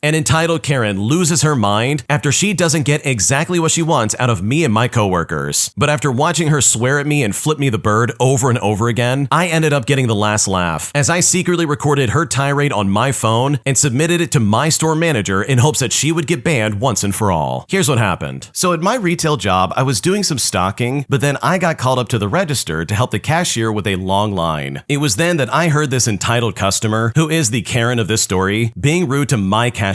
An entitled Karen loses her mind after she doesn't get exactly what she wants out of me and my coworkers. But after watching her swear at me and flip me the bird over and over again, I ended up getting the last laugh as I secretly recorded her tirade on my phone and submitted it to my store manager in hopes that she would get banned once and for all. Here's what happened. So at my retail job, I was doing some stocking, but then I got called up to the register to help the cashier with a long line. It was then that I heard this entitled customer, who is the Karen of this story, being rude to my cashier.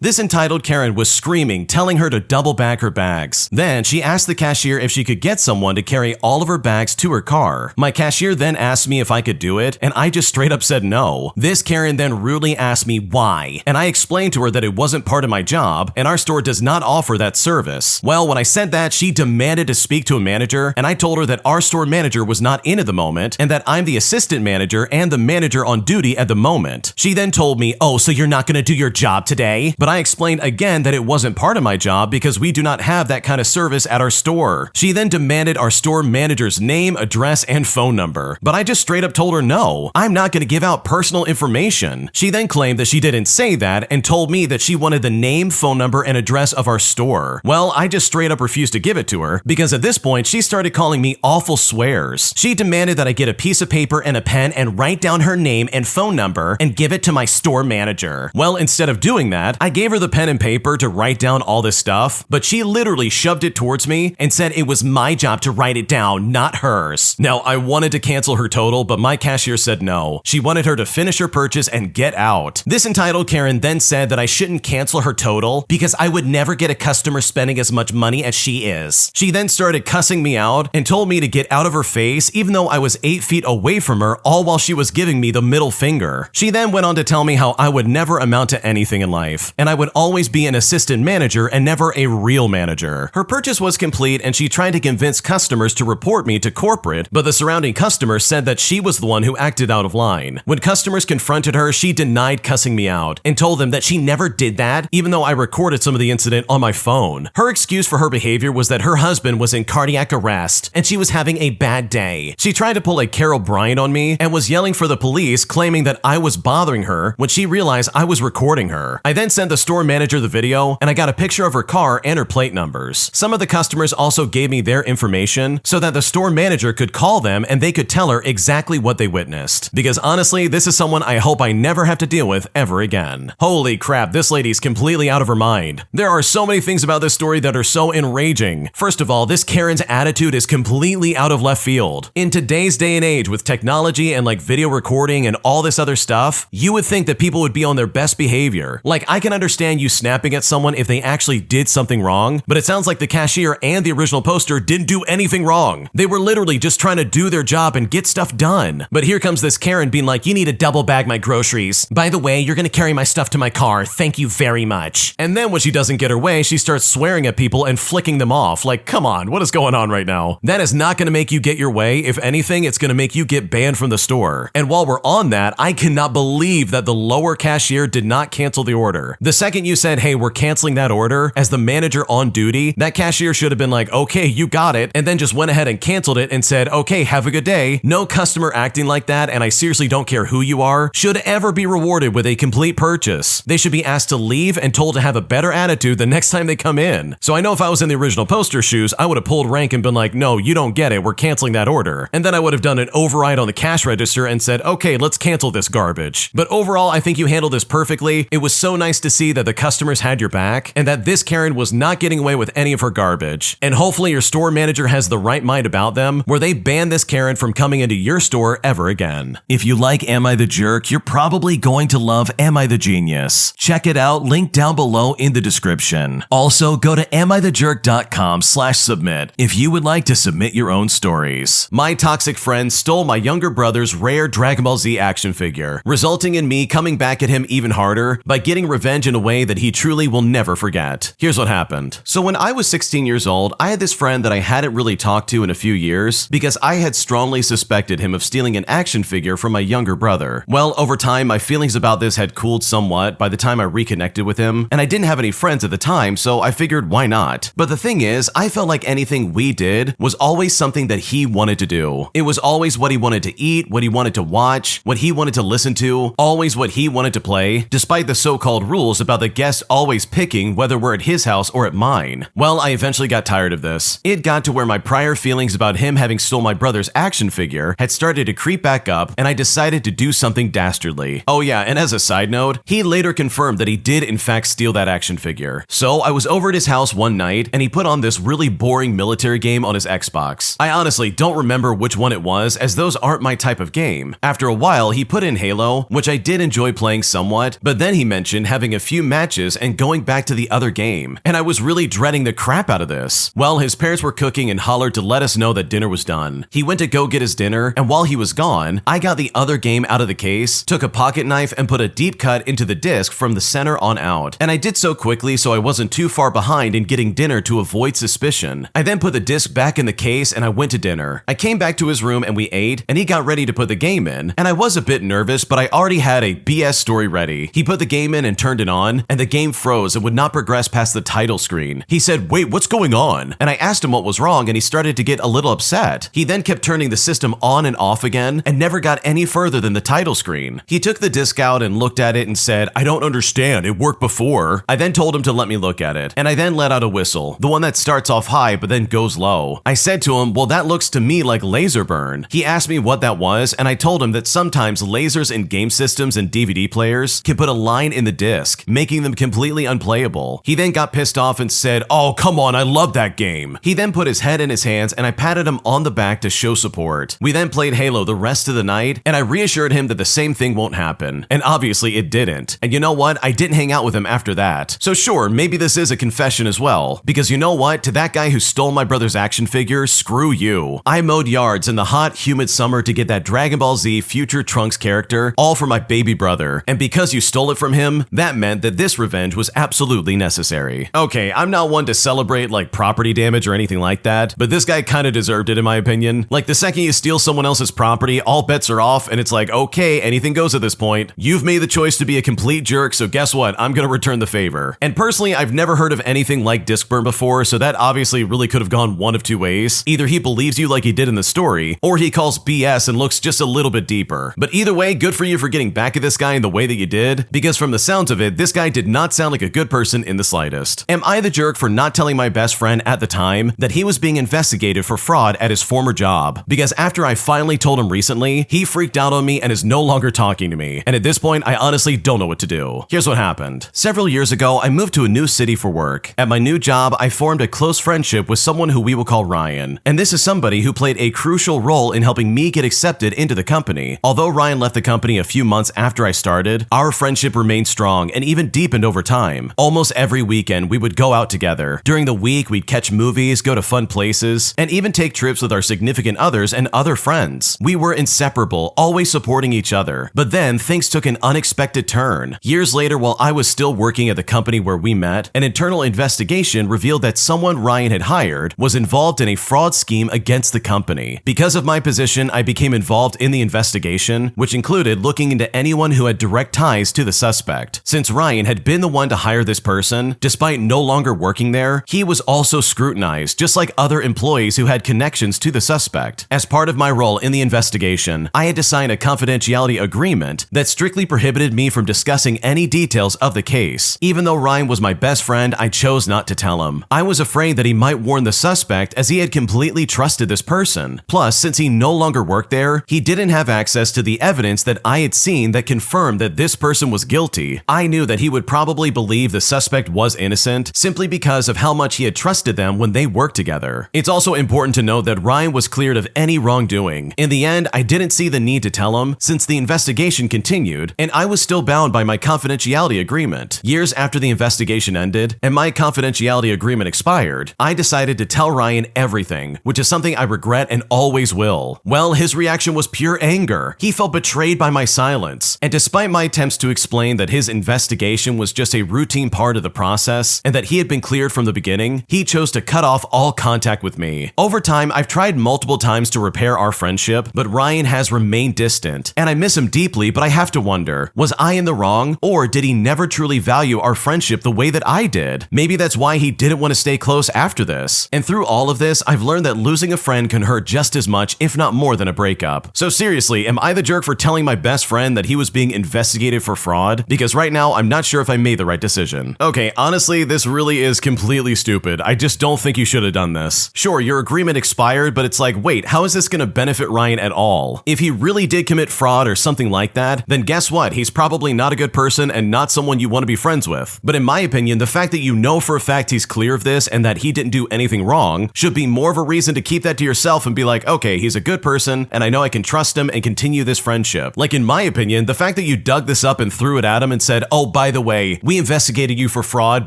This entitled Karen was screaming, telling her to double bag her bags. Then she asked the cashier if she could get someone to carry all of her bags to her car. My cashier then asked me if I could do it, and I just straight up said no. This Karen then rudely asked me why, and I explained to her that it wasn't part of my job, and our store does not offer that service. Well, when I said that, she demanded to speak to a manager, and I told her that our store manager was not in at the moment, and that I'm the assistant manager and the manager on duty at the moment. She then told me, "Oh, so you're not gonna do your job today?" But I explained again that it wasn't part of my job because we do not have that kind of service at our store. She then demanded our store manager's name, address, and phone number. But I just straight up told her no, I'm not going to give out personal information. She then claimed that she didn't say that and told me that she wanted the name, phone number, and address of our store. Well, I just straight up refused to give it to her because at this point she started calling me awful swears. She demanded that I get a piece of paper and a pen and write down her name and phone number and give it to my store manager. Well, instead of doing that, I gave her the pen and paper to write down all this stuff, but she literally shoved it towards me and said it was my job to write it down, not hers. Now, I wanted to cancel her total, but my cashier said no. She wanted her to finish her purchase and get out. This entitled Karen then said that I shouldn't cancel her total because I would never get a customer spending as much money as she is. She then started cussing me out and told me to get out of her face even though I was 8 feet away from her, all while she was giving me the middle finger. She then went on to tell me how I would never amount to anything in life, and I would always be an assistant manager and never a real manager. Her purchase was complete and she tried to convince customers to report me to corporate, but the surrounding customers said that she was the one who acted out of line. When customers confronted her, she denied cussing me out and told them that she never did that, even though I recorded some of the incident on my phone. Her excuse for her behavior was that her husband was in cardiac arrest and she was having a bad day. She tried to pull a Carol Bryant on me and was yelling for the police, claiming that I was bothering her when she realized I was recording her. I then sent the store manager the video and I got a picture of her car and her plate numbers. Some of the customers also gave me their information so that the store manager could call them and they could tell her exactly what they witnessed. Because honestly, this is someone I hope I never have to deal with ever again. Holy crap, this lady's completely out of her mind. There are so many things about this story that are so enraging. First of all, this Karen's attitude is completely out of left field. In today's day and age with technology and like video recording and all this other stuff, you would think that people would be on their best behavior. Like, I can understand you snapping at someone if they actually did something wrong, but it sounds like the cashier and the original poster didn't do anything wrong. They were literally just trying to do their job and get stuff done. But here comes this Karen being like, you need to double bag my groceries. By the way, you're gonna carry my stuff to my car. Thank you very much. And then when she doesn't get her way, she starts swearing at people and flicking them off. Like, come on, what is going on right now? That is not gonna make you get your way. If anything, it's gonna make you get banned from the store. And while we're on that, I cannot believe that the lower cashier did not cancel the order. The second you said, hey, we're canceling that order, as the manager on duty, that cashier should have been like, okay, you got it, and then just went ahead and canceled it and said, okay, have a good day. No customer acting like that, and I seriously don't care who you are, should ever be rewarded with a complete purchase. They should be asked to leave and told to have a better attitude the next time they come in. So I know if I was in the original poster shoes, I would have pulled rank and been like, no, you don't get it, we're canceling that order. And then I would have done an override on the cash register and said, okay, let's cancel this garbage. But overall, I think you handled this perfectly. It was so nice to see that the customers had your back and that this Karen was not getting away with any of her garbage. And hopefully your store manager has the right mind about them where they ban this Karen from coming into your store ever again. If you like Am I the Jerk, you're probably going to love Am I the Genius. Check it out, link down below in the description. Also, go to amithejerk.com/submit if you would like to submit your own stories. My toxic friend stole my younger brother's rare Dragon Ball Z action figure, resulting in me coming back at him even harder by getting revenge in a way that he truly will never forget. Here's what happened. So when I was 16 years old, I had this friend that I hadn't really talked to in a few years because I had strongly suspected him of stealing an action figure from my younger brother. Well, over time, my feelings about this had cooled somewhat by the time I reconnected with him, and I didn't have any friends at the time, so I figured why not? But the thing is, I felt like anything we did was always something that he wanted to do. It was always what he wanted to eat, what he wanted to watch, what he wanted to listen to, always what he wanted to play, despite the so-called so-called rules about the guest always picking whether we're at his house or at mine. Well, I eventually got tired of this. It got to where my prior feelings about him having stole my brother's action figure had started to creep back up, and I decided to do something dastardly. Oh yeah, and as a side note, he later confirmed that he did in fact steal that action figure. So I was over at his house one night, and he put on this really boring military game on his Xbox. I honestly don't remember which one it was, as those aren't my type of game. After a while, he put in Halo, which I did enjoy playing somewhat, but then he mentioned having a few matches and going back to the other game, and I was really dreading the crap out of this. Well, his parents were cooking and hollered to let us know that dinner was done. He went to go get his dinner, and while he was gone, I got the other game out of the case, took a pocket knife, and put a deep cut into the disc from the center on out. And I did so quickly so I wasn't too far behind in getting dinner to avoid suspicion. I then put the disc back in the case and I went to dinner. I came back to his room and we ate, and he got ready to put the game in, and I was a bit nervous, but I already had a BS story ready. He put the game in and turned it on, and the game froze and would not progress past the title screen. He said, "Wait, what's going on?" And I asked him what was wrong, and he started to get a little upset. He then kept turning the system on and off again and never got any further than the title screen. He took the disc out and looked at it and said, "I don't understand, it worked before." I then told him to let me look at it, and I then let out a whistle, the one that starts off high but then goes low. I said to him, "Well, that looks to me like laser burn." He asked me what that was, and I told him that sometimes lasers in game systems and DVD players can put a line in the disc, making them completely unplayable. He then got pissed off and said, "Oh, come on, I love that game." He then put his head in his hands, and I patted him on the back to show support. We then played Halo the rest of the night, and I reassured him that the same thing won't happen. And obviously it didn't. And you know what? I didn't hang out with him after that. So sure, maybe this is a confession as well. Because you know what? To that guy who stole my brother's action figure, screw you. I mowed yards in the hot, humid summer to get that Dragon Ball Z Future Trunks character, all for my baby brother. And because you stole it from him, that meant that this revenge was absolutely necessary. Okay, I'm not one to celebrate like property damage or anything like that, but this guy kinda deserved it in my opinion. Like the second you steal someone else's property, all bets are off, and it's like, okay, anything goes at this point. You've made the choice to be a complete jerk, so guess what? I'm gonna return the favor. And personally, I've never heard of anything like disc burn before, so that obviously really could have gone one of two ways. Either he believes you like he did in the story, or he calls BS and looks just a little bit deeper. But either way, good for you for getting back at this guy in the way that you did, because from the sounds of it, this guy did not sound like a good person in the slightest. Am I the jerk for not telling my best friend at the time that he was being investigated for fraud at his former job? Because after I finally told him recently, he freaked out on me and is no longer talking to me. And at this point, I honestly don't know what to do. Here's what happened. Several years ago, I moved to a new city for work. At my new job, I formed a close friendship with someone who we will call Ryan. And this is somebody who played a crucial role in helping me get accepted into the company. Although Ryan left the company a few months after I started, our friendship remained strong and even deepened over time. Almost every weekend, we would go out together. During the week, we'd catch movies, go to fun places, and even take trips with our significant others and other friends. We were inseparable, always supporting each other. But then, things took an unexpected turn. Years later, while I was still working at the company where we met, an internal investigation revealed that someone Ryan had hired was involved in a fraud scheme against the company. Because of my position, I became involved in the investigation, which included looking into anyone who had direct ties to the suspect. Since Ryan had been the one to hire this person, despite no longer working there, he was also scrutinized, just like other employees who had connections to the suspect. As part of my role in the investigation, I had to sign a confidentiality agreement that strictly prohibited me from discussing any details of the case. Even though Ryan was my best friend, I chose not to tell him. I was afraid that he might warn the suspect, as he had completely trusted this person. Plus, since he no longer worked there, he didn't have access to the evidence that I had seen that confirmed that this person was guilty. I knew that he would probably believe the suspect was innocent simply because of how much he had trusted them when they worked together. It's also important to note that Ryan was cleared of any wrongdoing. In the end, I didn't see the need to tell him since the investigation continued, and I was still bound by my confidentiality agreement. Years after the investigation ended and my confidentiality agreement expired, I decided to tell Ryan everything, which is something I regret and always will. Well, his reaction was pure anger. He felt betrayed by my silence. And despite my attempts to explain that his investigation was just a routine part of the process and that he had been cleared from the beginning, he chose to cut off all contact with me. Over time, I've tried multiple times to repair our friendship, but Ryan has remained distant, and I miss him deeply, but I have to wonder, was I in the wrong, or did he never truly value our friendship the way that I did? Maybe that's why he didn't want to stay close after this. And through all of this, I've learned that losing a friend can hurt just as much, if not more, than a breakup. So seriously, am I the jerk for telling my best friend that he was being investigated for fraud? Because because right now I'm not sure if I made the right decision. Okay, honestly, this really is completely stupid. I just don't think you should have done this. Sure, your agreement expired, but it's like, wait, how is this gonna benefit Ryan at all? If he really did commit fraud or something like that, then guess what? He's probably not a good person and not someone you want to be friends with. But in my opinion, the fact that you know for a fact he's clear of this and that he didn't do anything wrong should be more of a reason to keep that to yourself and be like, okay, he's a good person and I know I can trust him and continue this friendship. Like in my opinion, the fact that you dug this up and threw it at him and said, oh, by the way, we investigated you for fraud,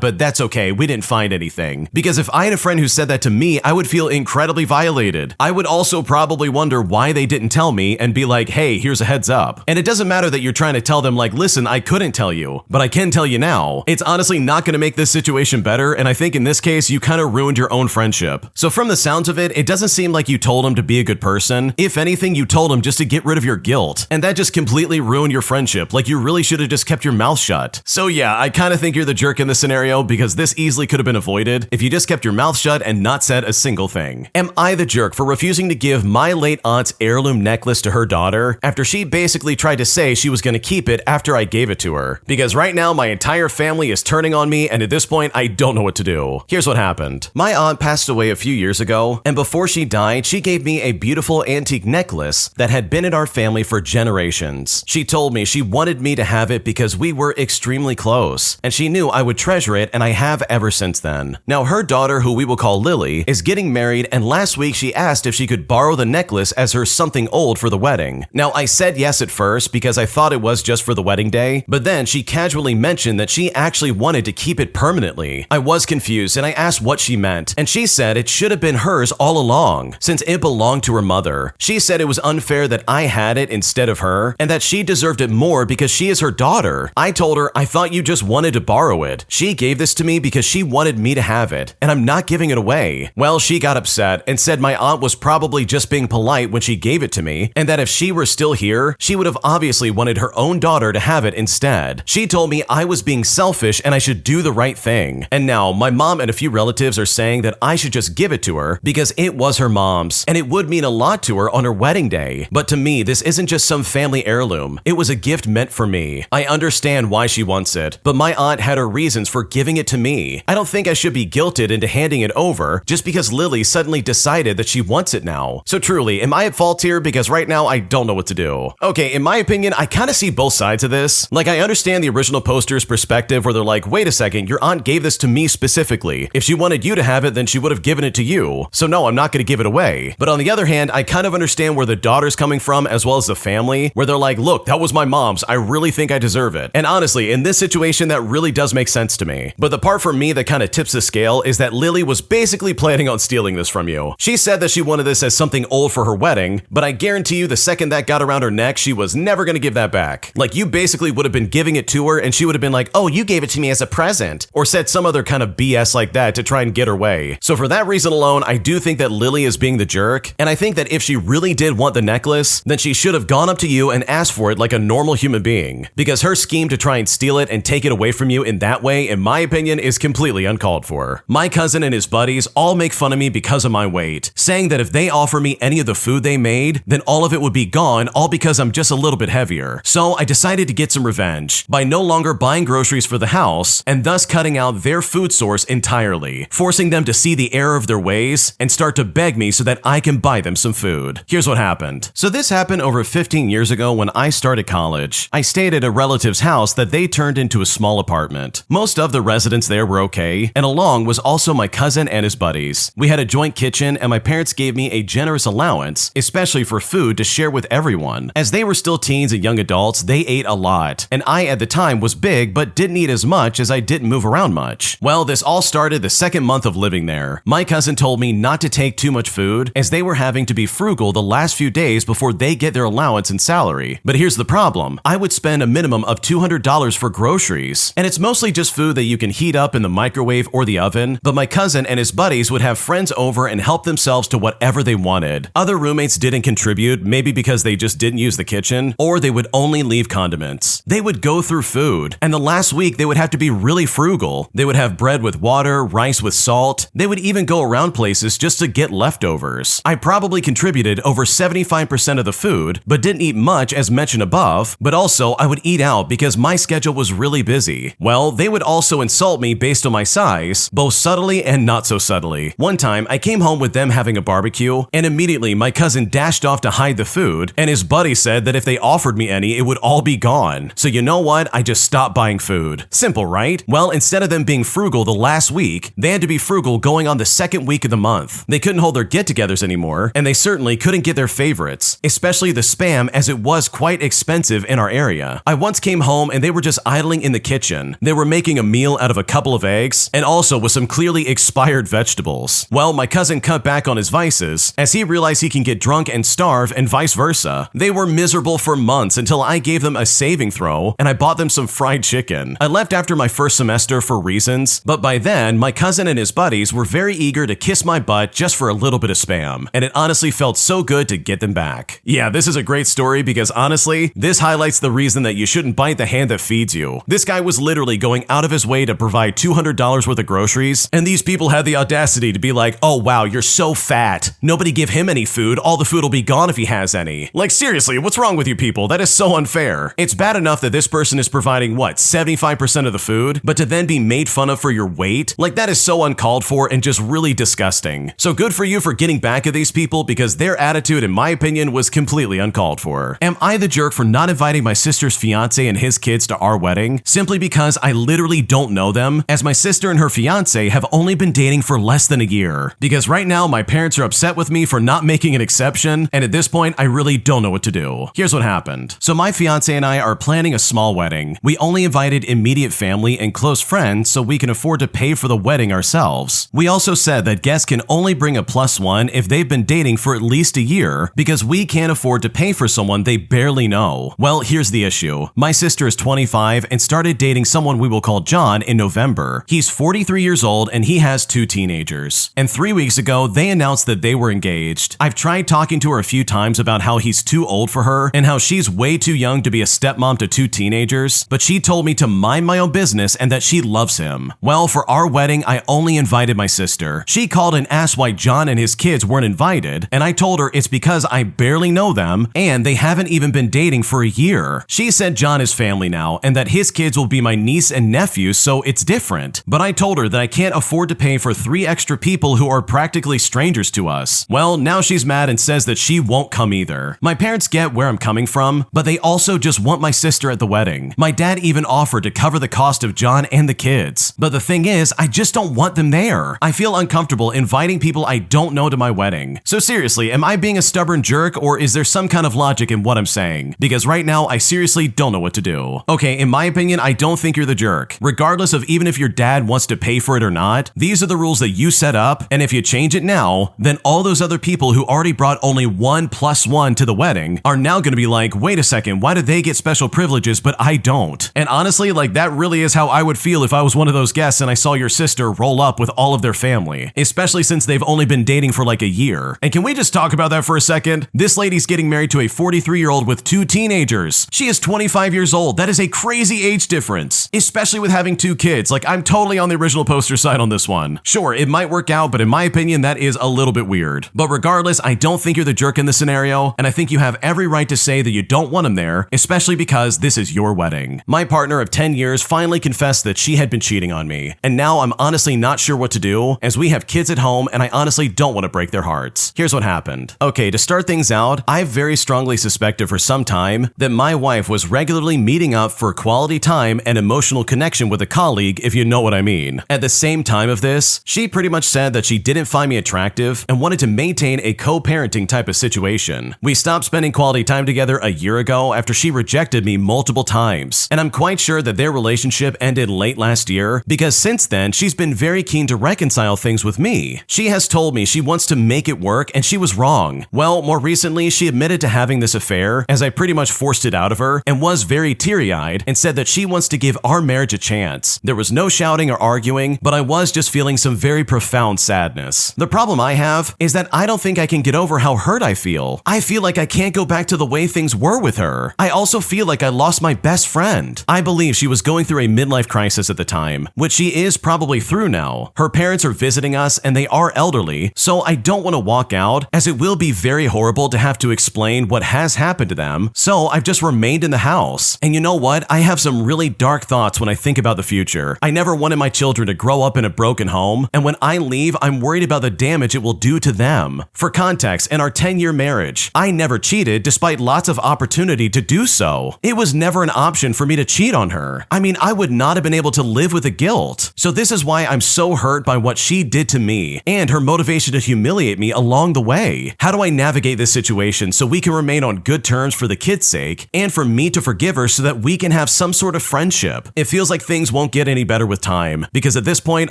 but that's okay, we didn't find anything. Because if I had a friend who said that to me, I would feel incredibly violated. I would also probably wonder why they didn't tell me and be like, hey, here's a heads up. And it doesn't matter that you're trying to tell them like, listen, I couldn't tell you, but I can tell you now. It's honestly not going to make this situation better, and I think in this case, you kind of ruined your own friendship. So from the sounds of it, it doesn't seem like you told him to be a good person. If anything, you told him just to get rid of your guilt, and that just completely ruined your friendship. Like you really should have just kept your mouth shut. So yeah, I kind of think you're the jerk in this scenario because this easily could have been avoided if you just kept your mouth shut and not said a single thing. Am I the jerk for refusing to give my late aunt's heirloom necklace to her daughter after she basically tried to say she was going to keep it after I gave it to her? Because right now my entire family is turning on me, and at this point I don't know what to do. Here's what happened. My aunt passed away a few years ago, and before she died, she gave me a beautiful antique necklace that had been in our family for generations. She told me she wanted me to have it because we were extremely close, and she knew I would treasure it, and I have ever since then. Now her daughter, who we will call Lily, is getting married, and last week she asked if she could borrow the necklace as her something old for the wedding. Now I said yes at first because I thought it was just for the wedding day, but then she casually mentioned that she actually wanted to keep it permanently. I was confused and I asked what she meant, and she said it should have been hers all along since it belonged to her mother. She said it was unfair that I had it instead of her and that she deserved it more because she is her daughter. I told her I thought you just wanted to borrow it. She gave this to me because she wanted me to have it, and I'm not giving it away. Well, she got upset and said my aunt was probably just being polite when she gave it to me, and that if she were still here, she would have obviously wanted her own daughter to have it instead. She told me I was being selfish and I should do the right thing. And now my mom and a few relatives are saying that I should just give it to her because it was her mom's and it would mean a lot to her on her wedding day. But to me, this isn't just some family heirloom. It was a gift meant for me. I understand why she wants it, but my aunt had her reasons for giving it to me. I don't think I should be guilted into handing it over just because Lily suddenly decided that she wants it now. So truly, am I at fault here? Because right now I don't know what to do. Okay, in my opinion, I kind of see both sides of this. Like, I understand the original poster's perspective where they're like, wait a second, your aunt gave this to me specifically. If she wanted you to have it, then she would have given it to you. So no, I'm not going to give it away. But on the other hand, I kind of understand where the daughter's coming from as well as the family, where they're like, look, that was my mom's. I really think I deserve it. And honestly, in this situation, that really does make sense to me. But the part for me that kind of tips the scale is that Lily was basically planning on stealing this from you. She said that she wanted this as something old for her wedding, but I guarantee you the second that got around her neck, she was never going to give that back. Like, you basically would have been giving it to her and she would have been like, oh, you gave it to me as a present, or said some other kind of BS like that to try and get her way. So for that reason alone, I do think that Lily is being the jerk, and I think that if she really did want the necklace, then she should have gone up to you and asked for it like a normal human being, because her scheme to try and steal it and take it away from you in that way, in my opinion, is completely uncalled for. My cousin and his buddies all make fun of me because of my weight, saying that if they offer me any of the food they made, then all of it would be gone, all because I'm just a little bit heavier. So I decided to get some revenge by no longer buying groceries for the house and thus cutting out their food source entirely, forcing them to see the error of their ways and start to beg me so that I can buy them some food. Here's what happened. So this happened over 15 years ago when I started college. I stayed at a relative's house that they turned into a small apartment. Most of the residents there were okay, and along was also my cousin and his buddies. We had a joint kitchen and my parents gave me a generous allowance, especially for food to share with everyone. As they were still teens and young adults, they ate a lot, and I at the time was big but didn't eat as much as I didn't move around much. Well, this all started the second month of living there. My cousin told me not to take too much food as they were having to be frugal the last few days before they get their allowance and salary. But here's the problem. I would spend a minimum of $200 for groceries, and it's mostly just food that you can heat up in the microwave or the oven, but my cousin and his buddies would have friends over and help themselves to whatever they wanted. Other roommates didn't contribute, maybe because they just didn't use the kitchen, or they would only leave condiments. They would go through food, and the last week they would have to be really frugal. They would have bread with water, rice with salt. They would even go around places just to get leftovers. I probably contributed over 75% of the food, but didn't eat much as mentioned above, but also I would eat out because my schedule was really busy. Well, they would also insult me based on my size, both subtly and not so subtly. One time, I came home with them having a barbecue, and immediately my cousin dashed off to hide the food, and his buddy said that if they offered me any, it would all be gone. So you know what? I just stopped buying food. Simple, right? Well, instead of them being frugal the last week, they had to be frugal going on the second week of the month. They couldn't hold their get-togethers anymore, and they certainly couldn't get their favorites, especially the Spam, as it was quite expensive in our area. I once came home and they were just idling in the kitchen. They were making a meal out of a couple of eggs, and also with some clearly expired vegetables. Well, my cousin cut back on his vices, as he realized he can get drunk and starve and vice versa. They were miserable for months until I gave them a saving throw, and I bought them some fried chicken. I left after my first semester for reasons, but by then, my cousin and his buddies were very eager to kiss my butt just for a little bit of Spam, and it honestly felt so good to get them back. Yeah, this is a great story because honestly, this highlights the reason that you shouldn't bite the hand that feeds you. This guy was literally going out of his way to provide $200 worth of groceries, and these people had the audacity to be like, oh wow, you're so fat. Nobody give him any food, all the food will be gone if he has any. Like seriously, what's wrong with you people? That is so unfair. It's bad enough that this person is providing, what, 75% of the food? But to then be made fun of for your weight? Like that is so uncalled for and just really disgusting. So good for you for getting back at these people because their attitude, in my opinion, was completely uncalled for. Am I the jerk for not inviting my sister's fiance and his kids to our wedding simply because I literally don't know them, as my sister and her fiance have only been dating for less than a year? Because right now my parents are upset with me for not making an exception, and at this point I really don't know what to do. Here's what happened. So my fiance and I are planning a small wedding. We only invited immediate family and close friends so we can afford to pay for the wedding ourselves. We also said that guests can only bring a +1 if they've been dating for at least a year, because we can't afford to pay for someone they barely know. Well, here's the issue. My sister is 25 and started dating someone we will call John in November. He's 43 years old and he has 2 teenagers. And 3 weeks ago, they announced that they were engaged. I've tried talking to her a few times about how he's too old for her and how she's way too young to be a stepmom to 2 teenagers, but she told me to mind my own business and that she loves him. Well, for our wedding, I only invited my sister. She called and asked why John and his kids weren't invited, and I told her it's because I barely know them and they haven't even been dating for a year. She said John is family now and that his kids will be my niece and nephew, so it's different. But I told her that I can't afford to pay for 3 extra people who are practically strangers to us. Well, now she's mad and says that she won't come either. My parents get where I'm coming from, but they also just want my sister at the wedding. My dad even offered to cover the cost of John and the kids. But the thing is, I just don't want them there. I feel uncomfortable inviting people I don't know to my wedding. So seriously, am I being a stubborn jerk, or is there some kind of logic in what I'm saying? Because right now, I seriously don't know what to do. Okay, in my opinion, I don't think you're the jerk. Regardless of even if your dad wants to pay for it or not, these are the rules that you set up, and if you change it now, then all those other people who already brought only 1 + 1 to the wedding are now gonna be like, wait a second, why do they get special privileges but I don't? And honestly, like that really is how I would feel if I was one of those guests and I saw your sister roll up with all of their family, especially since they've only been dating for like a year. And can we just talk about that for a second? This lady's getting married to a 43-year-old with 2 teenagers. She is 25 years old. That is a crazy age difference, especially with having 2 kids. Like, I'm totally on the original poster side on this one. Sure, it might work out, but in my opinion, that is a little bit weird. But regardless, I don't think you're the jerk in this scenario, and I think you have every right to say that you don't want him there, especially because this is your wedding. My partner of 10 years finally confessed that she had been cheating on me, and now I'm honestly not sure what to do, as we have kids at home and I honestly don't want to break their hearts. Here's what happened. Okay, to start things out, I've very strongly suspected for some time that my wife was regularly meeting up for quality time and emotional connection with a colleague, if you know what I mean. At the same time of this, she pretty much said that she didn't find me attractive and wanted to maintain a co-parenting type of situation. We stopped spending quality time together a year ago after she rejected me multiple times, and I'm quite sure that their relationship ended late last year because since then she's been very keen to reconcile things with me. She has told me she wants to make it work and she was wrong. Well, more recently she admitted to having this affair as I pretty much forced it out of her and was very teary-eyed and said that she wants to give our marriage a chance. There was no shouting or arguing, but I was just feeling some very profound sadness. The problem I have is that I don't think I can get over how hurt I feel. I feel like I can't go back to the way things were with her. I also feel like I lost my best friend. I believe she was going through a midlife crisis at the time, which she is probably through now. Her parents are visiting us and they are elderly, so I don't want to walk out as it will be very horrible to have to explain what has happened to them, so I've just remained in the house. And you know know what? I have some really dark thoughts when I think about the future. I never wanted my children to grow up in a broken home, and when I leave, I'm worried about the damage it will do to them. For context, in our 10-year marriage, I never cheated despite lots of opportunity to do so. It was never an option for me to cheat on her. I mean, I would not have been able to live with the guilt. So this is why I'm so hurt by what she did to me and her motivation to humiliate me along the way. How do I navigate this situation so we can remain on good terms for the kids' sake and for me to forgive her so that we can have some sort of friendship? It feels like things won't get any better with time because at this point,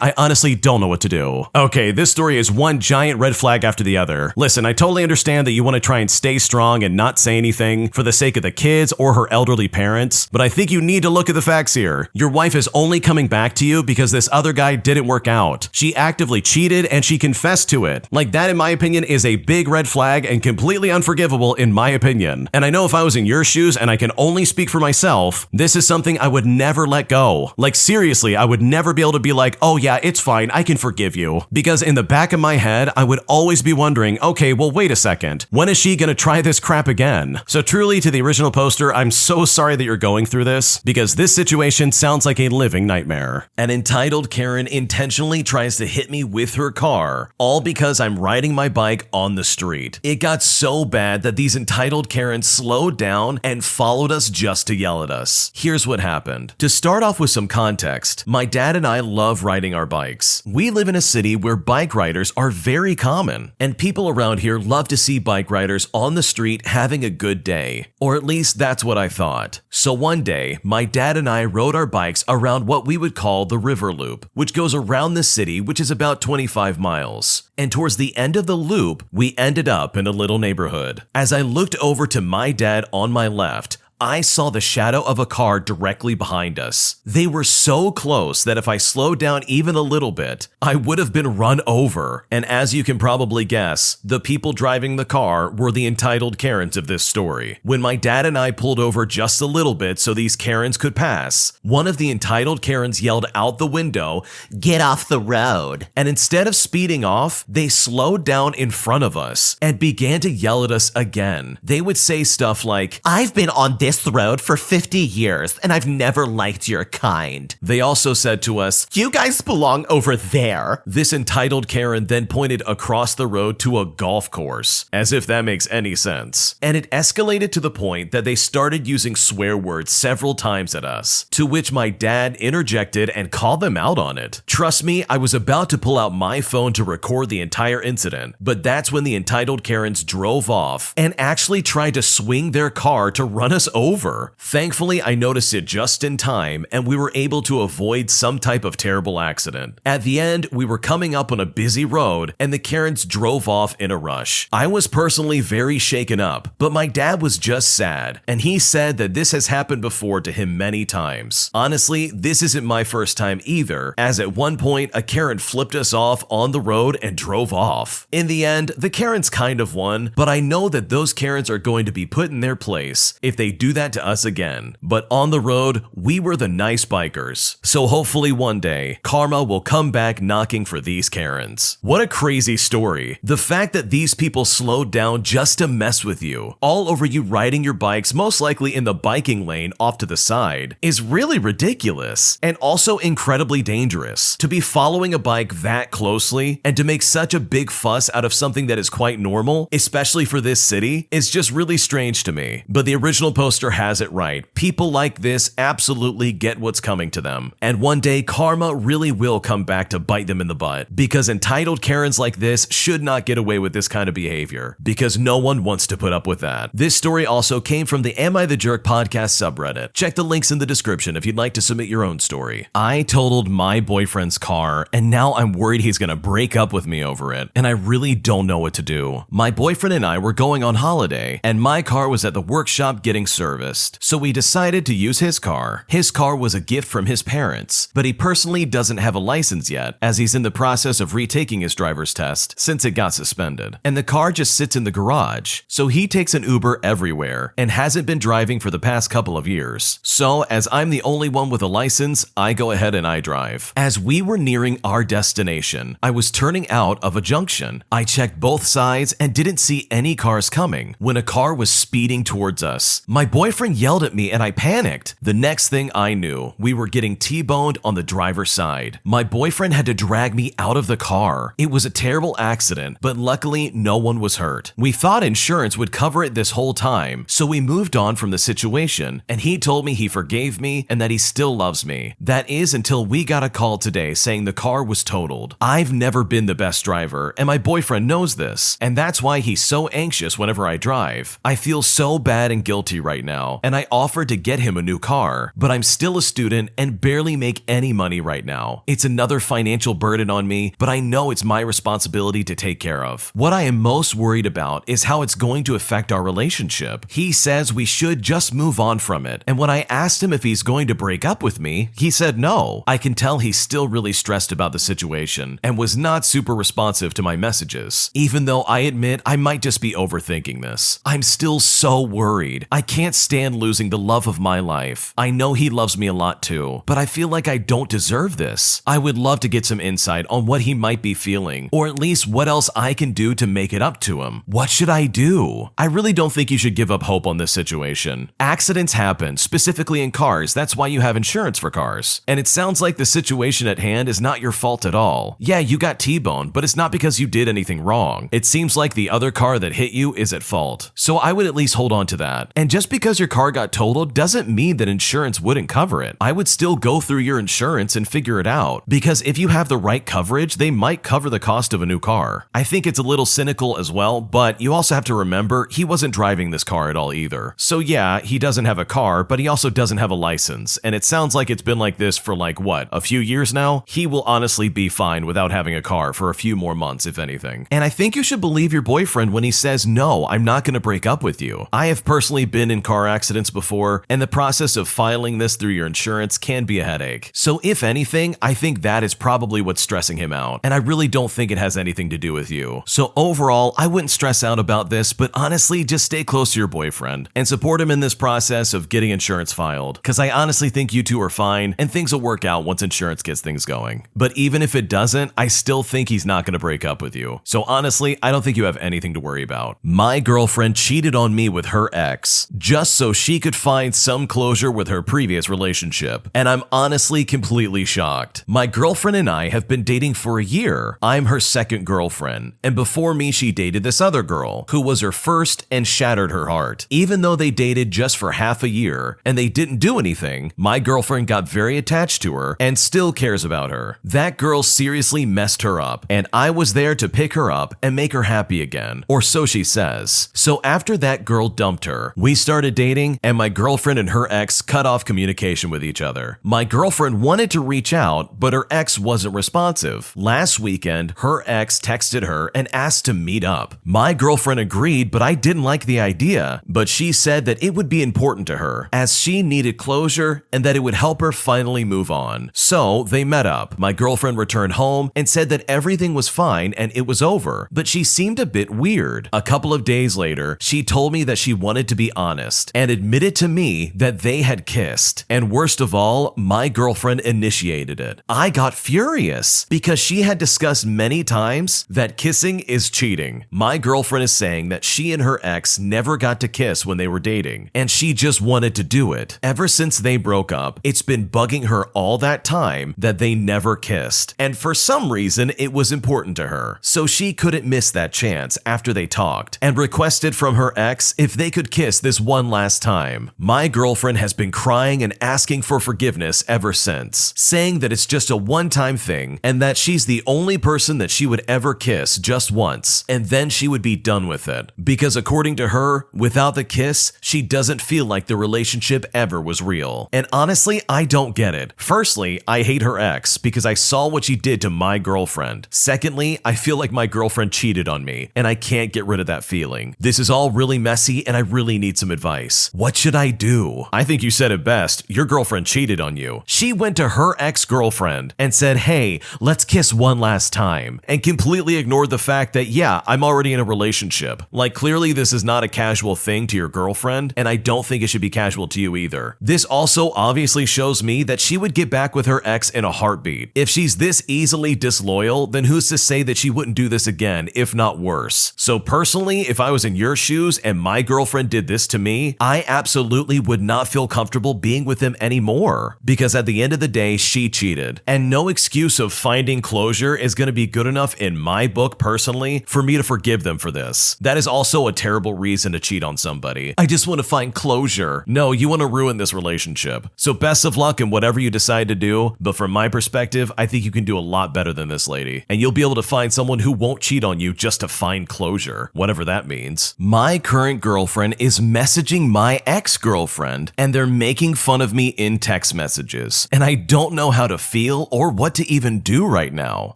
I honestly don't know what to do. Okay, this story is one giant red flag after the other. Listen, I totally understand that you want to try and stay strong and not say anything for the sake of the kids or her elderly parents, but I think you need to look at the facts here. Your wife is only coming back to you because this other guy didn't work out. She actively cheated and she confessed to it. Like, that, in my opinion, is a big red flag and completely unforgivable in my opinion. And I know if I was in your shoes, and I can only speak for myself, this is something I would never let go. Like, seriously, I would never be able to be like, oh yeah, it's fine, I can forgive you. Because in the back of my head, I would always be wondering, okay, well, wait a second. When is she gonna try this crap again? So truly, to the original poster, I'm so sorry that you're going through this, because this situation sounds like a living nightmare. An entitled Karen intentionally tries to hit me with her car, all because I'm riding my bike on the street. It got so bad that these entitled Karens slowed down and followed us just to yell at us. Here's what happened. To start off with some context, my dad and I love riding our bikes. We live in a city where bike riders are very common, and people around here love to see bike riders on the street having a good day. Or at least that's what I thought. So one day, my dad and I rode our bikes around what we would call the River Loop, which goes around the city, which is about 25 miles. And towards the end of the loop, we ended up in a little neighborhood. As I looked over to my dad on my left, I saw the shadow of a car directly behind us. They were so close that if I slowed down even a little bit, I would have been run over. And as you can probably guess, the people driving the car were the entitled Karens of this story. When my dad and I pulled over just a little bit so these Karens could pass, one of the entitled Karens yelled out the window, "Get off the road." And instead of speeding off, they slowed down in front of us and began to yell at us again. They would say stuff like, "I've been on this road for 50 years and I've never liked your kind." They also said to us, "You guys belong over there." This entitled Karen then pointed across the road to a golf course, as if that makes any sense. And it escalated to the point that they started using swear words several times at us, to which my dad interjected and called them out on it. Trust me, I was about to pull out my phone to record the entire incident, but that's when the entitled Karens drove off and actually tried to swing their car to run us over. Thankfully, I noticed it just in time and we were able to avoid some type of terrible accident. At the end, we were coming up on a busy road and the Karens drove off in a rush. I was personally very shaken up, but my dad was just sad, and he said that this has happened before to him many times. Honestly, this isn't my first time either, as at one point a Karen flipped us off on the road and drove off. In the end, the Karens kind of won, but I know that those Karens are going to be put in their place if they do that to us again. But on the road, we were the nice bikers. So hopefully one day, karma will come back knocking for these Karens. What a crazy story. The fact that these people slowed down just to mess with you, all over you riding your bikes, most likely in the biking lane off to the side, is really ridiculous and also incredibly dangerous. To be following a bike that closely and to make such a big fuss out of something that is quite normal, especially for this city, is just really strange to me. But the original poster has it right. People like this absolutely get what's coming to them. And one day, karma really will come back to bite them in the butt, because entitled Karens like this should not get away with this kind of behavior, because no one wants to put up with that. This story also came from the Am I the Jerk podcast subreddit. Check the links in the description if you'd like to submit your own story. I totaled my boyfriend's car, and now I'm worried he's gonna break up with me over it, and I really don't know what to do. My boyfriend and I were going on holiday, and my car was at the workshop getting serviced, so we decided to use his car. His car was a gift from his parents, but he personally doesn't have a license yet, as he's in the process of retaking his driver's test since it got suspended. And the car just sits in the garage, so he takes an Uber everywhere and hasn't been driving for the past couple of years. So as I'm the only one with a license, I go ahead and I drive. As we were nearing our destination, I was turning out of a junction. I checked both sides and didn't see any cars coming when a car was speeding towards us. My boyfriend yelled at me and I panicked. The next thing I knew, we were getting T-boned on the driver's side. My boyfriend had to drag me out of the car. It was a terrible accident, but luckily no one was hurt. We thought insurance would cover it this whole time, so we moved on from the situation, and he told me he forgave me and that he still loves me. That is until we got a call today saying the car was totaled. I've never been the best driver, and my boyfriend knows this, and that's why he's so anxious whenever I drive. I feel so bad and guilty right now, and I offered to get him a new car, but I'm still a student and barely make any money right now. It's another financial burden on me, but I know it's my responsibility to take care of. What I am most worried about is how it's going to affect our relationship. He says we should just move on from it, and when I asked him if he's going to break up with me, he said no. I can tell he's still really stressed about the situation and was not super responsive to my messages, even though I admit I might just be overthinking this. I'm still so worried. I can't stand losing the love of my life. I know he loves me a lot too, but I feel like I don't deserve this. I would love to get some insight on what he might be feeling, or at least what else I can do to make it up to him. What should I do? I really don't think you should give up hope on this situation. Accidents happen, specifically in cars. That's why you have insurance for cars. And it sounds like the situation at hand is not your fault at all. Yeah, you got T-boned, but it's not because you did anything wrong. It seems like the other car that hit you is at fault. So I would at least hold on to that. And just because your car got totaled doesn't mean that insurance wouldn't cover it. I would still go through your insurance and figure it out, because if you have the right coverage, they might cover the cost of a new car. I think it's a little cynical as well, but you also have to remember he wasn't driving this car at all either. So yeah, he doesn't have a car, but he also doesn't have a license, and it sounds like it's been like this for like what, a few years now? He will honestly be fine without having a car for a few more months if anything. And I think you should believe your boyfriend when he says, no, I'm not going to break up with you. I have personally been in car accidents before, and the process of filing this through your insurance can be a headache. So if anything, I think that is probably what's stressing him out, and I really don't think it has anything to do with you. So overall, I wouldn't stress out about this, but honestly, just stay close to your boyfriend and support him in this process of getting insurance filed, because I honestly think you two are fine and things will work out once insurance gets things going. But even if it doesn't, I still think he's not going to break up with you. So honestly, I don't think you have anything to worry about. My girlfriend cheated on me with her ex just so she could find some closure with her previous relationship, and I'm honestly completely shocked. My girlfriend and I have been dating for a year. I'm her second girlfriend, and before me she dated this other girl who was her first and shattered her heart. Even though they dated just for half a year and they didn't do anything, my girlfriend got very attached to her and still cares about her. That girl seriously messed her up, and I was there to pick her up and make her happy again, or so she says. So after that girl dumped her, we started dating, and my girlfriend and her ex cut off communication with each other. My girlfriend wanted to reach out, but her ex wasn't responsive. Last weekend, her ex texted her and asked to meet up. My girlfriend agreed, but I didn't like the idea, but she said that it would be important to her as she needed closure and that it would help her finally move on. So they met up. My girlfriend returned home and said that everything was fine and it was over, but she seemed a bit weird. A couple of days later, she told me that she wanted to be honest and admitted to me that they had kissed. And worst of all, my girlfriend initiated it. I got furious because she had discussed many times that kissing is cheating. My girlfriend is saying that she and her ex never got to kiss when they were dating, and she just wanted to do it. Ever since they broke up, it's been bugging her all that time that they never kissed, and for some reason it was important to her. So she couldn't miss that chance after they talked and requested from her ex if they could kiss this one last time. My girlfriend has been crying and asking for forgiveness ever since, saying that it's just a one-time thing and that she's the only person that she would ever kiss just once, and then she would be done with it. Because according to her, without the kiss, she doesn't feel like the relationship ever was real. And honestly, I don't get it. Firstly, I hate her ex because I saw what she did to my girlfriend. Secondly, I feel like my girlfriend cheated on me, and I can't get rid of that feeling. This is all really messy, and I really need some advice. What should I do? I think you said it best. Your girlfriend cheated on you. She went to her ex-girlfriend and said, hey, let's kiss one last time, and completely ignored the fact that, yeah, I'm already in a relationship. Like, clearly this is not a casual thing to your girlfriend, and I don't think it should be casual to you either. This also obviously shows me that she would get back with her ex in a heartbeat. If she's this easily disloyal, then who's to say that she wouldn't do this again, if not worse? So personally, if I was in your shoes and my girlfriend did this to me, me, I absolutely would not feel comfortable being with him anymore. Because at the end of the day, she cheated. And no excuse of finding closure is going to be good enough in my book personally for me to forgive them for this. That is also a terrible reason to cheat on somebody. I just want to find closure. No, you want to ruin this relationship. So best of luck in whatever you decide to do, but from my perspective, I think you can do a lot better than this lady. And you'll be able to find someone who won't cheat on you just to find closure, whatever that means. My current girlfriend is messaging my ex-girlfriend, and they're making fun of me in text messages. And I don't know how to feel or what to even do right now.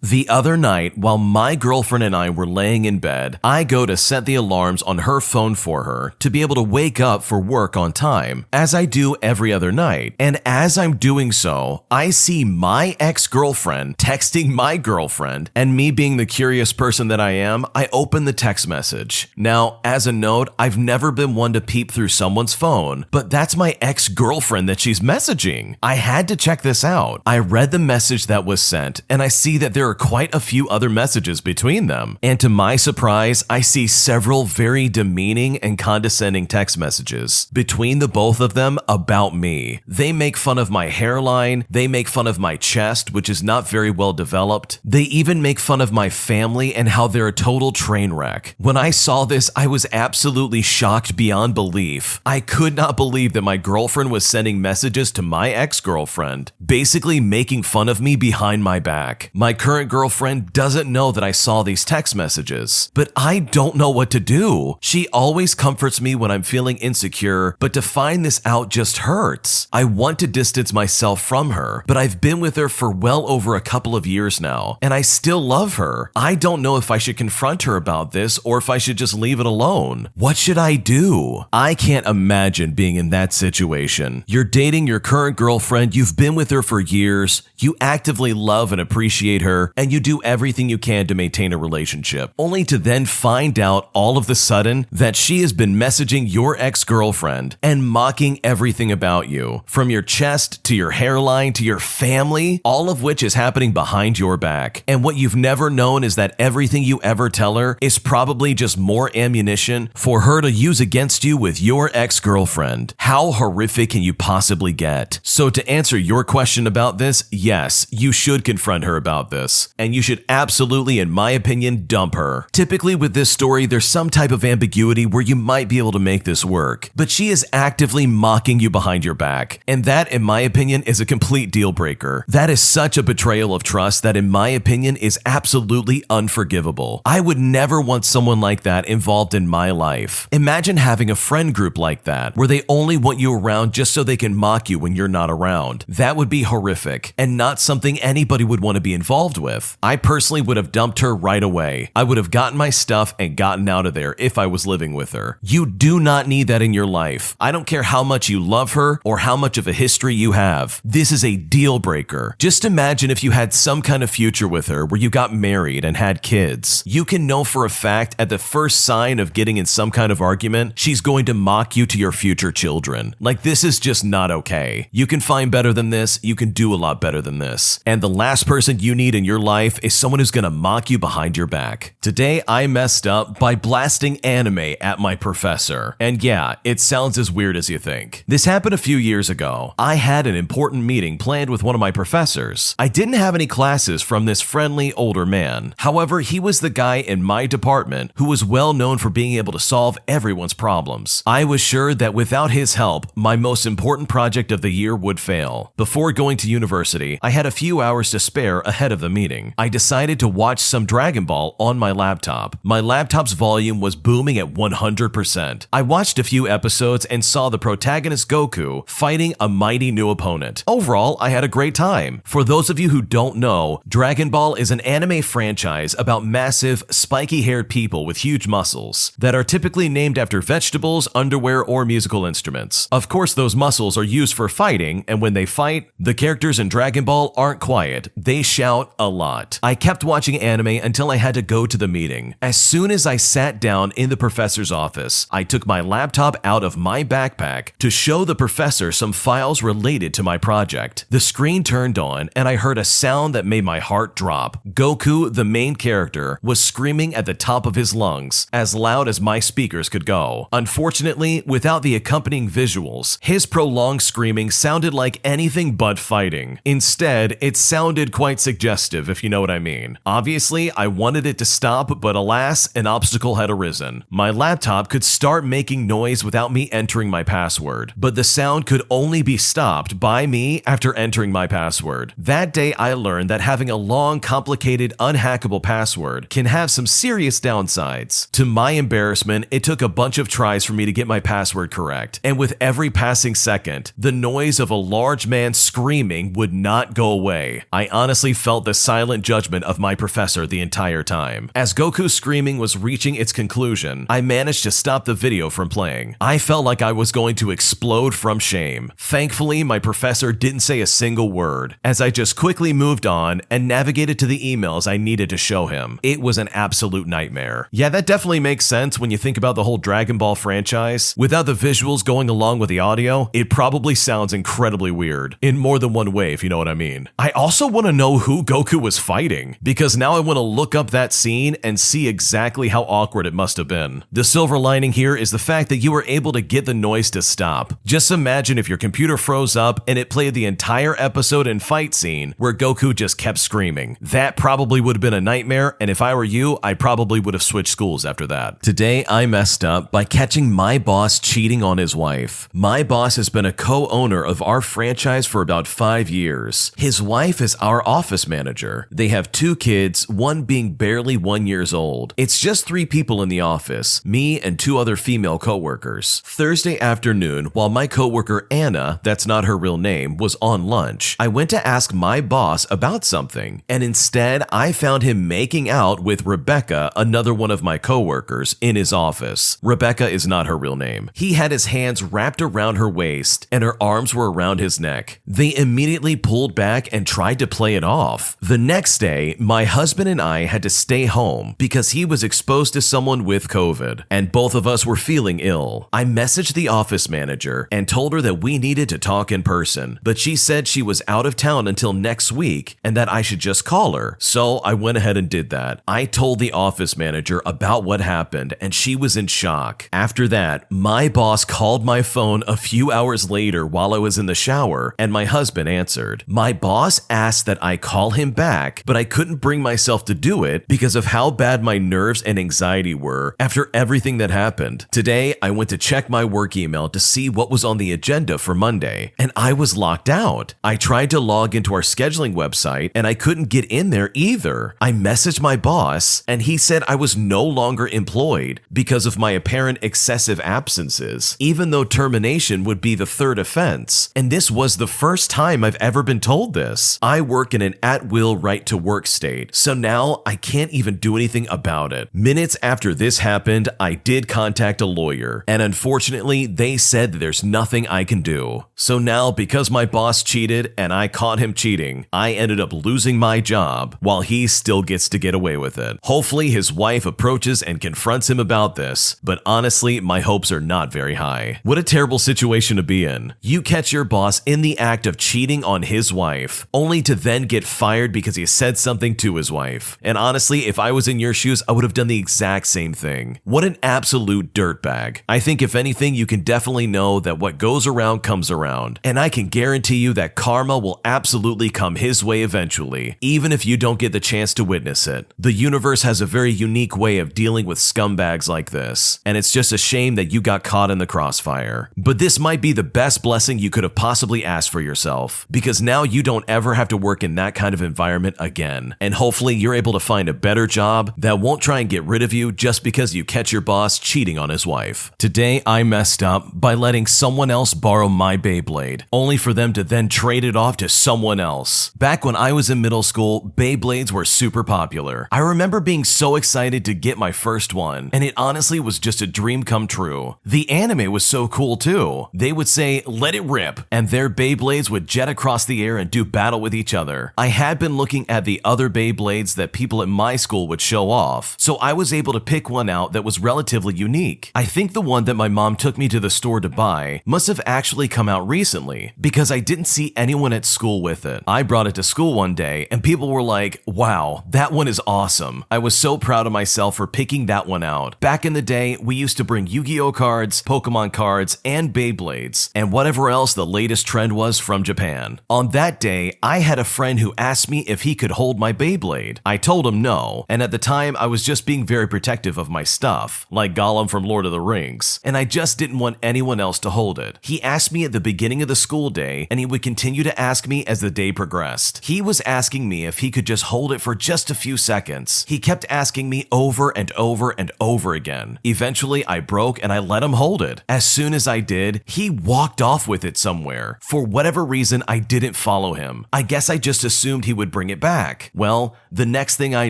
The other night, while my girlfriend and I were laying in bed, I go to set the alarms on her phone for her to be able to wake up for work on time, as I do every other night. And as I'm doing so, I see my ex-girlfriend texting my girlfriend, and me being the curious person that I am, I open the text message. Now, as a note, I've never been one to peep through someone's phone, but that's my ex-girlfriend that she's messaging. I had to check this out. I read the message that was sent, and I see that there are quite a few other messages between them. And to my surprise, I see several very demeaning and condescending text messages between the both of them about me. They make fun of my hairline, they make fun of my chest, which is not very well developed. They even make fun of my family and how they're a total train wreck. When I saw this, I was absolutely shocked beyond belief. I could not believe that my girlfriend was sending messages to my ex-girlfriend, basically making fun of me behind my back. My current girlfriend doesn't know that I saw these text messages, but I don't know what to do. She always comforts me when I'm feeling insecure, but to find this out just hurts. I want to distance myself from her, but I've been with her for well over a couple of years now, and I still love her. I don't know if I should confront her about this or if I should just leave it alone. What should I do? I can't imagine being in that situation. You're dating your current girlfriend, you've been with her for years, you actively love and appreciate her, and you do everything you can to maintain a relationship, only to then find out all of the sudden that she has been messaging your ex-girlfriend and mocking everything about you, from your chest to your hairline to your family, all of which is happening behind your back. And what you've never known is that everything you ever tell her is probably just more ammunition for her to use against you with your ex-girlfriend. How horrific can you possibly get? So to answer your question about this, yes, you should confront her about this, and you should absolutely, in my opinion, dump her. Typically with this story, there's some type of ambiguity where you might be able to make this work, but she is actively mocking you behind your back, and that, in my opinion, is a complete deal breaker. That is such a betrayal of trust that, in my opinion, is absolutely unforgivable. I would never want someone like that involved in my life. Imagine having a friend group like that, where they only want you around just so they can mock you when you're not around. That would be horrific, and not something anybody would want to be involved with. I personally would have dumped her right away. I would have gotten my stuff and gotten out of there if I was living with her. You do not need that in your life. I don't care how much you love her or how much of a history you have. This is a deal breaker. Just imagine if you had some kind of future with her where you got married and had kids. You can know for a fact at the first sign of getting in some kind of argument, she's going to mock you to your future children. Like, this is just not okay. You can find better than this. You can do a lot better than this. And the last person you need in your life is someone who's going to mock you behind your back. Today, I messed up by blasting anime at my professor. And yeah, it sounds as weird as you think. This happened a few years ago. I had an important meeting planned with one of my professors. I didn't have any classes from this friendly older man. However, he was the guy in my department who was well known for being able to solve everyone's problems. I was sure that without his help, my most important project of the year would fail. Before going to university, I had a few hours to spare ahead of the meeting. I decided to watch some Dragon Ball on my laptop. My laptop's volume was booming at 100%. I watched a few episodes and saw the protagonist Goku fighting a mighty new opponent. Overall, I had a great time. For those of you who don't know, Dragon Ball is an anime franchise about massive, spiky-haired people with huge muscles that are typically named after vegetables, underwear, or musical instruments. Of course, those muscles are used for fighting, and when they fight, the characters in Dragon Ball aren't quiet. They shout a lot. I kept watching anime until I had to go to the meeting. As soon as I sat down in the professor's office, I took my laptop out of my backpack to show the professor some files related to my project. The screen turned on, and I heard a sound that made my heart drop. Goku, the main character, was screaming at the top of his lungs, as loud as my speakers could go. Unfortunately, Unfortunately, without the accompanying visuals, his prolonged screaming sounded like anything but fighting. Instead, it sounded quite suggestive, if you know what I mean. Obviously, I wanted it to stop, but alas, an obstacle had arisen. My laptop could start making noise without me entering my password, but the sound could only be stopped by me after entering my password. That day, I learned that having a long, complicated, unhackable password can have some serious downsides. To my embarrassment, it took a bunch of tries for me to get my password correct, and with every passing second, the noise of a large man screaming would not go away. I honestly felt the silent judgment of my professor the entire time. As Goku's screaming was reaching its conclusion, I managed to stop the video from playing. I felt like I was going to explode from shame. Thankfully, my professor didn't say a single word, as I just quickly moved on and navigated to the emails I needed to show him. It was an absolute nightmare. Yeah, that definitely makes sense when you think about the whole Dragon Ball franchise. Without the visuals going along with the audio, it probably sounds incredibly weird, in more than one way, if you know what I mean. I also want to know who Goku was fighting, because now I want to look up that scene and see exactly how awkward it must have been. The silver lining here is the fact that you were able to get the noise to stop. Just imagine if your computer froze up and it played the entire episode and fight scene where Goku just kept screaming. That probably would have been a nightmare, and if I were you, I probably would have switched schools after that. Today, I messed up by catching my boss cheating on his wife. My boss has been a co-owner of our franchise for about 5 years. His wife is our office manager. They have 2 kids, one being barely 1 year old. It's just 3 people in the office, me and 2 other female coworkers. Thursday afternoon, while my coworker Anna, that's not her real name, was on lunch, I went to ask my boss about something, and instead I found him making out with Rebecca, another one of my coworkers, in his office. Rebecca is not her real name. He had his hands wrapped around her waist, and her arms were around his neck. They immediately pulled back and tried to play it off. The next day, my husband and I had to stay home because he was exposed to someone with COVID, and both of us were feeling ill. I messaged the office manager and told her that we needed to talk in person, but she said she was out of town until next week and that I should just call her. So I went ahead and did that. I told the office manager about what happened, and she was in shock. After that, my boss called my phone a few hours later while I was in the shower, and my husband answered. My boss asked that I call him back, but I couldn't bring myself to do it because of how bad my nerves and anxiety were after everything that happened. Today, I went to check my work email to see what was on the agenda for Monday, and I was locked out. I tried to log into our scheduling website, and I couldn't get in there either. I messaged my boss, and he said I was no longer employed because of my apparent excessive absences, even though termination would be the 3rd offense. And this was the first time I've ever been told this. I work in an at-will right-to-work state, so now I can't even do anything about it. Minutes after this happened, I did contact a lawyer, and unfortunately, they said that there's nothing I can do. So now, because my boss cheated and I caught him cheating, I ended up losing my job while he still gets to get away with it. Hopefully, his wife approaches and confronts him about this, but honestly, my hopes are not very high. What a terrible situation to be in. You catch your boss in the act of cheating on his wife, only to then get fired because he said something to his wife. And honestly, if I was in your shoes, I would have done the exact same thing. What an absolute dirtbag. I think if anything, you can definitely know that what goes around comes around. And I can guarantee you that karma will absolutely come his way eventually, even if you don't get the chance to witness it. The universe has a very unique way of dealing with scumbags like this, and it's just a shame that you got caught in the crossfire. But this might be the best blessing you could have possibly asked for yourself, because now you don't ever have to work in that kind of environment again. And hopefully you're able to find a better job that won't try and get rid of you just because you catch your boss cheating on his wife. Today, I messed up by letting someone else borrow my Beyblade, only for them to then trade it off to someone else. Back when I was in middle school, Beyblades were super popular. I remember being so excited to get my first one, and it honestly was just a dream come true. The anime was so cool too. They would say, "Let it rip," and their Beyblades would jet across the air and do battle with each other. I had been looking at the other Beyblades that people at my school would show off, so I was able to pick one out that was relatively unique. I think the one that my mom took me to the store to buy must have actually come out recently, because I didn't see anyone at school with it. I brought it to school one day, and people were like, "Wow, that one is awesome." I was so proud of myself for picking that one out. Back in the day, we used to bring Yu-Gi-Oh Yu-Gi-Oh cards, Pokemon cards, and Beyblades, and whatever else the latest trend was from Japan. On that day, I had a friend who asked me if he could hold my Beyblade. I told him no, and at the time I was just being very protective of my stuff, like Gollum from Lord of the Rings, and I just didn't want anyone else to hold it. He asked me at the beginning of the school day, and he would continue to ask me as the day progressed. He was asking me if he could just hold it for just a few seconds. He kept asking me over and over and over again. Eventually, I broke and I let him hold it. As soon as I did, he walked off with it somewhere. For whatever reason, I didn't follow him. I guess I just assumed he would bring it back. Well, the next thing I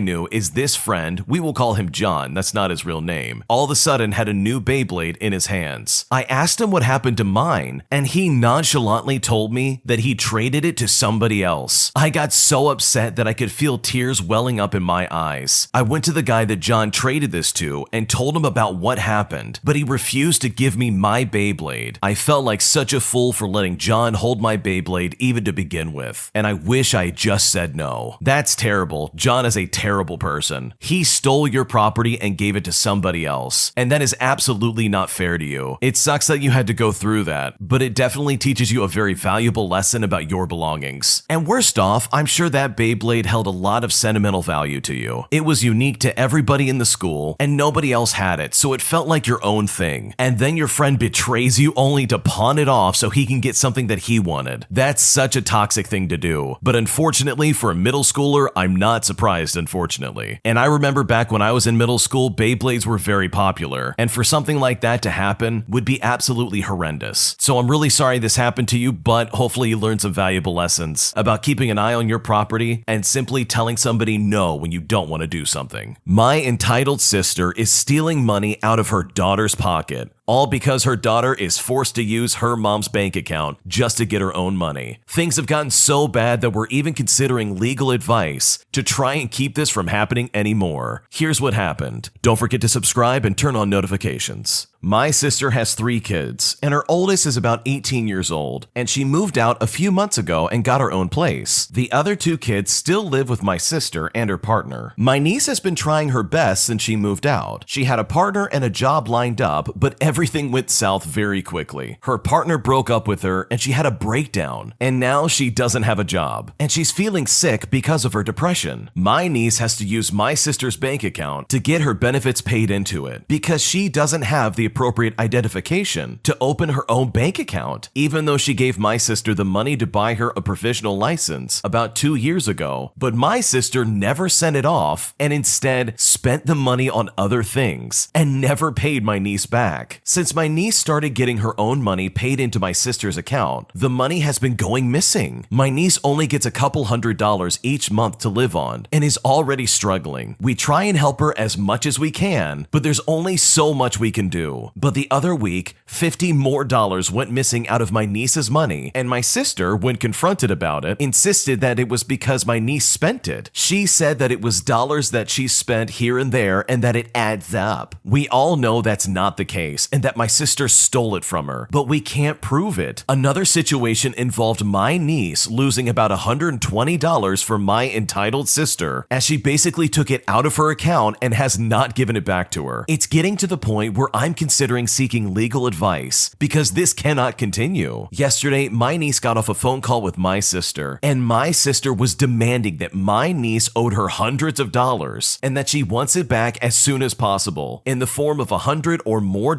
knew is this friend, we will call him John, that's not his real name, all of a sudden had a new Beyblade in his hands. I asked him what happened to mine, and he nonchalantly told me that he traded it to somebody else. I got so upset that I could feel tears welling up in my eyes. I went to the guy that John traded this to and told him about what happened, but he refused to give me my Beyblade. I felt like such a fool for letting John hold my Beyblade even to begin with, and I wish I just said no. That's terrible. John is a terrible person. He stole your property and gave it to somebody else, and that is absolutely not fair to you. It sucks that you had to go through that, but it definitely teaches you a very valuable lesson about your belongings. And worst off, I'm sure that Beyblade held a lot of sentimental value to you. It was unique to everybody in the school, and nobody else had it, so it felt like your own thing. And then your friend betrays you only to pawn it off so he can get something that he wanted. That's such a toxic thing to do. But unfortunately, for a middle schooler, I'm not surprised, unfortunately. And I remember back when I was in middle school, Beyblades were very popular, and for something like that to happen would be absolutely horrendous. So I'm really sorry this happened to you, but hopefully you learned some valuable lessons about keeping an eye on your property and simply telling somebody no when you don't want to do something. My entitled sister is stealing money out of her daughter's pocket, all because her daughter is forced to use her mom's bank account just to get her own money. Things have gotten so bad that we're even considering legal advice to try and keep this from happening anymore. Here's what happened. Don't forget to subscribe and turn on notifications. My sister has 3 kids, and her oldest is about 18 years old, and she moved out a few months ago and got her own place. The other 2 kids still live with my sister and her partner. My niece has been trying her best since she moved out. She had a partner and a job lined up, but everything went south very quickly. Her partner broke up with her, and she had a breakdown, and now she doesn't have a job, and she's feeling sick because of her depression. My niece has to use my sister's bank account to get her benefits paid into it because she doesn't have the appropriate identification to open her own bank account, even though she gave my sister the money to buy her a provisional license about 2 years ago. But my sister never sent it off and instead spent the money on other things and never paid my niece back. Since my niece started getting her own money paid into my sister's account, the money has been going missing. My niece only gets a couple $100s each month to live on and is already struggling. We try and help her as much as we can, but there's only so much we can do. But the other week, $50 more went missing out of my niece's money, and my sister, when confronted about it, insisted that it was because my niece spent it. She said that it was dollars that she spent here and there and that it adds up. We all know that's not the case and that my sister stole it from her, but we can't prove it. Another situation involved my niece losing about $120 from my entitled sister, as she basically took it out of her account and has not given it back to her. It's getting to the point where I'm considering seeking legal advice because this cannot continue. Yesterday, my niece got off a phone call with my sister, and my sister was demanding that my niece owed her hundreds of dollars and that she wants it back as soon as possible in the form of $100 or more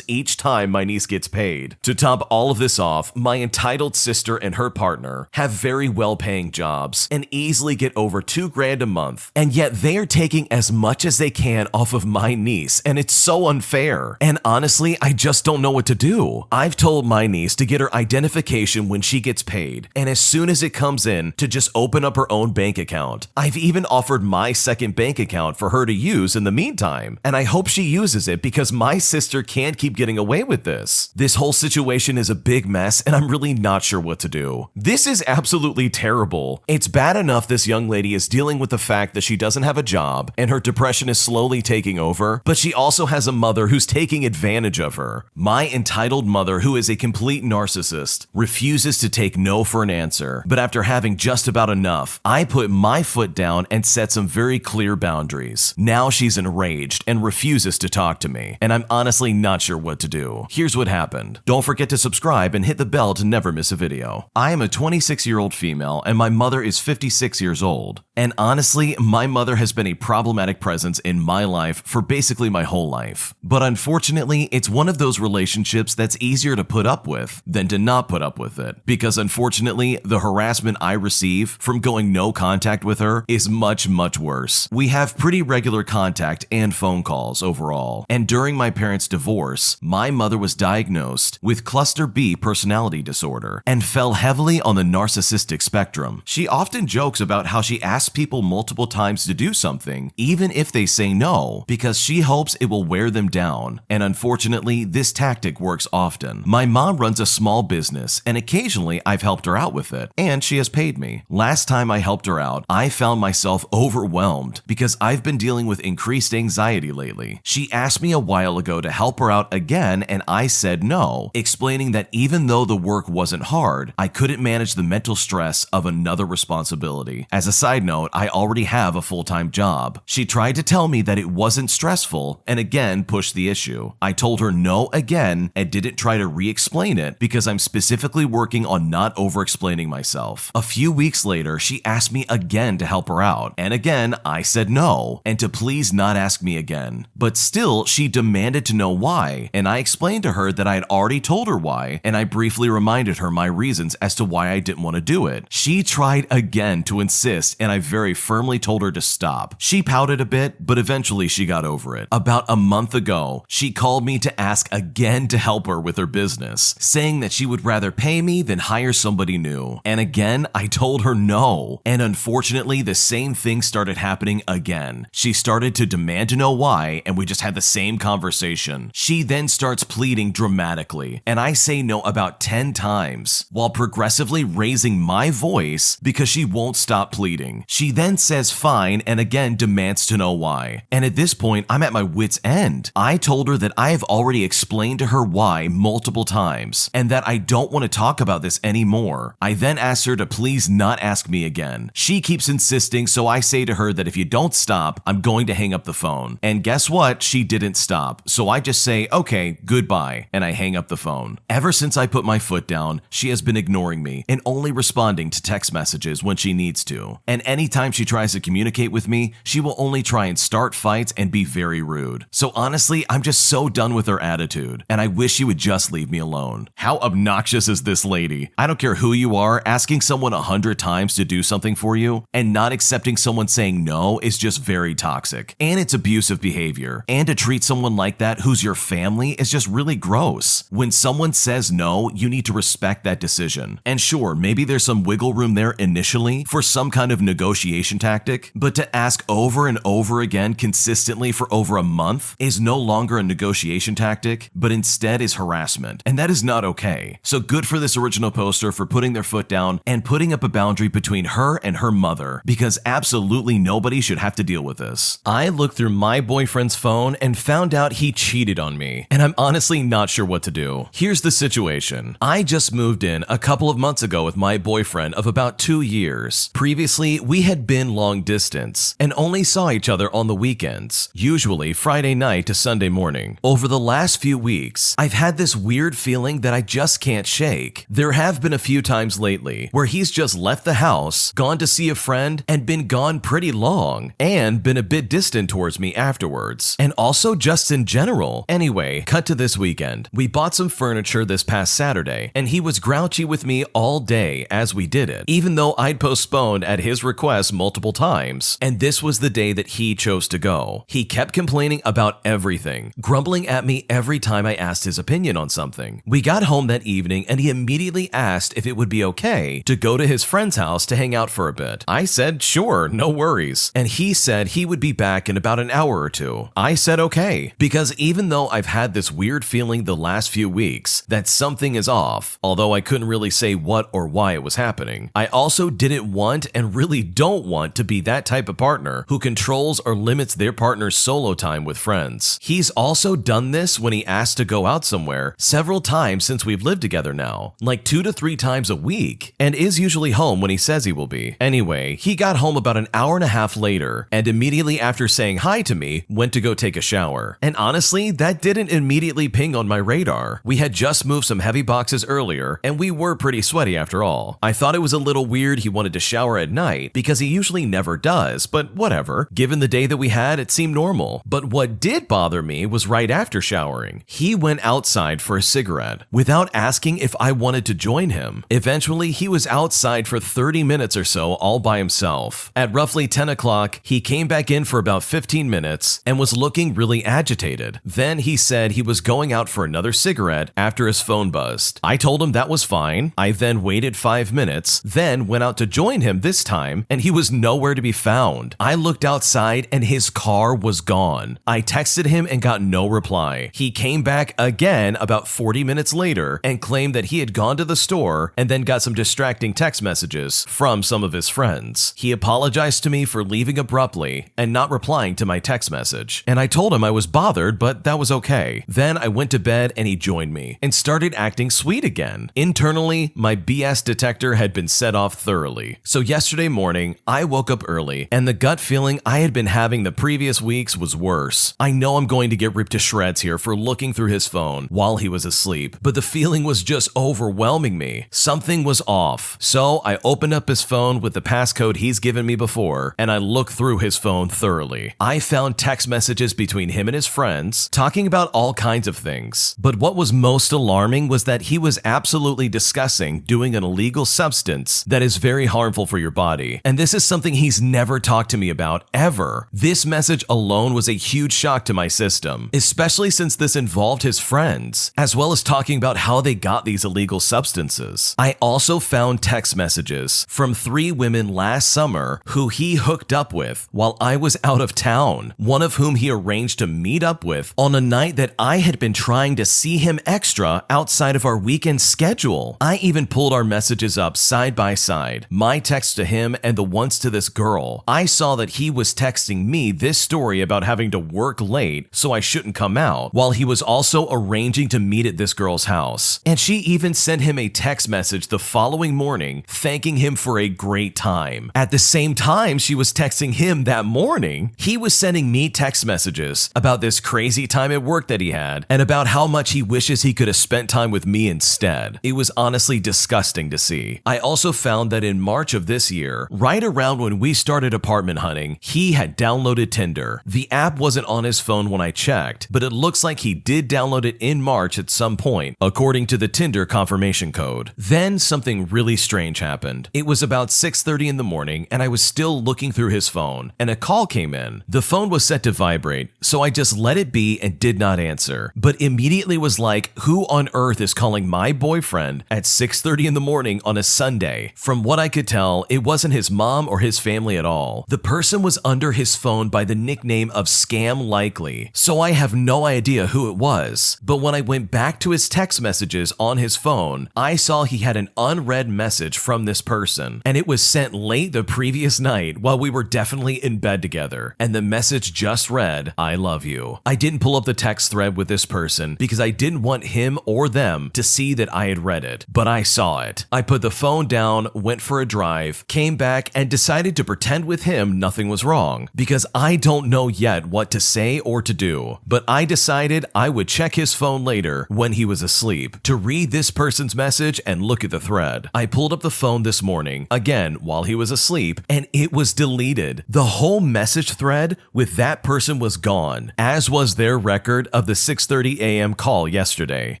each time my niece gets paid. To top all of this off, my entitled sister and her partner have very well-paying jobs and easily get over $2,000 a month, and yet they are taking as much as they can off of my niece, and it's so unfair. And honestly, I just don't know what to do. I've told my niece to get her identification when she gets paid, and as soon as it comes in, to just open up her own bank account. I've even offered my second bank account for her to use in the meantime, and I hope she uses it because my sister can't keep getting away with this. This whole situation is a big mess, and I'm really not sure what to do. This is absolutely terrible. It's bad enough this young lady is dealing with the fact that she doesn't have a job and her depression is slowly taking over, but she also has a mother who's taking advantage of her. My entitled mother, who is a complete narcissist, refuses to take no for an answer. But after having just about enough, I put my foot down and set some very clear boundaries. Now she's enraged and refuses to talk to me, and I'm honestly not not sure what to do. Here's what happened. Don't forget to subscribe and hit the bell to never miss a video. I am a 26-year-old female and my mother is 56 years old. And honestly, my mother has been a problematic presence in my life for basically my whole life. But unfortunately, it's one of those relationships that's easier to put up with than to not put up with it. Because unfortunately, the harassment I receive from going no contact with her is much, much worse. We have pretty regular contact and phone calls overall. And during my parents' divorce, my mother was diagnosed with cluster B personality disorder and fell heavily on the narcissistic spectrum. She often jokes about how she asks people multiple times to do something, even if they say no, because she hopes it will wear them down. And unfortunately, this tactic works often. My mom runs a small business, and occasionally I've helped her out with it, and she has paid me. Last time I helped her out, I found myself overwhelmed because I've been dealing with increased anxiety lately. She asked me a while ago to help her out again, and I said no, explaining that even though the work wasn't hard, I couldn't manage the mental stress of another responsibility. As a side note, I already have a full-time job. She tried to tell me that it wasn't stressful and again pushed the issue. I told her no again and didn't try to re-explain it because I'm specifically working on not over-explaining myself. A few weeks later, she asked me again to help her out, and again I said no and to please not ask me again. But still, she demanded to know why, and I explained to her that I had already told her why, and I briefly reminded her my reasons as to why I didn't want to do it. She tried again to insist, and I very firmly told her to stop. She pouted a bit, but eventually she got over it. About a month ago, she called me to ask again to help her with her business, saying that she would rather pay me than hire somebody new. And again, I told her no. And unfortunately, the same thing started happening again. She started to demand to know why, and we just had the same conversation. She then starts pleading dramatically, and I say no about 10 times, while progressively raising my voice because she won't stop pleading. She then says fine and again demands to know why. And at this point, I'm at my wit's end. I told her that I have already explained to her why multiple times and that I don't want to talk about this anymore. I then asked her to please not ask me again. She keeps insisting, so I say to her that if you don't stop, I'm going to hang up the phone. And guess what? She didn't stop. So I just say, okay, goodbye, and I hang up the phone. Ever since I put my foot down, she has been ignoring me and only responding to text messages when she needs to. And anytime she tries to communicate with me, she will only try and start fights and be very rude. So honestly, I'm just so done with her attitude, and I wish she would just leave me alone. How obnoxious is this lady? I don't care who you are, asking someone 100 times to do something for you and not accepting someone saying no is just very toxic. And it's abusive behavior. And to treat someone like that who's your family is just really gross. When someone says no, you need to respect that decision. And sure, maybe there's some wiggle room there initially for some kind of negotiation tactic, but to ask over and over again consistently for over a month is no longer a negotiation tactic, but instead is harassment. And that is not okay. So good for this original poster for putting their foot down and putting up a boundary between her and her mother, because absolutely nobody should have to deal with this. I looked through my boyfriend's phone and found out he cheated on me, and I'm honestly not sure what to do. Here's the situation. I just moved in a couple of months ago with my boyfriend of about 2 years. Previously, we had been long distance and only saw each other on the weekends, usually Friday night to Sunday morning. Over the last few weeks, I've had this weird feeling that I just can't shake. There have been a few times lately where he's just left the house, gone to see a friend, and been gone pretty long, and been a bit distant towards me afterwards. And also just in general. Anyway, cut to this weekend. We bought some furniture this past Saturday, and he was grouchy with me all day as we did it, even though I'd postponed at his request multiple times. And this was the day that he chose to go. He kept complaining about everything, grumbling at me every time I asked his opinion on something. We got home that evening and he immediately asked if it would be okay to go to his friend's house to hang out for a bit. I said, sure, no worries. And he said he would be back in about an hour or two. I said okay, because even though I've had this weird feeling the last few weeks that something is off, although I couldn't really say what or why it was happening, I also didn't want and really don't want to be that type of partner who controls or limits their partner's solo time with friends. He's also done this when he asked to go out somewhere several times since we've lived together now, like 2 to 3 times a week, and is usually home when he says he will be. Anyway, he got home about an hour and a half later, and immediately after saying hi to me, went to go take a shower. And honestly, that didn't immediately ping on my radar. We had just moved some heavy boxes earlier, and we were pretty sweaty after all. I thought it was a little weird he wanted to shower at night because he usually never does, but whatever. Given the day that we had, it seemed normal. But what did bother me was right after showering. He went outside for a cigarette without asking if I wanted to join him. Eventually, he was outside for 30 minutes or so all by himself. At roughly 10 o'clock, he came back in for about 15 minutes and was looking really agitated. Then he said he was going out for another cigarette after his phone buzzed. I told him that was fine. I then waited 5 minutes, then went out to join him this time, and he was nowhere to be found. I looked outside and his car was gone. I texted him and got no reply. He came back again about 40 minutes later and claimed that he had gone to the store and then got some distracting text messages from some of his friends. He apologized to me for leaving abruptly and not replying to my text message, and I told him I was bothered, but that was okay. Then I went to bed and he joined me and started acting sweet again. Internally, my BS detector had been set off thoroughly. So yesterday morning, I woke up early and the gut feeling I had been having the previous weeks was worse. I know I'm going to get ripped to shreds here for looking through his phone while he was asleep, but the feeling was just overwhelming me. Something was off. So I opened up his phone with the passcode he's given me before, and I looked through his phone thoroughly. I found text messages between him and his friends talking about all kinds of things. But what was most alarming was that he was absolutely discussing doing an illegal substance that is very harmful for your body. And this is something he's never talked to me about ever. This message alone was a huge shock to my system, especially since this involved his friends, as well as talking about how they got these illegal substances. I also found text messages from 3 women last summer who he hooked up with while I was out of town, one of whom he arranged to meet up with on a night that I had been trying to see him extra outside of our weekend schedule. I even pulled our messages up side by side, my text to him and the ones to this girl. I saw that he was texting me this story about having to work late so I shouldn't come out, while he was also arranging to meet at this girl's house. And she even sent him a text message the following morning thanking him for a great time. At the same time she was texting him that morning, he was sending me text messages about this crazy time at work that he had and about how much he wishes he could have spent time with me instead. It was honestly disgusting to see. I also found that in March of this year, right around when we started apartment hunting, he had downloaded Tinder. The app wasn't on his phone when I checked, but it looks like he did download it in March at some point, according to the Tinder confirmation code. Then something really strange happened. It was about 6:30 in the morning and I was still looking through his phone and a call came in. The phone was set to vibrate, so I just let it be and did not answer, but immediately was like, who on earth is calling my boyfriend at 6:30 in the morning on a Sunday? From what I could tell, it wasn't his mom or his family at all. The person was under his phone by the nickname of Scam Likely, so I have no idea who it was. But when I went back to his text messages on his phone, I saw he had an unread message from this person, and it was sent late the previous night while we were definitely in bed together, and the message just read, "I love you." I didn't pull up the text thread with this person because I didn't want him or them to see that I had read it, but I saw it. I put the phone down, went for a drive, came back, and decided to pretend with him nothing was wrong, because I don't know yet what to say or to do. But I decided I would check his phone later when he was asleep to read this person's message and look at the thread. I pulled up the phone this morning, again while he was asleep, and it was deleted. The whole message thread with that person was gone, as was their record of the 6:30 a.m. call yesterday.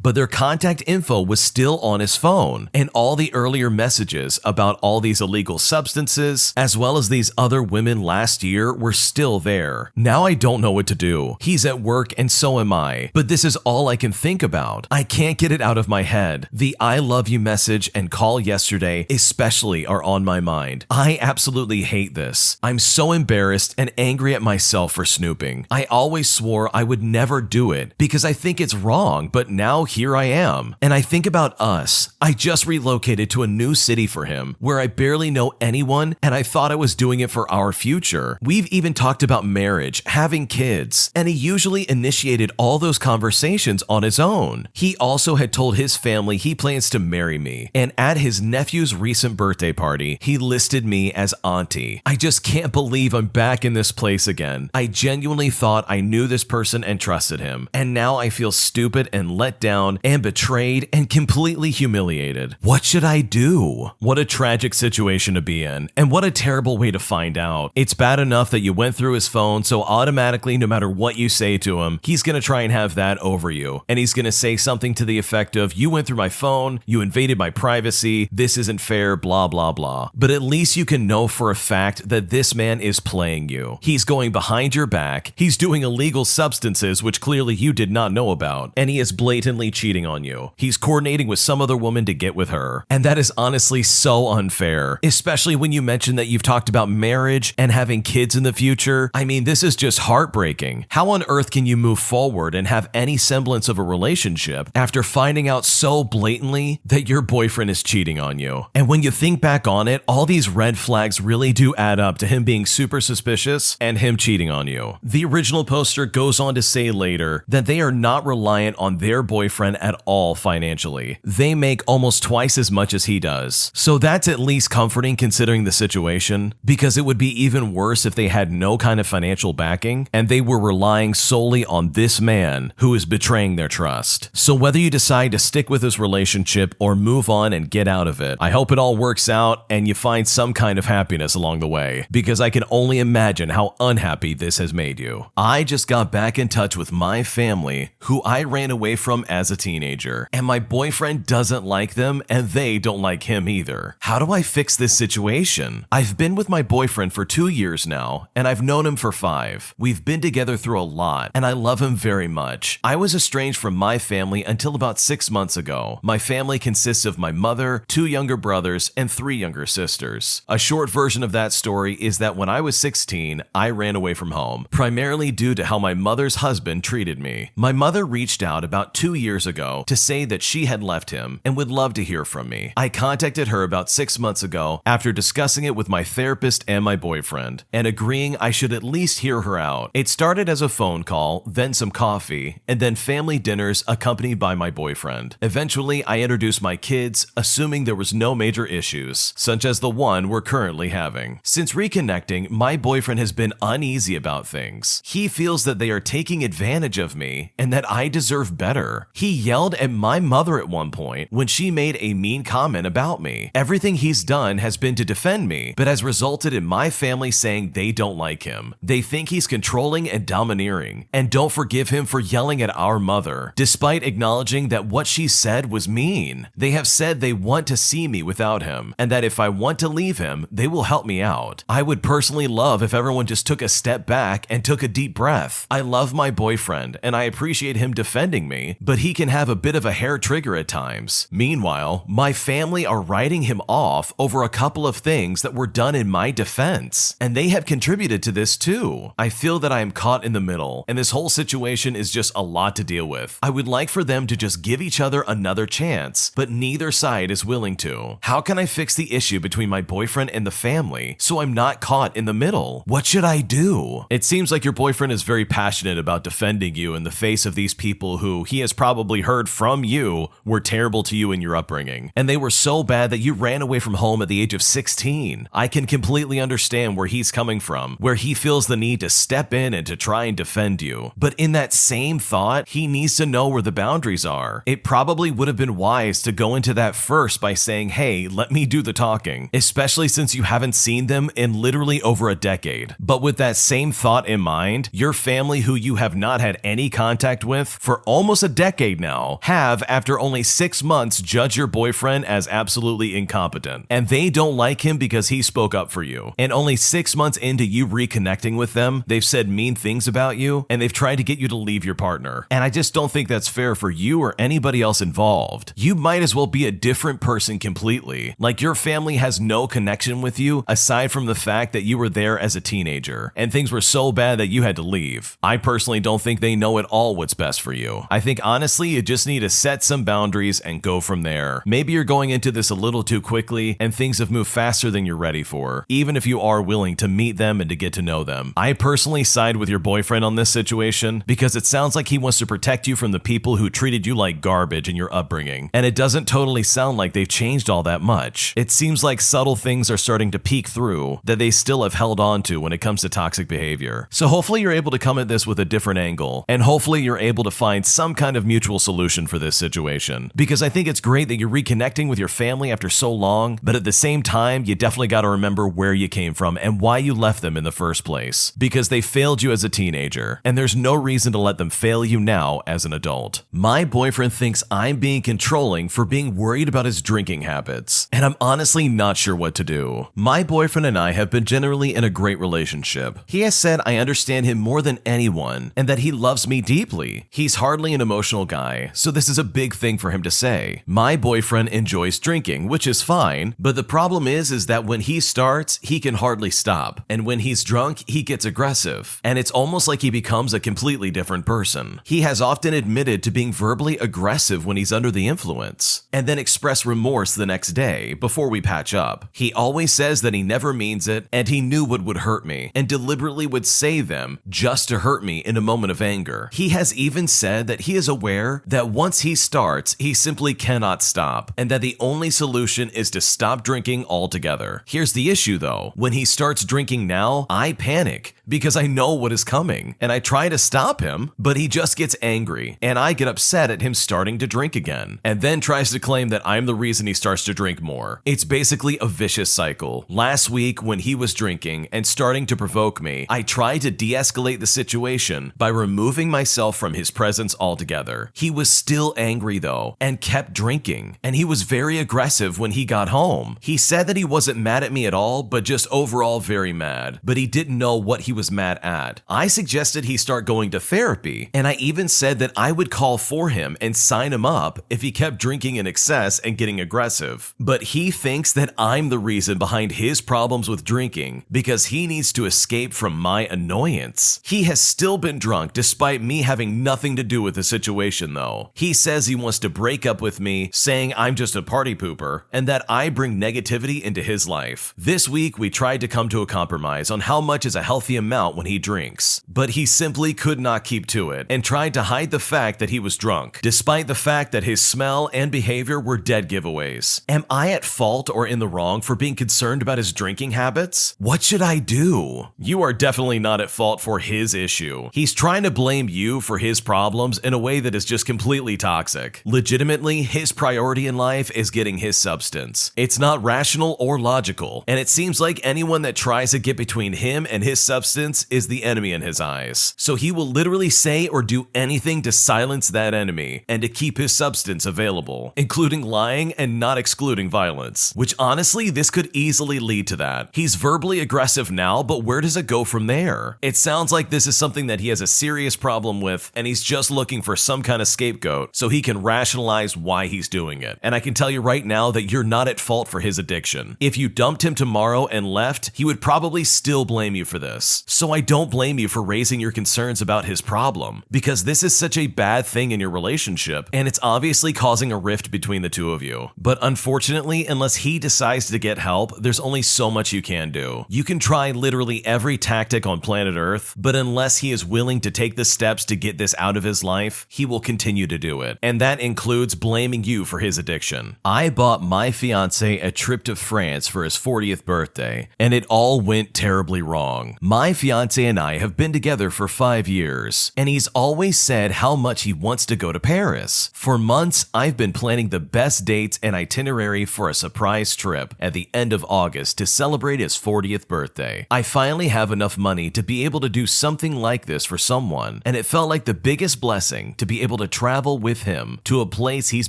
But their contact info was still on his phone, and all the earlier messages about all these illegal substances, as well as these other women last year, were still there. Now I don't know what to do. He's at work and so am I, but this is all I can think about. I can't get it out of my head. The I love you message and call yesterday especially are on my mind. I absolutely hate this. I'm so embarrassed and angry at myself for snooping. I always swore I would never do it because I think it's wrong, but now here I am. And I think about us. I just relocated to a new city for him where I barely know anyone, and I thought I was doing it for our future. We've even talked about marriage, having kids, and he usually initiated all those conversations on his own. He also had told his family he plans to marry me, and at his nephew's recent birthday party, he listed me as auntie. I just can't believe I'm back in this place again. I genuinely thought I knew this person and trusted trusted him, and now I feel stupid and let down and betrayed and completely humiliated. What should I do? What a tragic situation to be in, and what a terrible way to find out. It's bad enough that you went through his phone, so automatically, no matter what you say to him, he's gonna try and have that over you. And he's gonna say something to the effect of, you went through my phone, you invaded my privacy, this isn't fair, blah, blah, blah. But at least you can know for a fact that this man is playing you. He's going behind your back, he's doing illegal substances which clearly you did not know about, and he is blatantly cheating on you. He's coordinating with some other woman to get with her. And that is honestly so unfair, especially when you mention that you've talked about marriage and having kids in the future. I mean, this is just heartbreaking. How on earth can you move forward and have any semblance of a relationship after finding out so blatantly that your boyfriend is cheating on you? And when you think back on it, all these red flags really do add up to him being super suspicious and him cheating on you. The original poster goes on to say later that they are not reliant on their boyfriend at all financially. They make almost twice as much as he does. So that's at least comforting considering the situation, because it would be even worse if they had no kind of financial backing and they were relying solely on this man who is betraying their trust. So whether you decide to stick with this relationship or move on and get out of it, I hope it all works out and you find some kind of happiness along the way, because I can only imagine how unhappy this has made you. I just got back in touch with my family, who I ran away from as a teenager, and my boyfriend doesn't like them and they don't like him either. How do I fix this situation? I've been with my boyfriend for 2 years now, and I've known him for 5. We've been together through a lot, and I love him very much. I was estranged from my family until about 6 months ago. My family consists of my mother, 2 younger brothers, and 3 younger sisters. A short version of that story is that when I was 16, I ran away from home, primarily due to how my mother's husband treated me. My mother reached out about 2 years ago to say that she had left him and would love to hear from me. I contacted her about 6 months ago after discussing it with my therapist and my boyfriend, and agreeing I should at least hear her out. It started as a phone call, then some coffee, and then family dinners accompanied by my boyfriend. Eventually, I introduced my kids, assuming there was no major issues, such as the one we're currently having. Since reconnecting, my boyfriend has been uneasy about things. He feels that they are taking advantage of me and that I deserve better. He yelled at my mother at one point when she made a mean comment about me. Everything he's done has been to defend me, but has resulted in my family saying they don't like him. They think he's controlling and domineering, and don't forgive him for yelling at our mother, despite acknowledging that what she said was mean. They have said they want to see me without him, and that if I want to leave him, they will help me out. I would personally love if everyone just took a step back and took a deep breath. I love my boyfriend, and I appreciate him defending me, but he can have a bit of a hair trigger at times. Meanwhile, my family are writing him off over a couple of things that were done in my defense, and they have contributed to this too. I feel that I am caught in the middle, and this whole situation is just a lot to deal with. I would like for them to just give each other another chance, but neither side is willing to. How can I fix the issue between my boyfriend and the family so I'm not caught in the middle? What should I do? It seems like your boyfriend is very passionate about defending you in the face of these people who he has probably heard from you were terrible to you in your upbringing, and they were so bad that you ran away from home at the age of 16. I can completely understand where he's coming from, where he feels the need to step in and to try and defend you. But in that same thought, he needs to know where the boundaries are. It probably would have been wise to go into that first by saying, hey, let me do the talking, especially since you haven't seen them in literally over a decade. But with that same thought in mind, your family, who you have not had any contact with for almost a decade now, have, after only 6 months, judged your boyfriend as absolutely incompetent. And they don't like him because he spoke up for you. And only 6 months into you reconnecting with them, they've said mean things about you, and they've tried to get you to leave your partner. And I just don't think that's fair for you or anybody else involved. You might as well be a different person completely. Like your family has no connection with you aside from the fact that you were there as a teenager, and things were so bad that you had to leave. I personally don't think they know at all what's best for you. I think honestly, you just need to set some boundaries and go from there. Maybe you're going into this a little too quickly and things have moved faster than you're ready for, even if you are willing to meet them and to get to know them. I personally side with your boyfriend on this situation because it sounds like he wants to protect you from the people who treated you like garbage in your upbringing, and it doesn't totally sound like they've changed all that much. It seems like subtle things are starting to peek through that they still have held on to when it comes to toxic behavior. So hopefully you're able to come at this with a different angle, and hopefully you're able to find some kind of mutual solution for this situation. Because I think it's great that you're reconnecting with your family after so long, but at the same time, you definitely got to remember where you came from and why you left them in the first place. Because they failed you as a teenager, and there's no reason to let them fail you now as an adult. My boyfriend thinks I'm being controlling for being worried about his drinking habits, and I'm honestly not sure what to do. My boyfriend and I have been generally in a great relationship. He has said I understand him more than anyone, and that he loves me deeply. He's hardly an emotional guy, so this is a big thing for him to say. My boyfriend enjoys drinking, which is fine, but the problem is that when he starts, he can hardly stop, and when he's drunk, he gets aggressive, and it's almost like he becomes a completely different person. He has often admitted to being verbally aggressive when he's under the influence, and then express remorse the next day before we patch up. He always says that he never means it, and he knew what would hurt me, and deliberately would say them just to hurt me in a moment of anger. He has even said that he is aware that once he starts, he simply cannot stop, and that the only solution is to stop drinking altogether. Here's the issue though, when he starts drinking now, I panic because I know what is coming, and I try to stop him, but he just gets angry, and I get upset at him starting to drink again, and then tries to claim that I'm the reason he starts to drink more. It's basically a vicious cycle. Last week, when he was drinking and starting to provoke me, I tried to de-escalate the situation by removing myself from his presence altogether. He was still angry though, and kept drinking, and he was very aggressive when he got home. He said that he wasn't mad at me at all, but just overall very mad, but he didn't know what he was mad at. I suggested he start going to therapy, and I even said that I would call for him and sign him up if he kept drinking in excess and getting aggressive. But he thinks that I'm the reason behind his problems with drinking because he needs to escape from my annoyance. He has still been drunk despite me having nothing to do with the situation though. He says he wants to break up with me, saying I'm just a party pooper and that I bring negativity into his life. This week we tried to come to a compromise on how much is a healthy amount when he drinks, but he simply could not keep to it and tried to hide the fact that he was drunk, despite the fact that his smell and behavior were dead giveaways. Am I at fault or in the wrong for being concerned about his drinking habits? What should I do? You are definitely not at fault for his issue. He's trying to blame you for his problems in a way that is just completely toxic. Legitimately, his priority in life is getting his substance. It's not rational or logical, and it seems like anyone that tries to get between him and his substance is the enemy in his eyes. So he will literally say or do anything to silence that enemy and to keep his substance available, including lying and not excluding violence, which honestly, this could easily lead to that. He's verbally aggressive now, but where does it go from there? It sounds like this is something that he has a serious problem with, and he's just looking for some kind of scapegoat so he can rationalize why he's doing it. And I can tell you right now that you're not at fault for his addiction. If you dumped him tomorrow and left, he would probably still blame you for this. So I don't blame you for raising your concerns about his problem, because this is such a bad thing in your relationship, and it's obviously causing a rift between the two of you. But unfortunately, unless he decides to get help, there's only so much you can do. You can try literally every tactic on planet Earth, but unless he is willing to take the steps to get this out of his life, he will continue to do it. And that includes blaming you for his addiction. I bought my fiancé a trip to France for his 40th birthday, and it all went terribly wrong. My fiancé and I have been together for 5 years, and he's always said how much he wants to go to Paris. For months, I've been planning the best dates and itinerary for a surprise trip at the end of August to celebrate his 40th birthday. I finally have enough money to be able to do something like this for someone, and it felt like the biggest blessing to be able to travel with him to a place he's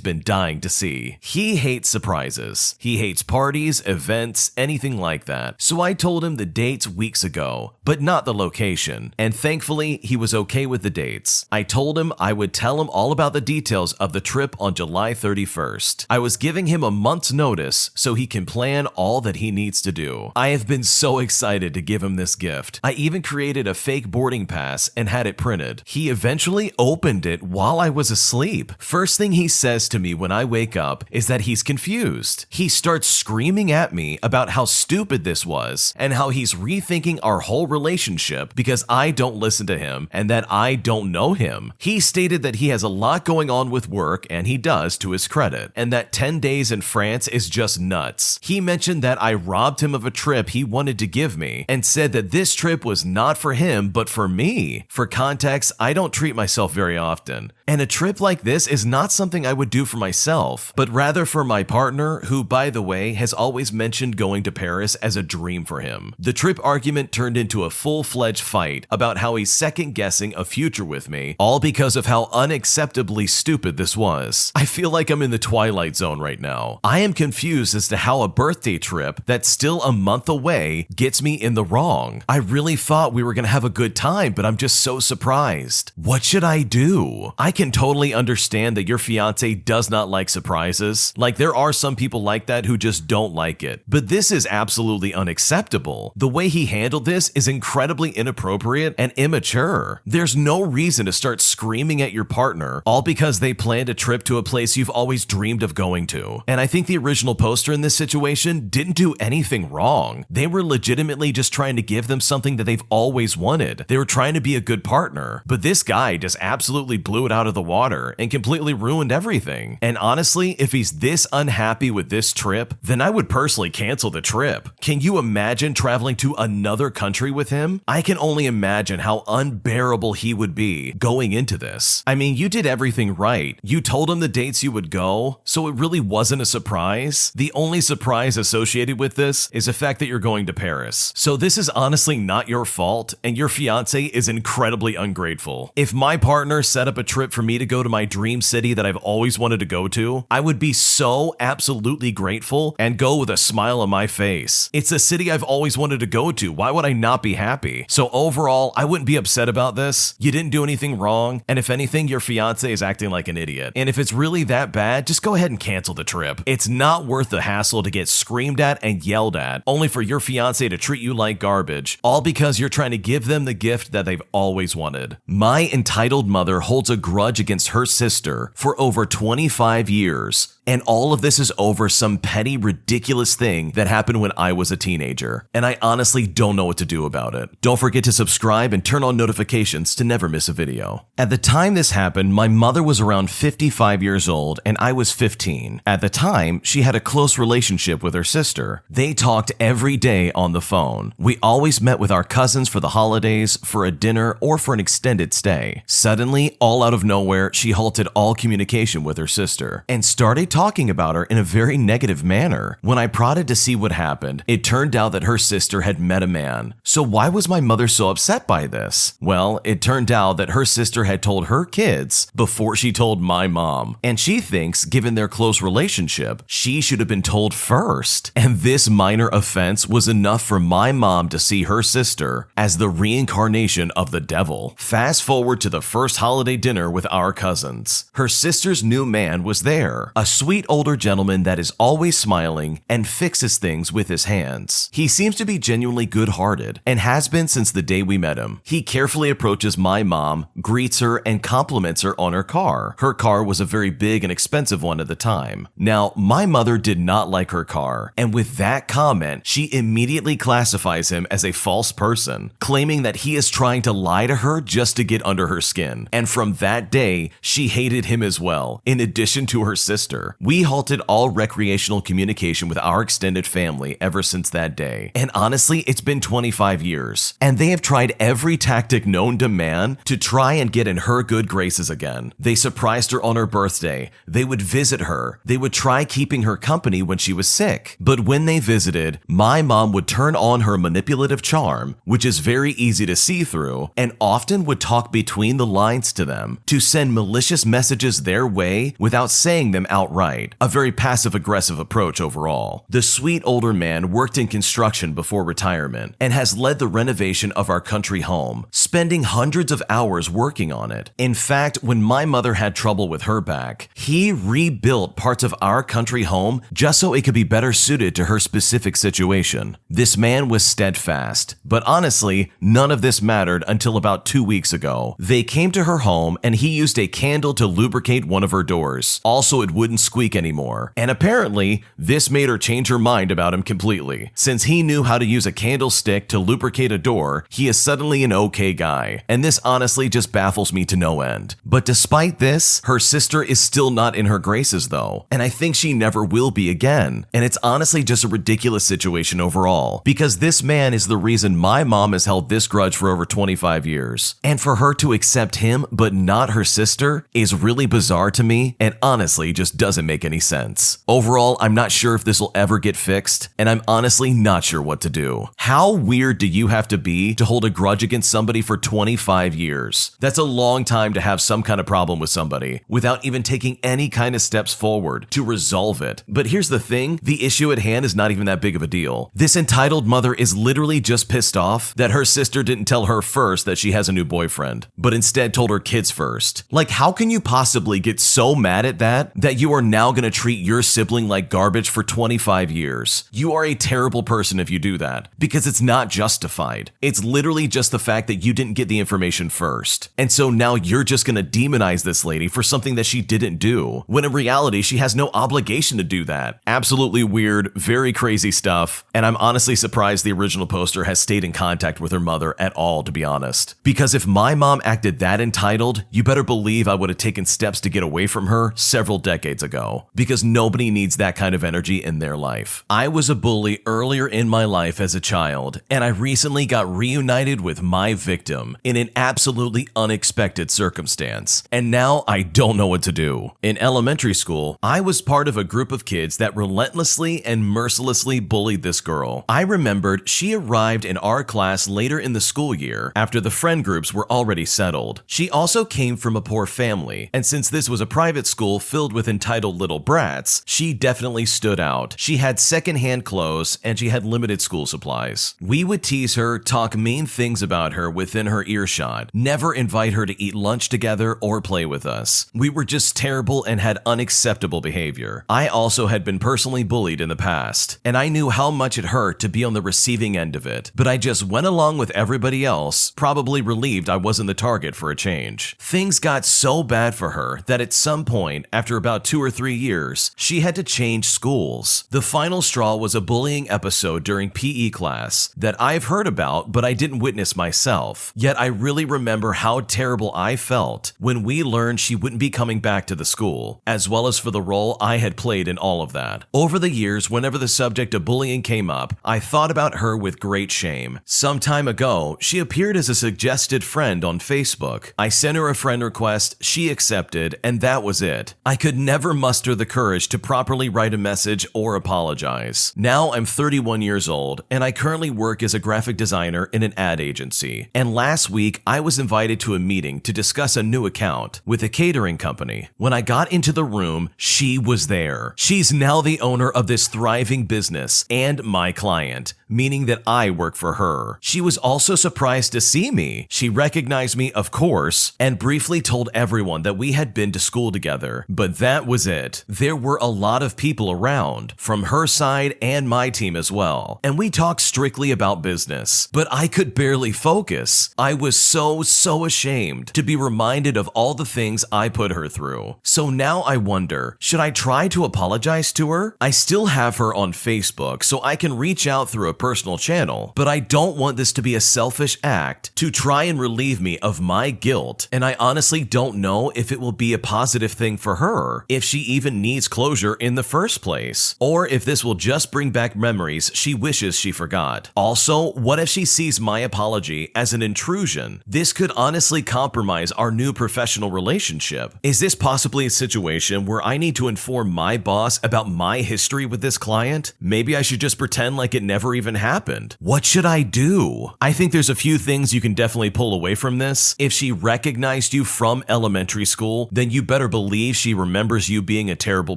been dying to see. He hates surprises. He hates parties, events, anything like that. So I told him the dates weeks ago, but not the location, and thankfully he was okay with the dates. I told him I would tell him all about the details of the trip on July 31st. I was giving him a month's notice so he can plan all that he needs to do. I have been so excited to give him this gift. I even created a fake boarding pass and had it printed. He eventually opened it while I was asleep. First thing he says to me when I wake up is that he's confused. He starts screaming at me about how stupid this was and how he's rethinking our whole relationship relationship because I don't listen to him and that I don't know him. He stated that he has a lot going on with work, and he does to his credit, and that 10 days in France is just nuts. He mentioned that I robbed him of a trip he wanted to give me and said that this trip was not for him but for me. For context, I don't treat myself very often, and a trip like this is not something I would do for myself, but rather for my partner, who, by the way, has always mentioned going to Paris as a dream for him. The trip argument turned into a full-fledged fight about how he's second-guessing a future with me, all because of how unacceptably stupid this was. I feel like I'm in the Twilight Zone right now. I am confused as to how a birthday trip that's still a month away gets me in the wrong. I really thought we were gonna have a good time, but I'm just so surprised. What should I do? I can totally understand that your fiance does not like surprises. Like, there are some people like that who just don't like it. But this is absolutely unacceptable. The way he handled this is incredibly inappropriate and immature. There's no reason to start screaming at your partner all because they planned a trip to a place you've always dreamed of going to. And I think the original poster in this situation didn't do anything wrong. They were legitimately just trying to give them something that they've always wanted. They were trying to be a good partner. But this guy just absolutely blew it out of the water and completely ruined everything. And honestly, if he's this unhappy with this trip, then I would personally cancel the trip. Can you imagine traveling to another country with him? I can only imagine how unbearable he would be going into this. I mean, you did everything right. You told him the dates you would go, so it really wasn't a surprise. The only surprise associated with this is the fact that you're going to Paris. So this is honestly not your fault, and your fiance is incredibly ungrateful. If my partner set up a trip for me to go to my dream city that I've always wanted to go to, I would be so absolutely grateful and go with a smile on my face. It's a city I've always wanted to go to. Why would I not be happy? So overall, I wouldn't be upset about this. You didn't do anything wrong, and if anything, your fiance is acting like an idiot. And if it's really that bad, just go ahead and cancel the trip. It's not worth the hassle to get screamed at and yelled at, only for your fiance to treat you like garbage, all because you're trying to give them the gift that they've always wanted. My entitled mother holds a grudge against her sister for over 25 years. And all of this is over some petty, ridiculous thing that happened when I was a teenager. And I honestly don't know what to do about it. Don't forget to subscribe and turn on notifications to never miss a video. At the time this happened, my mother was around 55 years old and I was 15. At the time, she had a close relationship with her sister. They talked every day on the phone. We always met with our cousins for the holidays, for a dinner, or for an extended stay. Suddenly, all out of nowhere, she halted all communication with her sister and started talking about her in a very negative manner. When I prodded to see what happened, it turned out that her sister had met a man. So why was my mother so upset by this? Well, it turned out that her sister had told her kids before she told my mom. And she thinks, given their close relationship, she should have been told first. And this minor offense was enough for my mom to see her sister as the reincarnation of the devil. Fast forward to the first holiday dinner with our cousins. Her sister's new man was there, a sweet older gentleman that is always smiling and fixes things with his hands. He seems to be genuinely good-hearted and has been since the day we met him. He carefully approaches my mom, greets her, and compliments her on her car. Her car was a very big and expensive one at the time. Now, my mother did not like her car, and with that comment, she immediately classifies him as a false person, claiming that he is trying to lie to her just to get under her skin. And from that day, she hated him as well, in addition to her sister. We halted all recreational communication with our extended family ever since that day. And honestly, it's been 25 years. And they have tried every tactic known to man to try and get in her good graces again. They surprised her on her birthday. They would visit her. They would try keeping her company when she was sick. But when they visited, my mom would turn on her manipulative charm, which is very easy to see through, and often would talk between the lines to them to send malicious messages their way without saying them outright. A very passive-aggressive approach overall. The sweet older man worked in construction before retirement and has led the renovation of our country home, spending hundreds of hours working on it. In fact, when my mother had trouble with her back, he rebuilt parts of our country home just so it could be better suited to her specific situation. This man was steadfast, but honestly, none of this mattered until about 2 weeks ago. They came to her home and he used a candle to lubricate one of her doors. Also, it wouldn't squeak anymore. And apparently, this made her change her mind about him completely. Since he knew how to use a candlestick to lubricate a door, he is suddenly an okay guy. And this honestly just baffles me to no end. But despite this, her sister is still not in her graces though. And I think she never will be again. And it's honestly just a ridiculous situation overall. Because this man is the reason my mom has held this grudge for over 25 years. And for her to accept him but not her sister is really bizarre to me and honestly just doesn't make any sense. Overall, I'm not sure if this will ever get fixed, and I'm honestly not sure what to do. How weird do you have to be to hold a grudge against somebody for 25 years? That's a long time to have some kind of problem with somebody without even taking any kind of steps forward to resolve it. But here's the thing, the issue at hand is not even that big of a deal. This entitled mother is literally just pissed off that her sister didn't tell her first that she has a new boyfriend, but instead told her kids first. Like, how can you possibly get so mad at that you are now going to treat your sibling like garbage for 25 years? You are a terrible person if you do that, because it's not justified. It's literally just the fact that you didn't get the information first. And so now you're just going to demonize this lady for something that she didn't do, when in reality, she has no obligation to do that. Absolutely weird, very crazy stuff, and I'm honestly surprised the original poster has stayed in contact with her mother at all, to be honest. Because if my mom acted that entitled, you better believe I would have taken steps to get away from her several decades ago, because nobody needs that kind of energy in their life. I was a bully earlier in my life as a child, and I recently got reunited with my victim in an absolutely unexpected circumstance, and now I don't know what to do. In elementary school, I was part of a group of kids that relentlessly and mercilessly bullied this girl. I remembered she arrived in our class later in the school year after the friend groups were already settled. She also came from a poor family, and since this was a private school filled with entitled little brats, she definitely stood out. She had secondhand clothes, and she had limited school supplies. We would tease her, talk mean things about her within her earshot, never invite her to eat lunch together or play with us. We were just terrible and had unacceptable behavior. I also had been personally bullied in the past, and I knew how much it hurt to be on the receiving end of it, but I just went along with everybody else, probably relieved I wasn't the target for a change. Things got so bad for her that at some point, after about 2 or 3 years, she had to change schools. The final straw was a bullying episode during PE class that I've heard about, but I didn't witness myself. Yet I really remember how terrible I felt when we learned she wouldn't be coming back to the school, as well as for the role I had played in all of that. Over the years, whenever the subject of bullying came up, I thought about her with great shame. Some time ago, she appeared as a suggested friend on Facebook. I sent her a friend request, she accepted, and that was it. I could never muster the courage to properly write a message or apologize. Now I'm 31 years old, and I currently work as a graphic designer in an ad agency. And last week, I was invited to a meeting to discuss a new account with a catering company. When I got into the room, she was there. She's now the owner of this thriving business and my client, meaning that I work for her. She was also surprised to see me. She recognized me, of course, and briefly told everyone that we had been to school together. But that was it. There were a lot of people around, from her side and my team as well, and we talked strictly about business. But I could barely focus. I was so ashamed to be reminded of all the things I put her through. So now I wonder, should I try to apologize to her? I still have her on Facebook, so I can reach out through a personal channel, but I don't want this to be a selfish act to try and relieve me of my guilt, and I honestly don't know if it will be a positive thing for her, if she even needs closure in the first place, or if this will just bring back memories she wishes she forgot. Also, what if she sees my apology as an intrusion? This could honestly compromise our new professional relationship. Is this possibly a situation where I need to inform my boss about my history with this client? Maybe I should just pretend like it never even happened. What should I do? I think there's a few things you can definitely pull away from this. If she recognized you from elementary school, then you better believe she remembers you being a terrible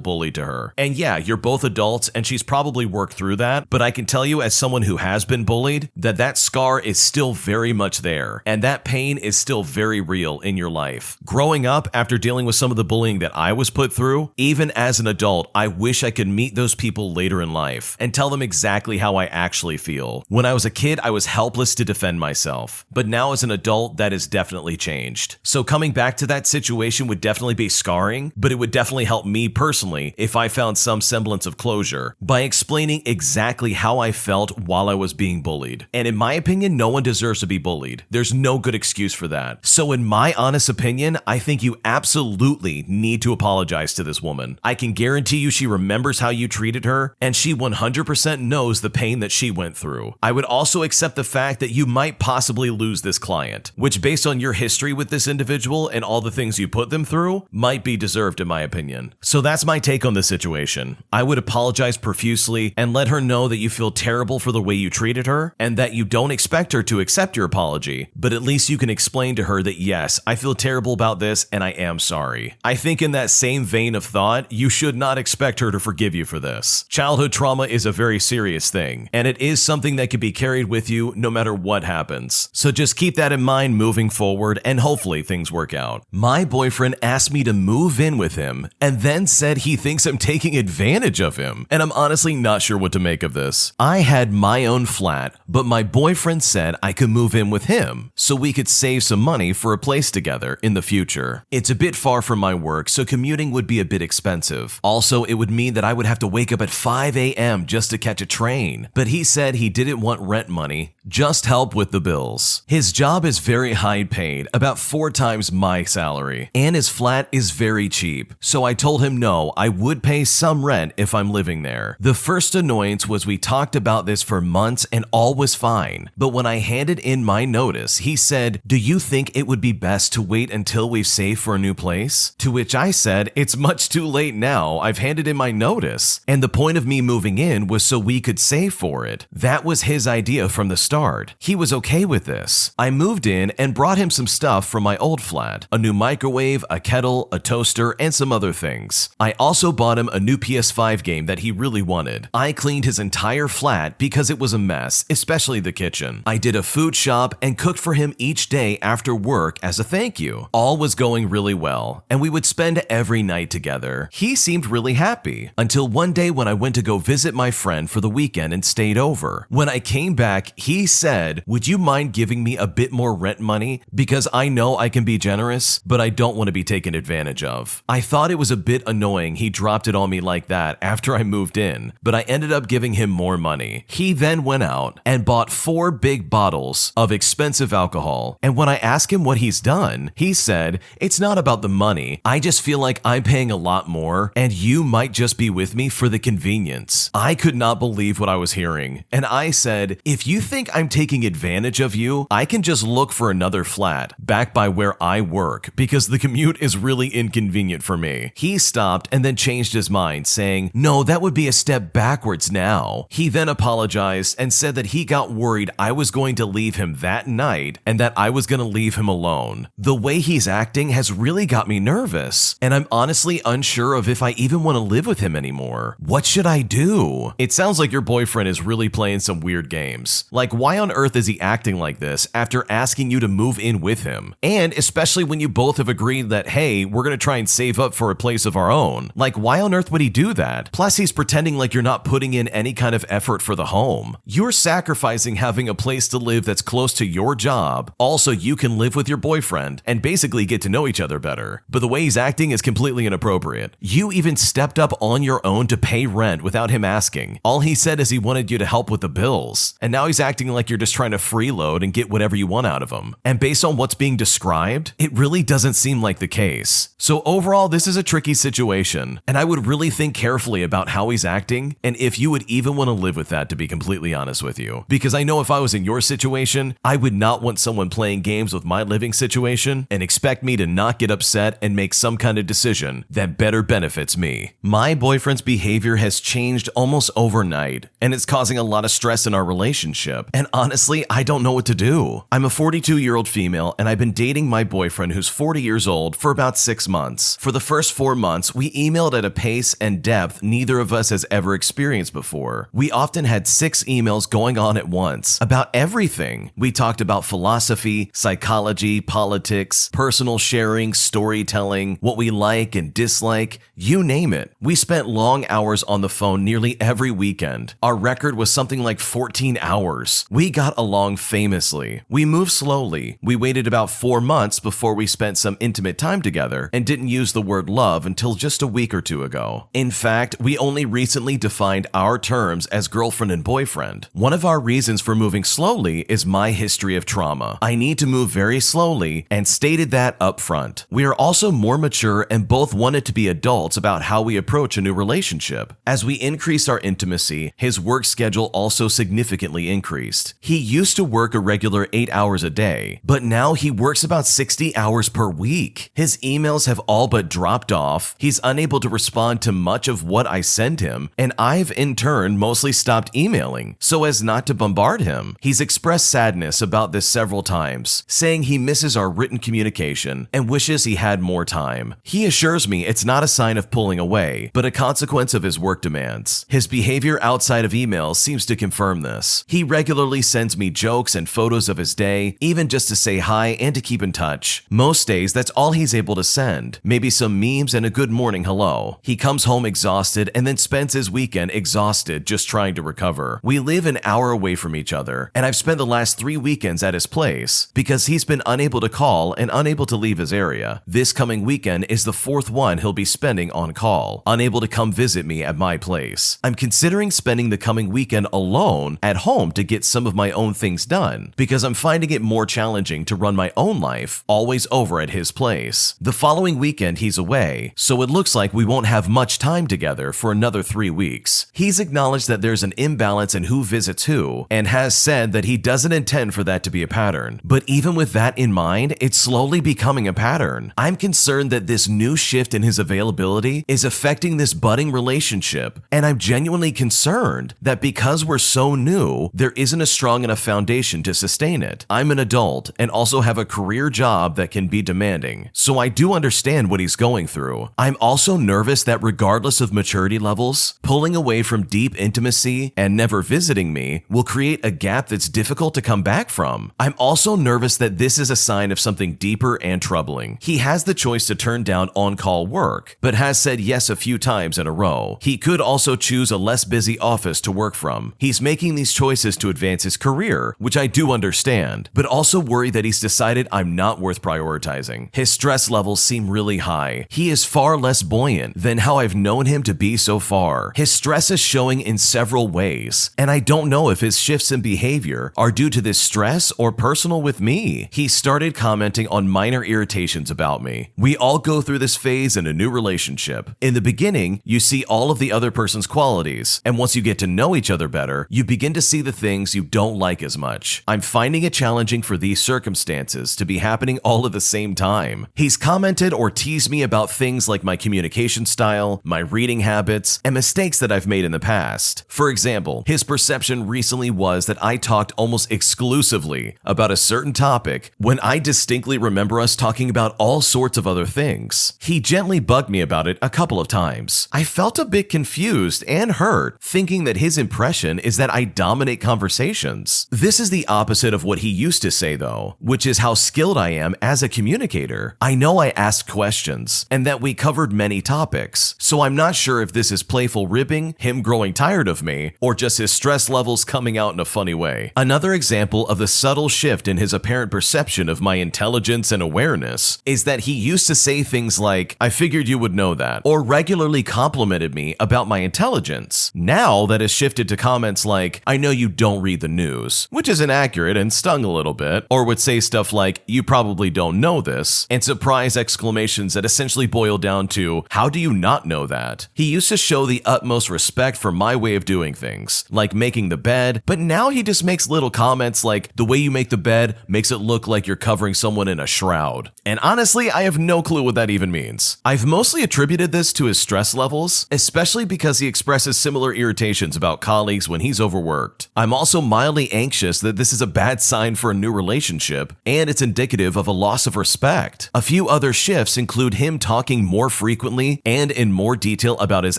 bully to her. And yeah, you're both adults and she's probably worked through that, but I can tell you as someone who has been bullied, that scar is still very much there, and that pain is still very real in your life. Growing up, after dealing with some of the bullying that I was put through, even as an adult, I wish I could meet those people later in life and tell them exactly how I actually feel. When I was a kid, I was helpless to defend myself, but now as an adult, that has definitely changed. So coming back to that situation would definitely be scarring, but it would definitely help me personally if I found some semblance of closure by explaining exactly how I felt while I was being bullied. And in my opinion, no one deserves to be bullied. There's no good excuse for that. So in my honest opinion, I think you absolutely need to apologize to this woman. I can guarantee you she remembers how you treated her, and she 100% knows the pain that she went through. I would also accept the fact that you might possibly lose this client, which based on your history with this individual and all the things you put them through, might be deserved in my opinion. So that's my take on the situation. I would apologize profusely and let her know that you feel terrible for the way you treated her and that you don't expect her to accept your apology, but at least you can explain to her that yes, I feel terrible about this and I am sorry. I think in that same vein of thought, you should not expect her to forgive you for this. Childhood trauma is a very serious thing, and it is something that can be carried with you no matter what happens. So just keep that in mind moving forward and hopefully things work out. My boyfriend asked me to move in with him and then said he thinks I'm taking advantage of him, and I'm honestly not sure what to make of this. I had my own flat, but my boyfriend said I could move in with him so we could save some money for a place together in the future. It's a bit far from my work, so commuting would be a bit expensive. Also, it would mean that I would have to wake up at 5 a.m. just to catch a train, but he said he didn't want rent money, just help with the bills. His job is very high paid, about 4 times my salary, and his flat is very cheap, so I told him no, I would pay some rent if I'm living there. The first annoyance was we talked about this for months and all was fine, but when I handed in my notice, he said, "Do you think it would be best to wait until we've saved for a new place?" To which I said, "It's much too late now, I've handed in my notice, and the point of me moving in was so we could save for it." That was his idea from the start. He was okay with this. I moved in and brought him some stuff from my old flat, a new microwave, a kettle, a toaster, and some other things. I also bought him a new PS5 game that he really wanted. I cleaned his entire flat because it was a mess, especially the kitchen. I did a food shop and cooked for him each day after work as a thank you. All was going really well, and we would spend every night together. He seemed really happy, until one day when I went to go visit my friend for the weekend and stayed over. When I came back, he said, "Would you mind giving me a bit more rent money? Because I know I can be generous, but I don't want to be taken advantage of." I thought it was a bit annoying he dropped it on me like that after I moved in, but I ended up giving him more money. He then went out and bought 4 big bottles of expensive alcohol, and when I asked him what he's done, he said, "It's not about the money, I just feel like I'm paying a lot more, and you might just be with me for the convenience." I could not believe what I was hearing, and I said, "If you think I'm taking advantage of you, I can just look for another flat back by where I work because the commute is really inconvenient for me." He stopped and then changed his mind, saying, "No, that would be a step backwards now." He then apologized and said that he got worried I was going to leave him that night and that I was going to leave him alone. The way he's acting has really got me nervous, and I'm honestly unsure of if I even want to live with him anymore. What should I do? It sounds like your boyfriend is really playing some weird games. Like, why on earth is he acting like this after asking you to move in with him? And especially when you both have agreed that, hey, we're going to try and save up for a place of our own. Like, why on earth would he do that? Plus, he's pretending like you're not putting in any kind of effort for the home. You're sacrificing having a place to live that's close to your job. Also, you can live with your boyfriend and basically get to know each other better. But the way he's acting is completely inappropriate. You even stepped up on your own to pay rent without him asking. All he said is he wanted you to help with the bills. And now he's acting like you're just trying to freeload and get whatever you want out of him. And based on what's being described, it really doesn't seem like the case. So overall, this is a tricky situation, and I would really think carefully about how he's acting and if you would even want to live with that, to be completely honest with you. Because I know if I was in your situation, I would not want someone playing games with my living situation and expect me to not get upset and make some kind of decision that better benefits me. My boyfriend's behavior has changed almost overnight, and it's causing a lot of stress in our relationship. And honestly, I don't know what to do. I'm a 42-year-old female, and I've been dating my boyfriend who's 40 years old for about 6 months. For the first 4 months, we emailed at a pace and depth neither of us has ever experienced before. We often had 6 emails going on at once about everything. We talked about philosophy, psychology, politics, personal sharing, storytelling, what we like and dislike, you name it. We spent long hours on the phone nearly every weekend. Our record was something like 14 hours. We got along famously. We moved slowly. We waited about 4 months before we spent some intimate time together and didn't use the word love until just a week or two ago. In fact, we only recently defined our terms as girlfriend and boyfriend. One of our reasons for moving slowly is my history of trauma. I need to move very slowly and stated that up front. We are also more mature and both wanted to be adults about how we approach a new relationship. As we increased our intimacy, his work schedule also significantly increased. He used to work a regular 8 hours a day, but now he works about 60 hours per week. His emails have all but dropped off. He's unable to respond to much of what I send him, and I've in turn mostly stopped emailing so as not to bombard him. He's expressed sadness about this several times, saying he misses our written communication and wishes he had more time. He assures me it's not a sign of pulling away, but a consequence of his work demands. His behavior outside of emails seems to confirm this. He regularly sends me jokes and photos of his day, even just to say hi and to keep in touch. Most days, that's all he's able to send. Maybe some memes and a good morning hello. He comes home exhausted and then spends his weekend exhausted just trying to recover. We live an hour away from each other, and I've spent the last 3 weekends at his place because he's been unable to call and unable to leave his area. This coming weekend is the 4th one he'll be spending on call, unable to come visit me at my place. I'm considering spending the coming weekend alone at home to get some of my own things done because I'm finding it more challenging to run my own life always over at his place. The following weekend he's away, so it looks like we won't have much time together for another 3 weeks. He's acknowledged that there's an imbalance in who visits who and has said that he doesn't intend for that to be a pattern. But even with that in mind, it's slowly becoming a pattern. I'm concerned that this new shift in his availability is affecting this budding relationship, and I'm genuinely concerned that because we're so new, there isn't a strong enough foundation to sustain it. I'm an adult and also have a career job that can be demanding, so I do understand what he's going through. I'm also nervous that regardless of maturity levels, pulling away from deep intimacy and never visiting me will create a gap that's difficult to come back from. I'm also nervous that this is a sign of something deeper and troubling. He has the choice to turn down on-call work, but has said yes a few times in a row. He could also choose a less busy office to work from. He's making these choices to advance his career, which I do understand, but also worry that he's decided I'm not worth prioritizing. His stress levels seem really high. He is far less buoyant than how I've known him to be so far. His stress is showing in several ways, and I don't know if his shifts in behavior are due to this stress or personal with me. He started commenting on minor irritations about me. We all go through this phase in a new relationship. In the beginning, you see all of the other person's qualities, and once you get to know each other better, you begin to see the things you don't like as much. I'm finding it challenging for these circumstances to be happening all at the same time. He's commented or teased me about things like my communication style, my reading habits, and mistakes that I've made in the past. For example, his perception recently was that I talked almost exclusively about a certain topic when I distinctly remember us talking about all sorts of other things. He gently bugged me about it a couple of times. I felt a bit confused and hurt, thinking that his impression is that I dominate conversations. This is the opposite of what he used to say though, which is how skilled I am as a communicator. I know I asked questions and that we covered many topics, so I'm not sure if this is playful ribbing, him growing tired of me, or just his stress levels coming out in a funny way. Another example of the subtle shift in his apparent perception of my intelligence and awareness is that he used to say things like, "I figured you would know that," or regularly complimented me about my intelligence. Now that has shifted to comments like, "I know you don't read the news," which is inaccurate and stung a little bit, or would say stuff like, "You probably don't know this," and surprise exclamations that essentially boil down to, "How do you not know that?" He used to show the utmost respect for my way of doing things, like making the bed, but now he just makes little comments like, "The way you make the bed makes it look like you're covering someone in a shroud." And honestly, I have no clue what that even means. I've mostly attributed this to his stress levels, especially because he expresses similar irritations about colleagues when he's overworked. I'm also mildly anxious that this is a bad sign for a new relationship, and it's indicative of a loss of respect. A few other shifts include him talking more frequently and in more detail about his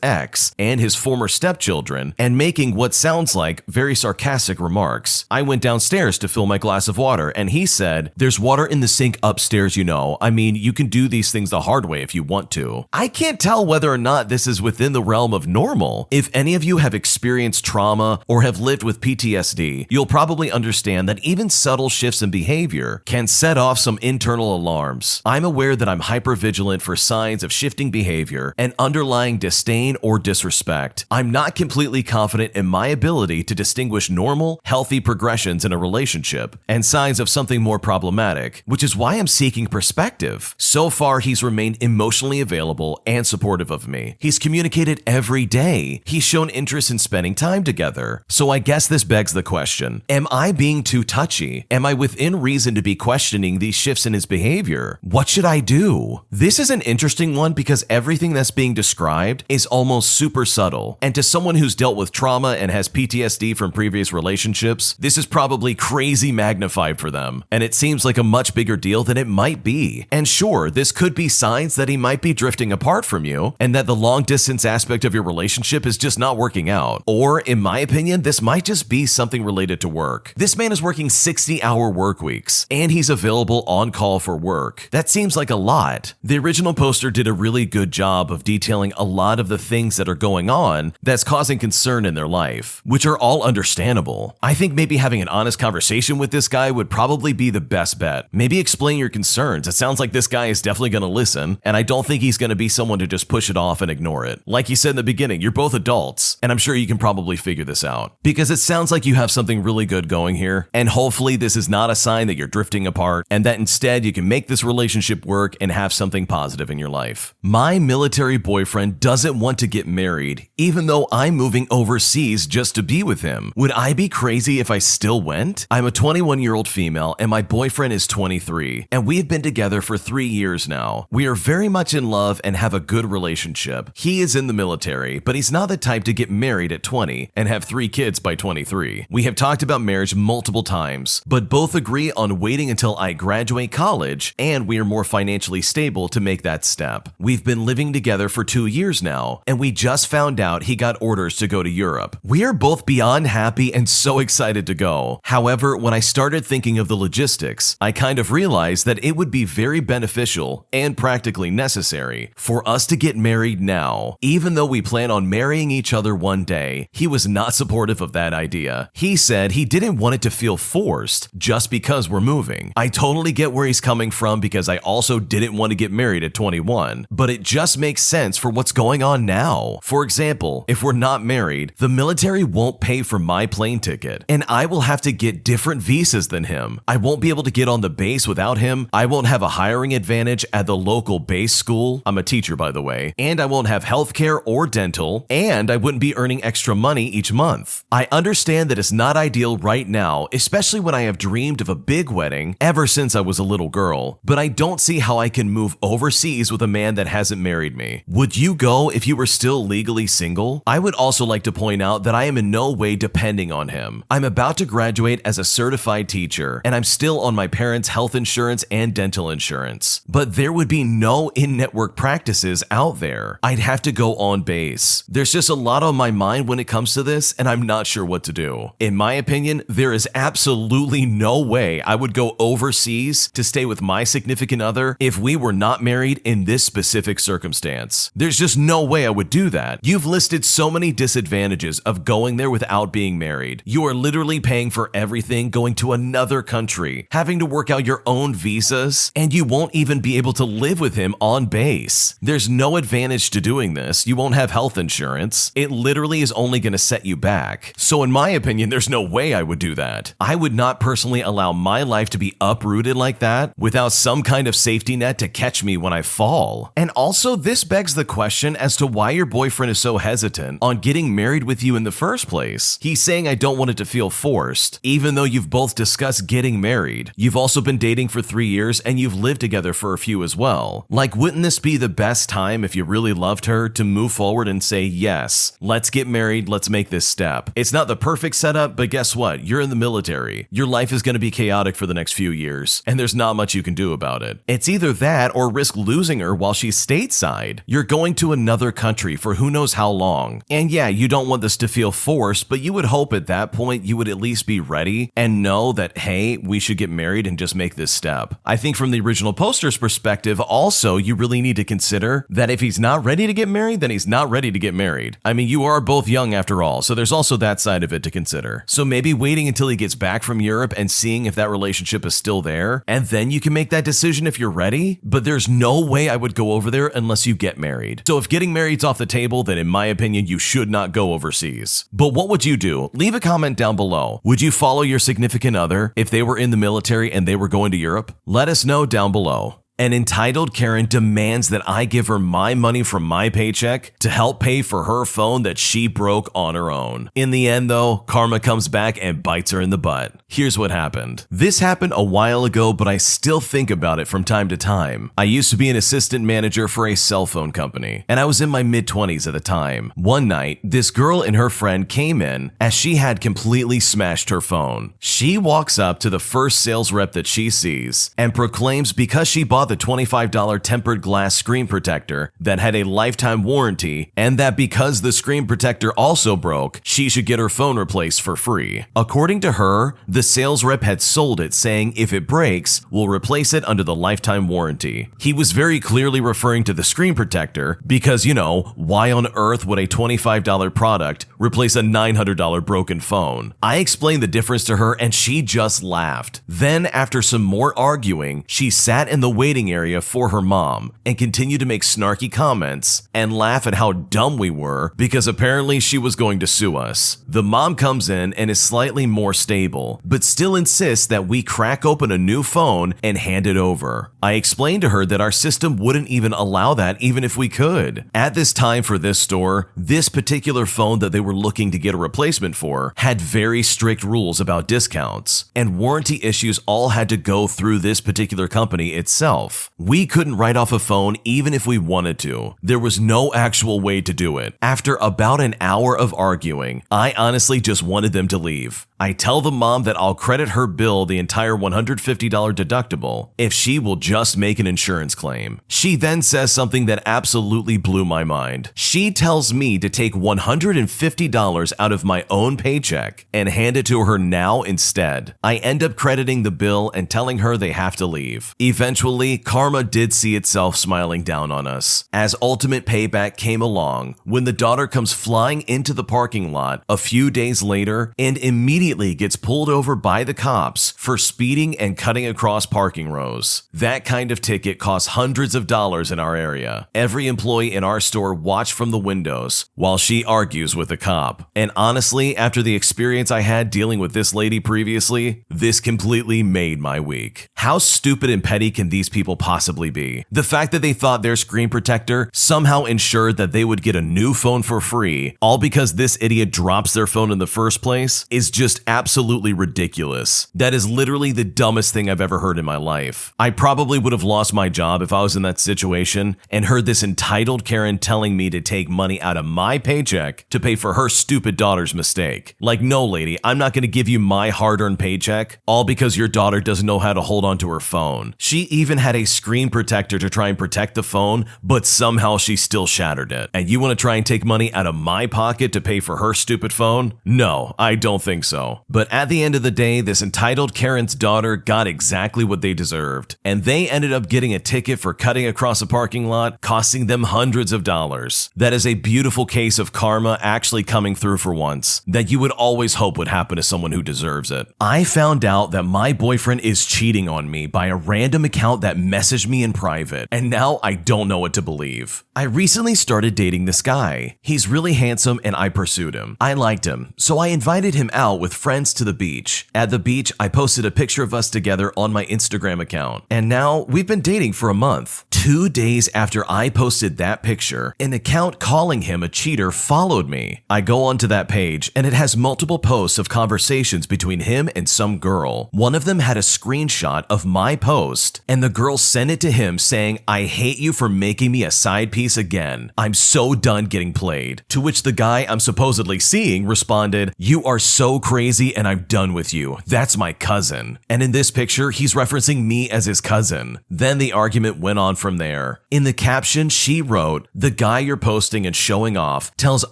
ex and his former stepchildren, and making what sounds like very sarcastic remarks. I went downstairs to fill my glass of water, and he said, "There's water in the sink upstairs, you know. I mean, you can do these things the hard way if you want to." I can't tell whether or not this is within the realm of normal. If any of you have experienced trauma or have lived with PTSD, you'll probably understand that even subtle shifts in behavior can set off some some internal alarms. I'm aware that I'm hypervigilant for signs of shifting behavior and underlying disdain or disrespect. I'm not completely confident in my ability to distinguish normal, healthy progressions in a relationship and signs of something more problematic, which is why I'm seeking perspective. So far, he's remained emotionally available and supportive of me. He's communicated every day. He's shown interest in spending time together. So I guess this begs the question, am I being too touchy? Am I within reason to be questioning these shifts in his behavior? What should I do? This is an interesting one because everything that's being described is almost super subtle. And to someone who's dealt with trauma and has PTSD from previous relationships, this is probably crazy magnified for them. And it seems like a much bigger deal than it might be. And sure, this could be signs that he might be drifting apart from you and that the long distance aspect of your relationship is just not working out. Or, in my opinion, this might just be something related to work. This man is working 60-hour work weeks and he's available on call for work. That seems like a lot. The original poster did a really good job of detailing a lot of the things that are going on that's causing concern in their life, which are all understandable. I think maybe having an honest conversation with this guy would probably be the best bet. Maybe explain your concerns. It sounds like this guy is definitely going to listen, and I don't think he's going to be someone to just push it off and ignore it. Like you said in the beginning, you're both adults, and I'm sure you can probably figure this out. Because it sounds like you have something really good going here, and hopefully this is not a sign that you're drifting apart, and that instead you can make this relationship work and have something positive in your life. My military boyfriend doesn't want to get married, even though I'm moving overseas just to be with him. Would I be crazy if I still went? I'm a 21-year-old female, and my boyfriend is 23, and we've been together for 3 years now. We are very much in love and have a good relationship. He is in the military, but he's not the type to get married at 20 and have 3 kids by 23. We have talked about marriage multiple times, but both agree on waiting until I graduate college and we are more financially stable to make that step. We've been living together for 2 years now, and we just found out he got orders to go to Europe. We are both beyond happy and so excited to go. However, when I started thinking of the logistics, I kind of realized that it would be very beneficial and practically necessary for us to get married now. Even though we plan on marrying each other one day, he was not supportive of that idea. He said he didn't want it to feel forced just because we're moving. I totally get where he's coming from because I also didn't want to get married at 21, but it just makes sense for what's going on now. For example, if we're not married, the military won't pay for my plane ticket, and I will have to get different visas than him. I won't be able to get on the base without him. I won't have a hiring advantage at the local base school. I'm a teacher, by the way, and I won't have healthcare or dental, and I wouldn't be earning extra money each month. I understand that it's not ideal right now, especially when I have dreamed of a big wedding ever since I was a little girl, but I don't see how I can move overseas with a man that hasn't married me. Would you go if you were still legally single? I would also like to point out that I am in no way depending on him. I'm about to graduate as a certified teacher, and I'm still on my parents' health insurance and dental insurance. But there would be no in-network practices out there. I'd have to go on base. There's just a lot on my mind when it comes to this, and I'm not sure what to do. In my opinion, there is absolutely no way I would go overseas to stay with my significant other if we were not married in this specific circumstance. There's just no way I would do that. You've listed so many disadvantages of going there without being married. You are literally paying for everything, going to another country, having to work out your own visas, and you won't even be able to live with him on base. There's no advantage to doing this. You won't have health insurance. It literally is only going to set you back. So in my opinion, there's no way I would do that. I would not personally allow my life to be uprooted like that without some kind of safety net to catch me when I fall. And also, this begs the question as to why your boyfriend is so hesitant on getting married with you in the first place. He's saying I don't want it to feel forced, even though you've both discussed getting married. You've also been dating for 3 years and you've lived together for a few as well. Like, wouldn't this be the best time if you really loved her to move forward and say, yes, let's get married, let's make this step. It's not the perfect setup, but guess what? You're in the military. Your life is going to be chaotic for the next few years, and there's not much you can do about it. It's either that or risk losing her while she's stateside. You're going to another country for who knows how long. And yeah, you don't want this to feel forced, but you would hope at that point you would at least be ready and know that, hey, we should get married and just make this step. I think from the original poster's perspective, also, you really need to consider that if he's not ready to get married, then he's not ready to get married. I mean, you are both young after all, so there's also that side of it to consider. So maybe waiting until he gets back from Europe and seeing if that relationship is still there there, and then you can make that decision if you're ready. But there's no way I would go over there unless you get married. So if getting married's off the table, then in my opinion, you should not go overseas. But what would you do? Leave a comment down below. Would you follow your significant other if they were in the military and they were going to Europe? Let us know down below. An entitled Karen demands that I give her my money from my paycheck to help pay for her phone that she broke on her own. In the end though, karma comes back and bites her in the butt. Here's what happened. This happened a while ago, but I still think about it from time to time. I used to be an assistant manager for a cell phone company, and I was in my mid-20s at the time. One night, this girl and her friend came in as she had completely smashed her phone. She walks up to the first sales rep that she sees and proclaims because she bought the $25 tempered glass screen protector that had a lifetime warranty, and that because the screen protector also broke, she should get her phone replaced for free. According to her, the sales rep had sold it saying if it breaks, we'll replace it under the lifetime warranty. He was very clearly referring to the screen protector because, you know, why on earth would a $25 product replace a $900 broken phone? I explained the difference to her and she just laughed. Then, after some more arguing, she sat in the waiting area for her mom and continued to make snarky comments and laugh at how dumb we were because apparently she was going to sue us. The mom comes in and is slightly more stable, but still insists that we crack open a new phone and hand it over. I explained to her that our system wouldn't even allow that even if we could. At this time for this store, this particular phone that they were looking to get a replacement for had very strict rules about discounts, and warranty issues all had to go through this particular company itself. We couldn't write off a phone even if we wanted to. There was no actual way to do it. After about an hour of arguing, I honestly just wanted them to leave. I tell the mom that I'll credit her bill the entire $150 deductible if she will just make an insurance claim. She then says something that absolutely blew my mind. She tells me to take $150 out of my own paycheck and hand it to her now instead. I end up crediting the bill and telling her they have to leave. Eventually, karma did see itself smiling down on us, as ultimate payback came along when the daughter comes flying into the parking lot a few days later and immediately gets pulled over by the cops for speeding and cutting across parking rows. That kind of ticket costs hundreds of dollars in our area. Every employee in our store watched from the windows while she argues with the cop. And honestly, after the experience I had dealing with this lady previously, this completely made my week. How stupid and petty can these people possibly be? The fact that they thought their screen protector somehow ensured that they would get a new phone for free, all because this idiot drops their phone in the first place, is just absolutely ridiculous. That is literally the dumbest thing I've ever heard in my life. I probably would have lost my job if I was in that situation and heard this entitled Karen telling me to take money out of my paycheck to pay for her stupid daughter's mistake. Like, no lady, I'm not going to give you my hard-earned paycheck, all because your daughter doesn't know how to hold onto her phone. She even had a screen protector to try and protect the phone, but somehow she still shattered it. And you want to try and take money out of my pocket to pay for her stupid phone? No, I don't think so. But at the end of the day, this entitled Karen's daughter got exactly what they deserved, and they ended up getting a ticket for cutting across a parking lot, costing them hundreds of dollars. That is a beautiful case of karma actually coming through for once, that you would always hope would happen to someone who deserves it. I found out that my boyfriend is cheating on me by a random account that messaged me in private, and now I don't know what to believe. I recently started dating this guy. He's really handsome and I pursued him. I liked him, so I invited him out with friends to the beach. At the beach, I posted a picture of us together on my Instagram account, and now we've been dating for a month. 2 days after I posted that picture, an account calling him a cheater followed me. I go onto that page, and it has multiple posts of conversations between him and some girl. One of them had a screenshot of my post, and the girl sent it to him saying, "I hate you for making me a side piece again. I'm so done getting played." To which the guy I'm supposedly seeing responded, "You are so crazy and I'm done with you. That's my cousin." And in this picture, he's referencing me as his cousin. Then the argument went on from there. In the caption, she wrote, "The guy you're posting and showing off tells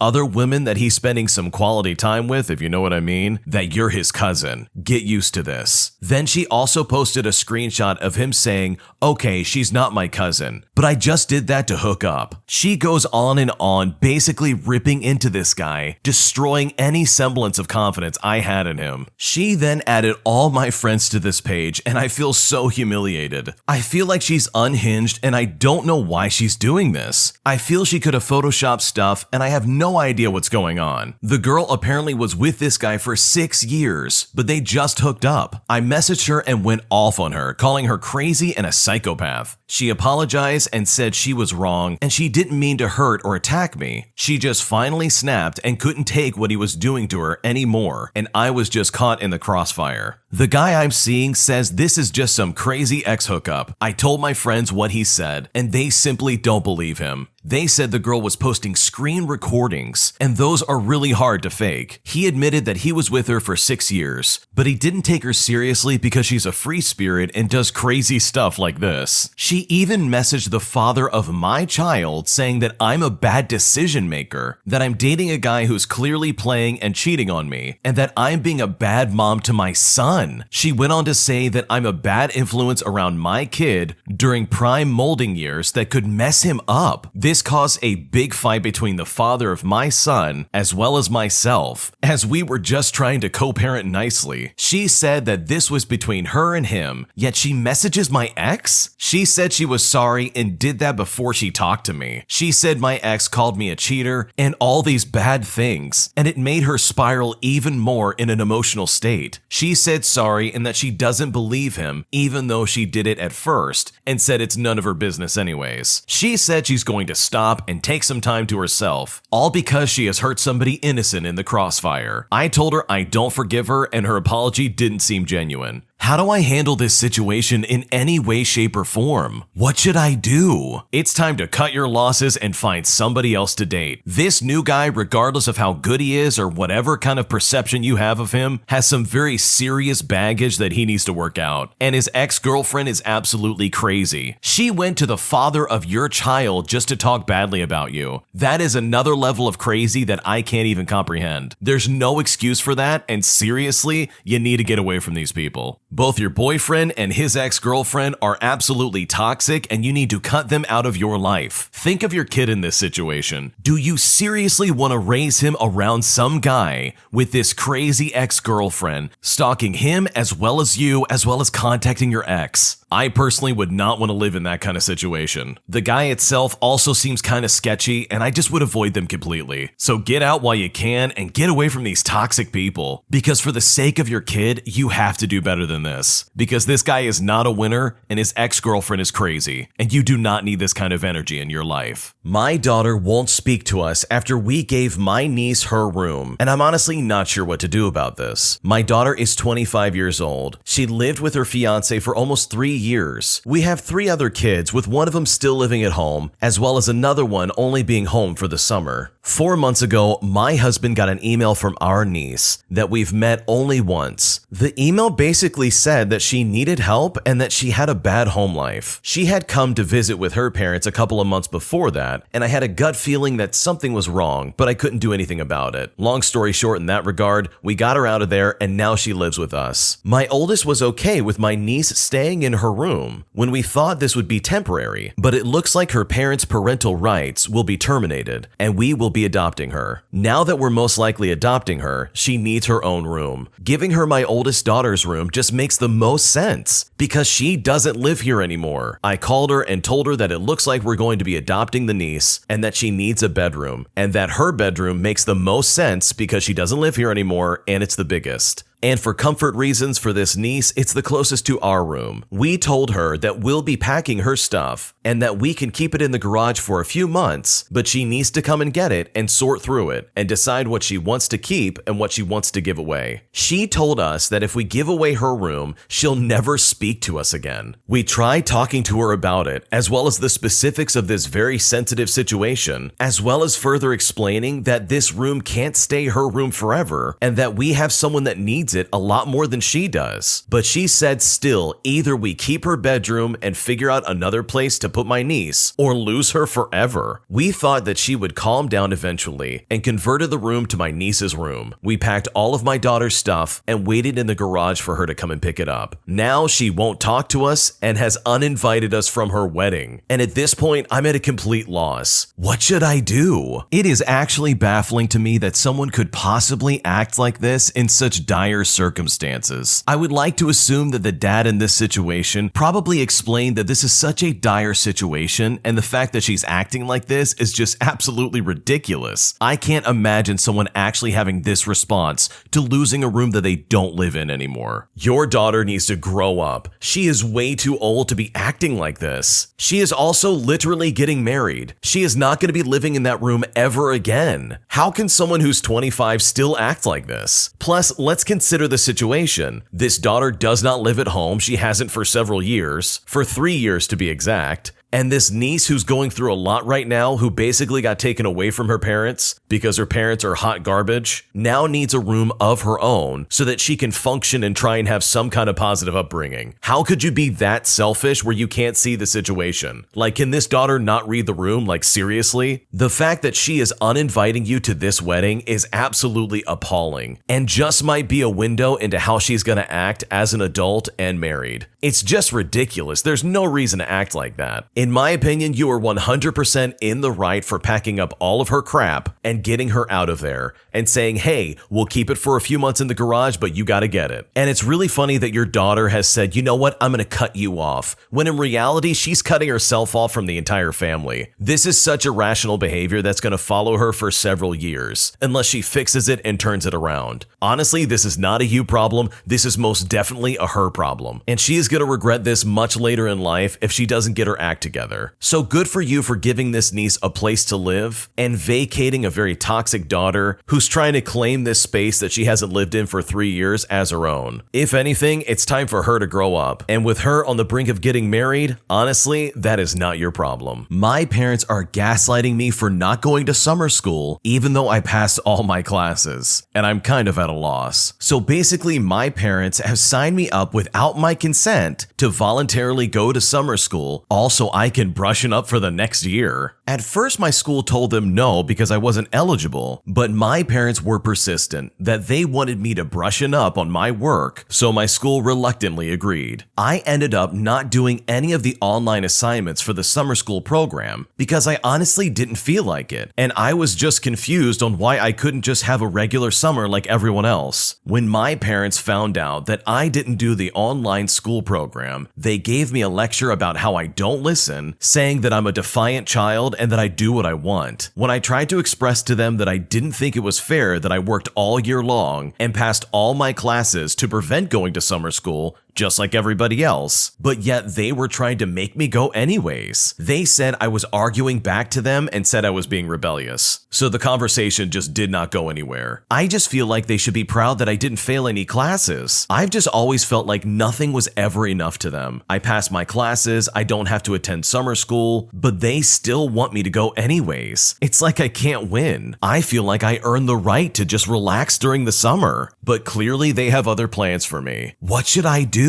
other women that he's spending some quality time with, if you know what I mean, that you're his cousin. Get used to this." Then she also posted a screenshot of him saying, okay, she's not my cousin, but I just did that to hook up. She goes on and on, basically ripping into this guy, destroying any semblance of confidence I had in him. She then added all my friends to this page, and I feel so humiliated. I feel like she's unhinged, and I don't know why she's doing this. I feel she could have photoshopped stuff, and I have no idea what's going on. The girl apparently was with this guy for 6 years, but they just hooked up. I messaged her and went off on her, calling her crazy and a psychopath. She apologized and said she was wrong, and she didn't mean to hurt or attack me. She just finally snapped and couldn't take what he was doing to her anymore, and I was just caught in the crossfire. The guy I'm seeing says this is just some crazy ex hookup. I told my friends what he said, and they simply don't believe him. They said the girl was posting screen recordings, and those are really hard to fake. He admitted that he was with her for 6 years, but he didn't take her seriously because she's a free spirit and does crazy stuff like this. She even messaged the father of my child saying that I'm a bad decision maker, that I'm dating a guy who's clearly playing and cheating on me, and that I'm being a bad mom to my son. She went on to say that I'm a bad influence around my kid during prime molding years that could mess him up. This caused a big fight between the father of my son as well as myself, as we were just trying to co-parent nicely. She said that this was between her and him, yet she messages my ex? She said she was sorry and did that before she talked to me. She said my ex called me a cheater and all these bad things, and it made her spiral even more in an emotional state. She said sorry and that she doesn't believe him, even though she did it at first, and said it's none of her business anyways. She said she's going to stop and take some time to herself, all because she has hurt somebody innocent in the crossfire. I told her I don't forgive her, and her apology didn't seem genuine. How do I handle this situation in any way, shape, or form? What should I do? It's time to cut your losses and find somebody else to date. This new guy, regardless of how good he is or whatever kind of perception you have of him, has some very serious baggage that he needs to work out. And his ex-girlfriend is absolutely crazy. She went to the father of your child just to talk badly about you. That is another level of crazy that I can't even comprehend. There's no excuse for that, and seriously, you need to get away from these people. Both your boyfriend and his ex-girlfriend are absolutely toxic, and you need to cut them out of your life. Think of your kid in this situation. Do you seriously want to raise him around some guy with this crazy ex-girlfriend, stalking him as well as you, as well as contacting your ex? I personally would not want to live in that kind of situation. The guy itself also seems kind of sketchy, and I just would avoid them completely. So get out while you can and get away from these toxic people, because for the sake of your kid, you have to do better than this. Because this guy is not a winner, and his ex-girlfriend is crazy, and you do not need this kind of energy in your life. My daughter won't speak to us after we gave my niece her room, and I'm honestly not sure what to do about this. My daughter is 25 years old. She lived with her fiancé for almost 3 years. We have 3 other kids, with one of them still living at home, as well as another one only being home for the summer. 4 months ago, my husband got an email from our niece that we've met only once. The email basically said that she needed help and that she had a bad home life. She had come to visit with her parents a couple of months before that, and I had a gut feeling that something was wrong, but I couldn't do anything about it. Long story short in that regard, we got her out of there, and now she lives with us. My oldest was okay with my niece staying in her room when we thought this would be temporary, but it looks like her parents' parental rights will be terminated, and we will be adopting her. Now that we're most likely adopting her, she needs her own room. Giving her my oldest daughter's room just makes the most sense, because she doesn't live here anymore. I called her and told her that it looks like we're going to be adopting the niece, and that she needs a bedroom, and that her bedroom makes the most sense because she doesn't live here anymore, and it's the biggest. And for comfort reasons for this niece, it's the closest to our room. We told her that we'll be packing her stuff and that we can keep it in the garage for a few months, but she needs to come and get it and sort through it and decide what she wants to keep and what she wants to give away. She told us that if we give away her room, she'll never speak to us again. We tried talking to her about it, as well as the specifics of this very sensitive situation, as well as further explaining that this room can't stay her room forever and that we have someone that needs needs it a lot more than she does. But she said still, either we keep her bedroom and figure out another place to put my niece, or lose her forever. We thought that she would calm down eventually and converted the room to my niece's room. We packed all of my daughter's stuff and waited in the garage for her to come and pick it up. Now she won't talk to us and has uninvited us from her wedding. And at this point, I'm at a complete loss. What should I do? It is actually baffling to me that someone could possibly act like this in such dire circumstances. I would like to assume that the dad in this situation probably explained that this is such a dire situation and the fact that she's acting like this is just absolutely ridiculous. I can't imagine someone actually having this response to losing a room that they don't live in anymore. Your daughter needs to grow up. She is way too old to be acting like this. She is also literally getting married. She is not going to be living in that room ever again. How can someone who's 25 still act like this? Plus, let's consider the situation. This daughter does not live at home. She hasn't for several years, for 3 years to be exact. And this niece who's going through a lot right now, who basically got taken away from her parents because her parents are hot garbage, now needs a room of her own so that she can function and try and have some kind of positive upbringing. How could you be that selfish where you can't see the situation? Like, can this daughter not read the room? Like, seriously? The fact that she is uninviting you to this wedding is absolutely appalling and just might be a window into how she's gonna act as an adult and married. It's just ridiculous. There's no reason to act like that. In my opinion, you are 100% in the right for packing up all of her crap and getting her out of there and saying, hey, we'll keep it for a few months in the garage, but you gotta get it. And it's really funny that your daughter has said, you know what, I'm gonna cut you off, when in reality, she's cutting herself off from the entire family. This is such irrational behavior that's gonna follow her for several years, unless she fixes it and turns it around. Honestly, this is not a you problem, this is most definitely a her problem. And she is gonna regret this much later in life if she doesn't get her act together. So good for you for giving this niece a place to live and vacating a very toxic daughter who's trying to claim this space that she hasn't lived in for 3 years as her own. If anything, it's time for her to grow up. And with her on the brink of getting married, honestly, that is not your problem. My parents are gaslighting me for not going to summer school, even though I passed all my classes. And I'm kind of at a loss. So basically, my parents have signed me up without my consent to voluntarily go to summer school, also I can brushen up for the next year. At first, my school told them no because I wasn't eligible, but my parents were persistent that they wanted me to brushen up on my work, so my school reluctantly agreed. I ended up not doing any of the online assignments for the summer school program because I honestly didn't feel like it, and I was just confused on why I couldn't just have a regular summer like everyone else. When my parents found out that I didn't do the online school program, they gave me a lecture about how I don't listen, saying that I'm a defiant child and that I do what I want. When I tried to express to them that I didn't think it was fair that I worked all year long and passed all my classes to prevent going to summer school, just like everybody else, but yet they were trying to make me go anyways. They said I was arguing back to them and said I was being rebellious. So the conversation just did not go anywhere. I just feel like they should be proud that I didn't fail any classes. I've just always felt like nothing was ever enough to them. I passed my classes, I don't have to attend summer school, but they still want me to go anyways. It's like I can't win. I feel like I earned the right to just relax during the summer, but clearly they have other plans for me. What should I do?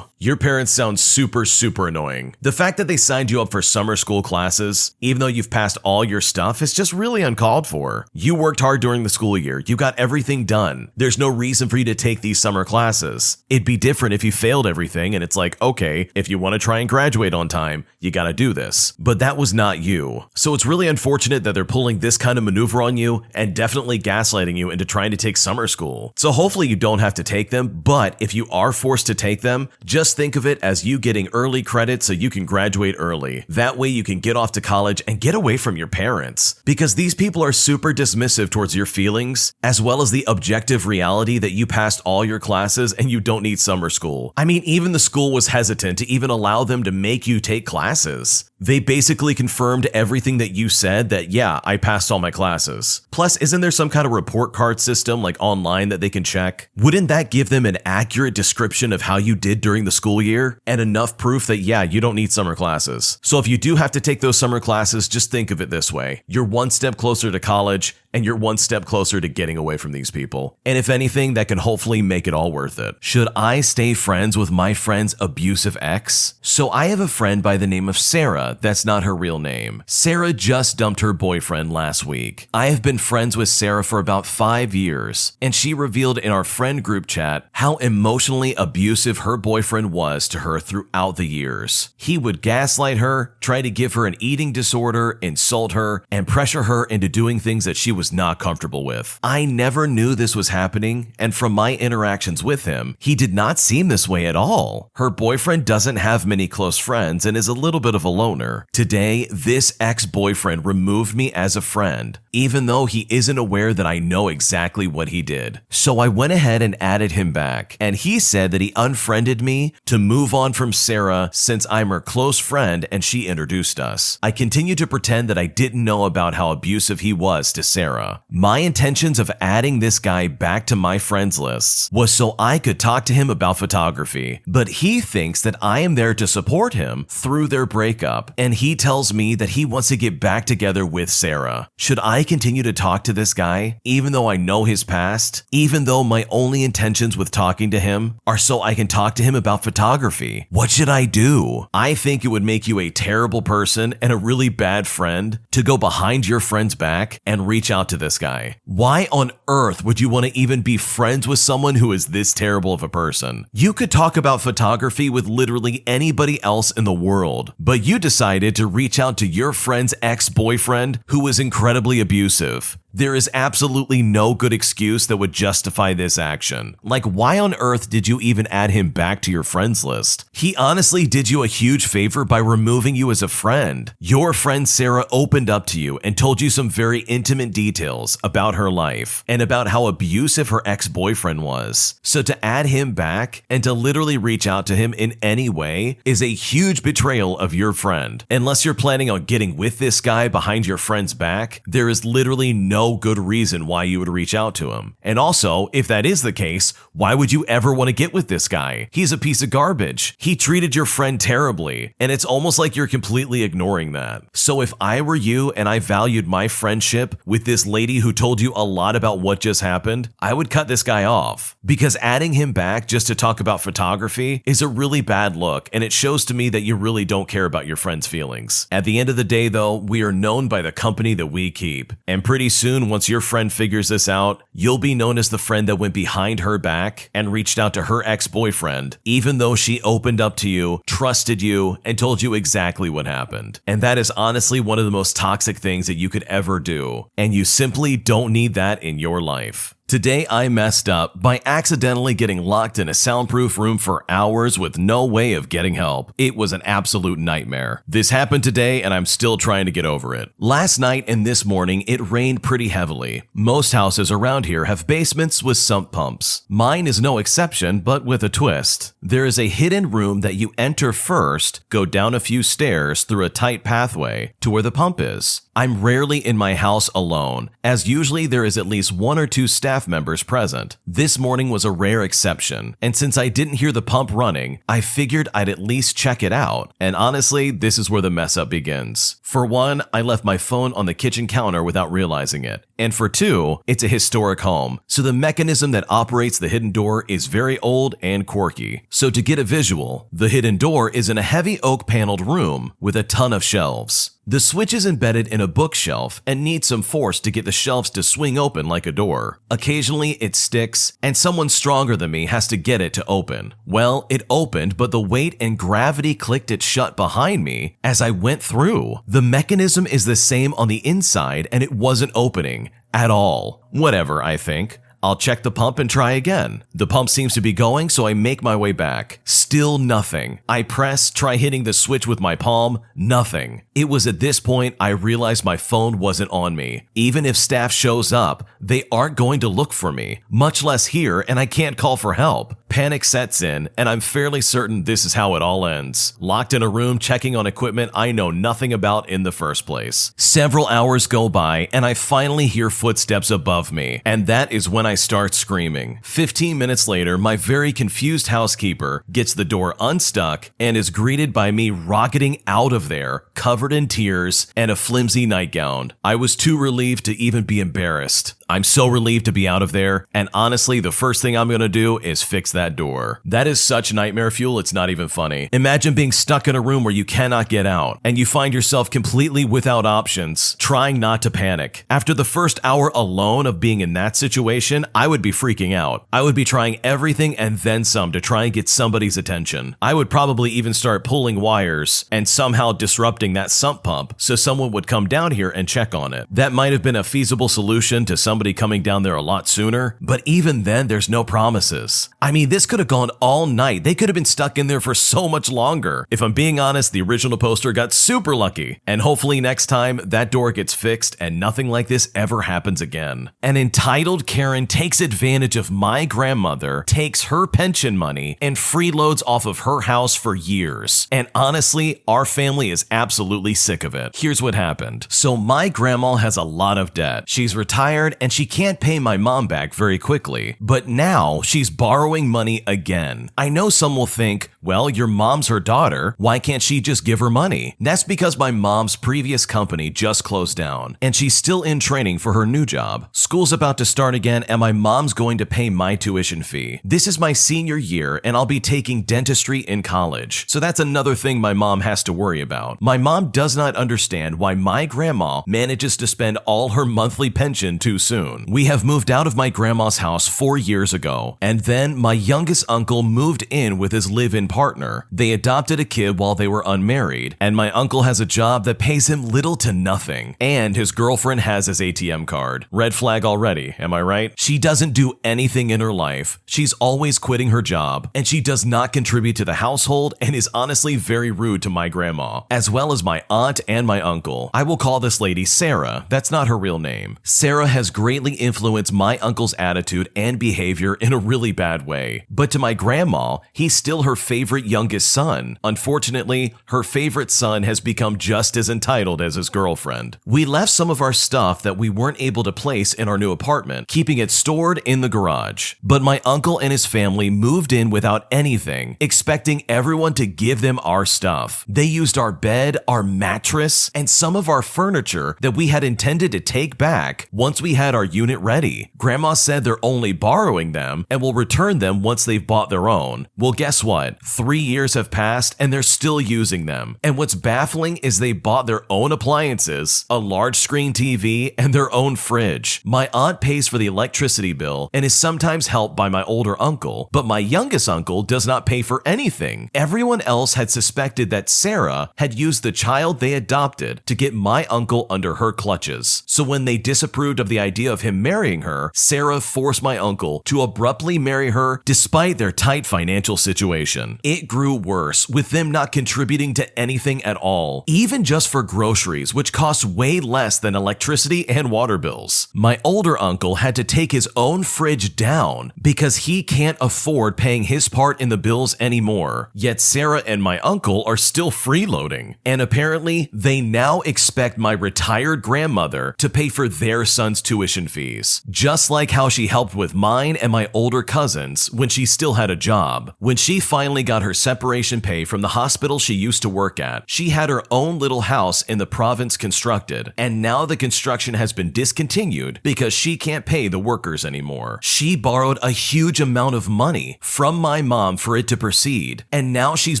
Your parents sound super annoying. The fact that they signed you up for summer school classes, even though you've passed all your stuff, is just really uncalled for. You worked hard during the school year. You got everything done. There's no reason for you to take these summer classes. It'd be different if you failed everything and it's like, okay, if you want to try and graduate on time, you gotta do this. But that was not you. So it's really unfortunate that they're pulling this kind of maneuver on you and definitely gaslighting you into trying to take summer school. So hopefully you don't have to take them, but if you are forced to take them, just think of it as you getting early credit so you can graduate early. That way you can get off to college and get away from your parents. Because these people are super dismissive towards your feelings, as well as the objective reality that you passed all your classes and you don't need summer school. I mean, even the school was hesitant to even allow them to make you take classes. They basically confirmed everything that you said, that yeah, I passed all my classes. Plus, isn't there some kind of report card system like online that they can check? Wouldn't that give them an accurate description of how you did during the school school year and enough proof that, yeah, you don't need summer classes. So if you do have to take those summer classes, just think of it this way. You're one step closer to college and you're one step closer to getting away from these people. And if anything, that can hopefully make it all worth it. Should I stay friends with my friend's abusive ex? So I have a friend by the name of Sarah. That's not her real name. Sarah just dumped her boyfriend last week. I have been friends with Sarah for about 5 years, and she revealed in our friend group chat how emotionally abusive her boyfriend was to her throughout the years. He would gaslight her, try to give her an eating disorder, insult her, and pressure her into doing things that she was not comfortable with. I never knew this was happening, and from my interactions with him, he did not seem this way at all. Her boyfriend doesn't have many close friends and is a little bit of a loner. Today, this ex-boyfriend removed me as a friend, even though he isn't aware that I know exactly what he did. So I went ahead and added him back, and he said that he unfriended me to move on from Sarah since I'm her close friend and she introduced us. I continued to pretend that I didn't know about how abusive he was to Sarah. My intentions of adding this guy back to my friends lists was so I could talk to him about photography, but he thinks that I am there to support him through their breakup, and he tells me that he wants to get back together with Sarah. Should I continue to talk to this guy, even though I know his past, even though my only intentions with talking to him are so I can talk to him about photography? What should I do? I think it would make you a terrible person and a really bad friend to go behind your friend's back and reach out to this guy. Why on earth would you want to even be friends with someone who is this terrible of a person? You could talk about photography with literally anybody else in the world, but you decided to reach out to your friend's ex-boyfriend who was incredibly abusive. There is absolutely no good excuse that would justify this action. Like, why on earth did you even add him back to your friends list? He honestly did you a huge favor by removing you as a friend. Your friend Sarah opened up to you and told you some very intimate details about her life and about how abusive her ex-boyfriend was. So to add him back and to literally reach out to him in any way is a huge betrayal of your friend. Unless you're planning on getting with this guy behind your friend's back, there is literally no good reason why you would reach out to him. And also, if that is the case, why would you ever want to get with this guy? He's a piece of garbage. He treated your friend terribly, and it's almost like you're completely ignoring that. So if I were you and I valued my friendship with this lady who told you a lot about what just happened, I would cut this guy off. Because adding him back just to talk about photography is a really bad look, and it shows to me that you really don't care about your friend's feelings. At the end of the day though, we are known by the company that we keep. And pretty soon, once your friend figures this out, you'll be known as the friend that went behind her back and reached out to her ex-boyfriend, even though she opened up to you, trusted you, and told you exactly what happened. And that is honestly one of the most toxic things that you could ever do. And you simply don't need that in your life. Today I messed up by accidentally getting locked in a soundproof room for hours with no way of getting help. It was an absolute nightmare. This happened today and I'm still trying to get over it. Last night and this morning it rained pretty heavily. Most houses around here have basements with sump pumps. Mine is no exception, but with a twist. There is a hidden room that you enter first, go down a few stairs through a tight pathway to where the pump is. I'm rarely in my house alone, as usually there is at least 1 or 2 staff members present. This morning was a rare exception, and since I didn't hear the pump running, I figured I'd at least check it out. And honestly, this is where the mess up begins. For one, I left my phone on the kitchen counter without realizing it. And for two, it's a historic home, so the mechanism that operates the hidden door is very old and quirky. So to get a visual, the hidden door is in a heavy oak paneled room with a ton of shelves. The switch is embedded in a bookshelf and needs some force to get the shelves to swing open like a door. Occasionally it sticks, and someone stronger than me has to get it to open. Well, it opened, but the weight and gravity clicked it shut behind me as I went through. The mechanism is the same on the inside, and it wasn't opening at all. Whatever, I think. I'll check the pump and try again. The pump seems to be going, so I make my way back. Still nothing. I press, try hitting the switch with my palm, nothing. It was at this point I realized my phone wasn't on me. Even if staff shows up, they aren't going to look for me, much less here, and I can't call for help. Panic sets in, and I'm fairly certain this is how it all ends. Locked in a room checking on equipment I know nothing about in the first place. Several hours go by, and I finally hear footsteps above me, and that is when I start screaming. 15 minutes later, my very confused housekeeper gets the door unstuck and is greeted by me rocketing out of there, covered in tears and a flimsy nightgown. I was too relieved to even be embarrassed. I'm so relieved to be out of there, and honestly, the first thing I'm gonna do is fix that door. That is such nightmare fuel, it's not even funny. Imagine being stuck in a room where you cannot get out, and you find yourself completely without options, trying not to panic. After the first hour alone of being in that situation, I would be freaking out. I would be trying everything and then some to try and get somebody's attention. I would probably even start pulling wires and somehow disrupting that sump pump so someone would come down here and check on it. That might have been a feasible solution to somebody coming down there a lot sooner, but even then, there's no promises. I mean, this could have gone all night. They could have been stuck in there for so much longer. If I'm being honest, the original poster got super lucky, and hopefully next time that door gets fixed and nothing like this ever happens again. An entitled Karen takes advantage of my grandmother, takes her pension money, and freeloads off of her house for years. And honestly, our family is absolutely sick of it. Here's what happened. So my grandma has a lot of debt. She's retired and she can't pay my mom back very quickly, but now she's borrowing money again. I know some will think, well, your mom's her daughter, why can't she just give her money? That's because my mom's previous company just closed down, and she's still in training for her new job. School's about to start again, and my mom's going to pay my tuition fee. This is my senior year, and I'll be taking dentistry in college, so that's another thing my mom has to worry about. My mom does not understand why my grandma manages to spend all her monthly pension too soon. We have moved out of my grandma's house 4 years ago, and then my youngest uncle moved in with his live-in partner. They adopted a kid while they were unmarried, and my uncle has a job that pays him little to nothing, and his girlfriend has his ATM card. Red flag already, am I right? She doesn't do anything in her life. She's always quitting her job, and she does not contribute to the household and is honestly very rude to my grandma, as well as my aunt and my uncle. I will call this lady Sarah. That's not her real name. Sarah has greatly influenced my uncle's attitude and behavior in a really bad way. But to my grandma, he's still her favorite youngest son. Unfortunately, her favorite son has become just as entitled as his girlfriend. We left some of our stuff that we weren't able to place in our new apartment, keeping it stored in the garage. But my uncle and his family moved in without anything, expecting everyone to give them our stuff. They used our bed, our mattress, and some of our furniture that we had intended to take back once we had our unit ready. Grandma said they're only borrowing them and will return them once they've bought their own. Well, guess what? 3 years have passed and they're still using them. And what's baffling is they bought their own appliances, a large screen TV, and their own fridge. My aunt pays for the electricity bill and is sometimes helped by my older uncle, but my youngest uncle does not pay for anything. Everyone else had suspected that Sarah had used the child they adopted to get my uncle under her clutches. So when they disapproved of the idea of him marrying her, Sarah forced my uncle to abruptly marry her despite their tight financial situation. It grew worse, with them not contributing to anything at all, even just for groceries, which cost way less than electricity and water bills. My older uncle had to take his own fridge down because he can't afford paying his part in the bills anymore. Yet Sarah and my uncle are still freeloading, and apparently they now expect my retired grandmother to pay for their son's tuition fees, just like how she helped with mine and my older cousins when she still had a job. When she finally got her separation pay from the hospital she used to work at, she had her own little house in the province constructed, and now the construction has been discontinued because she can't pay the workers anymore. She borrowed a huge amount of money from my mom for it to proceed, and now she's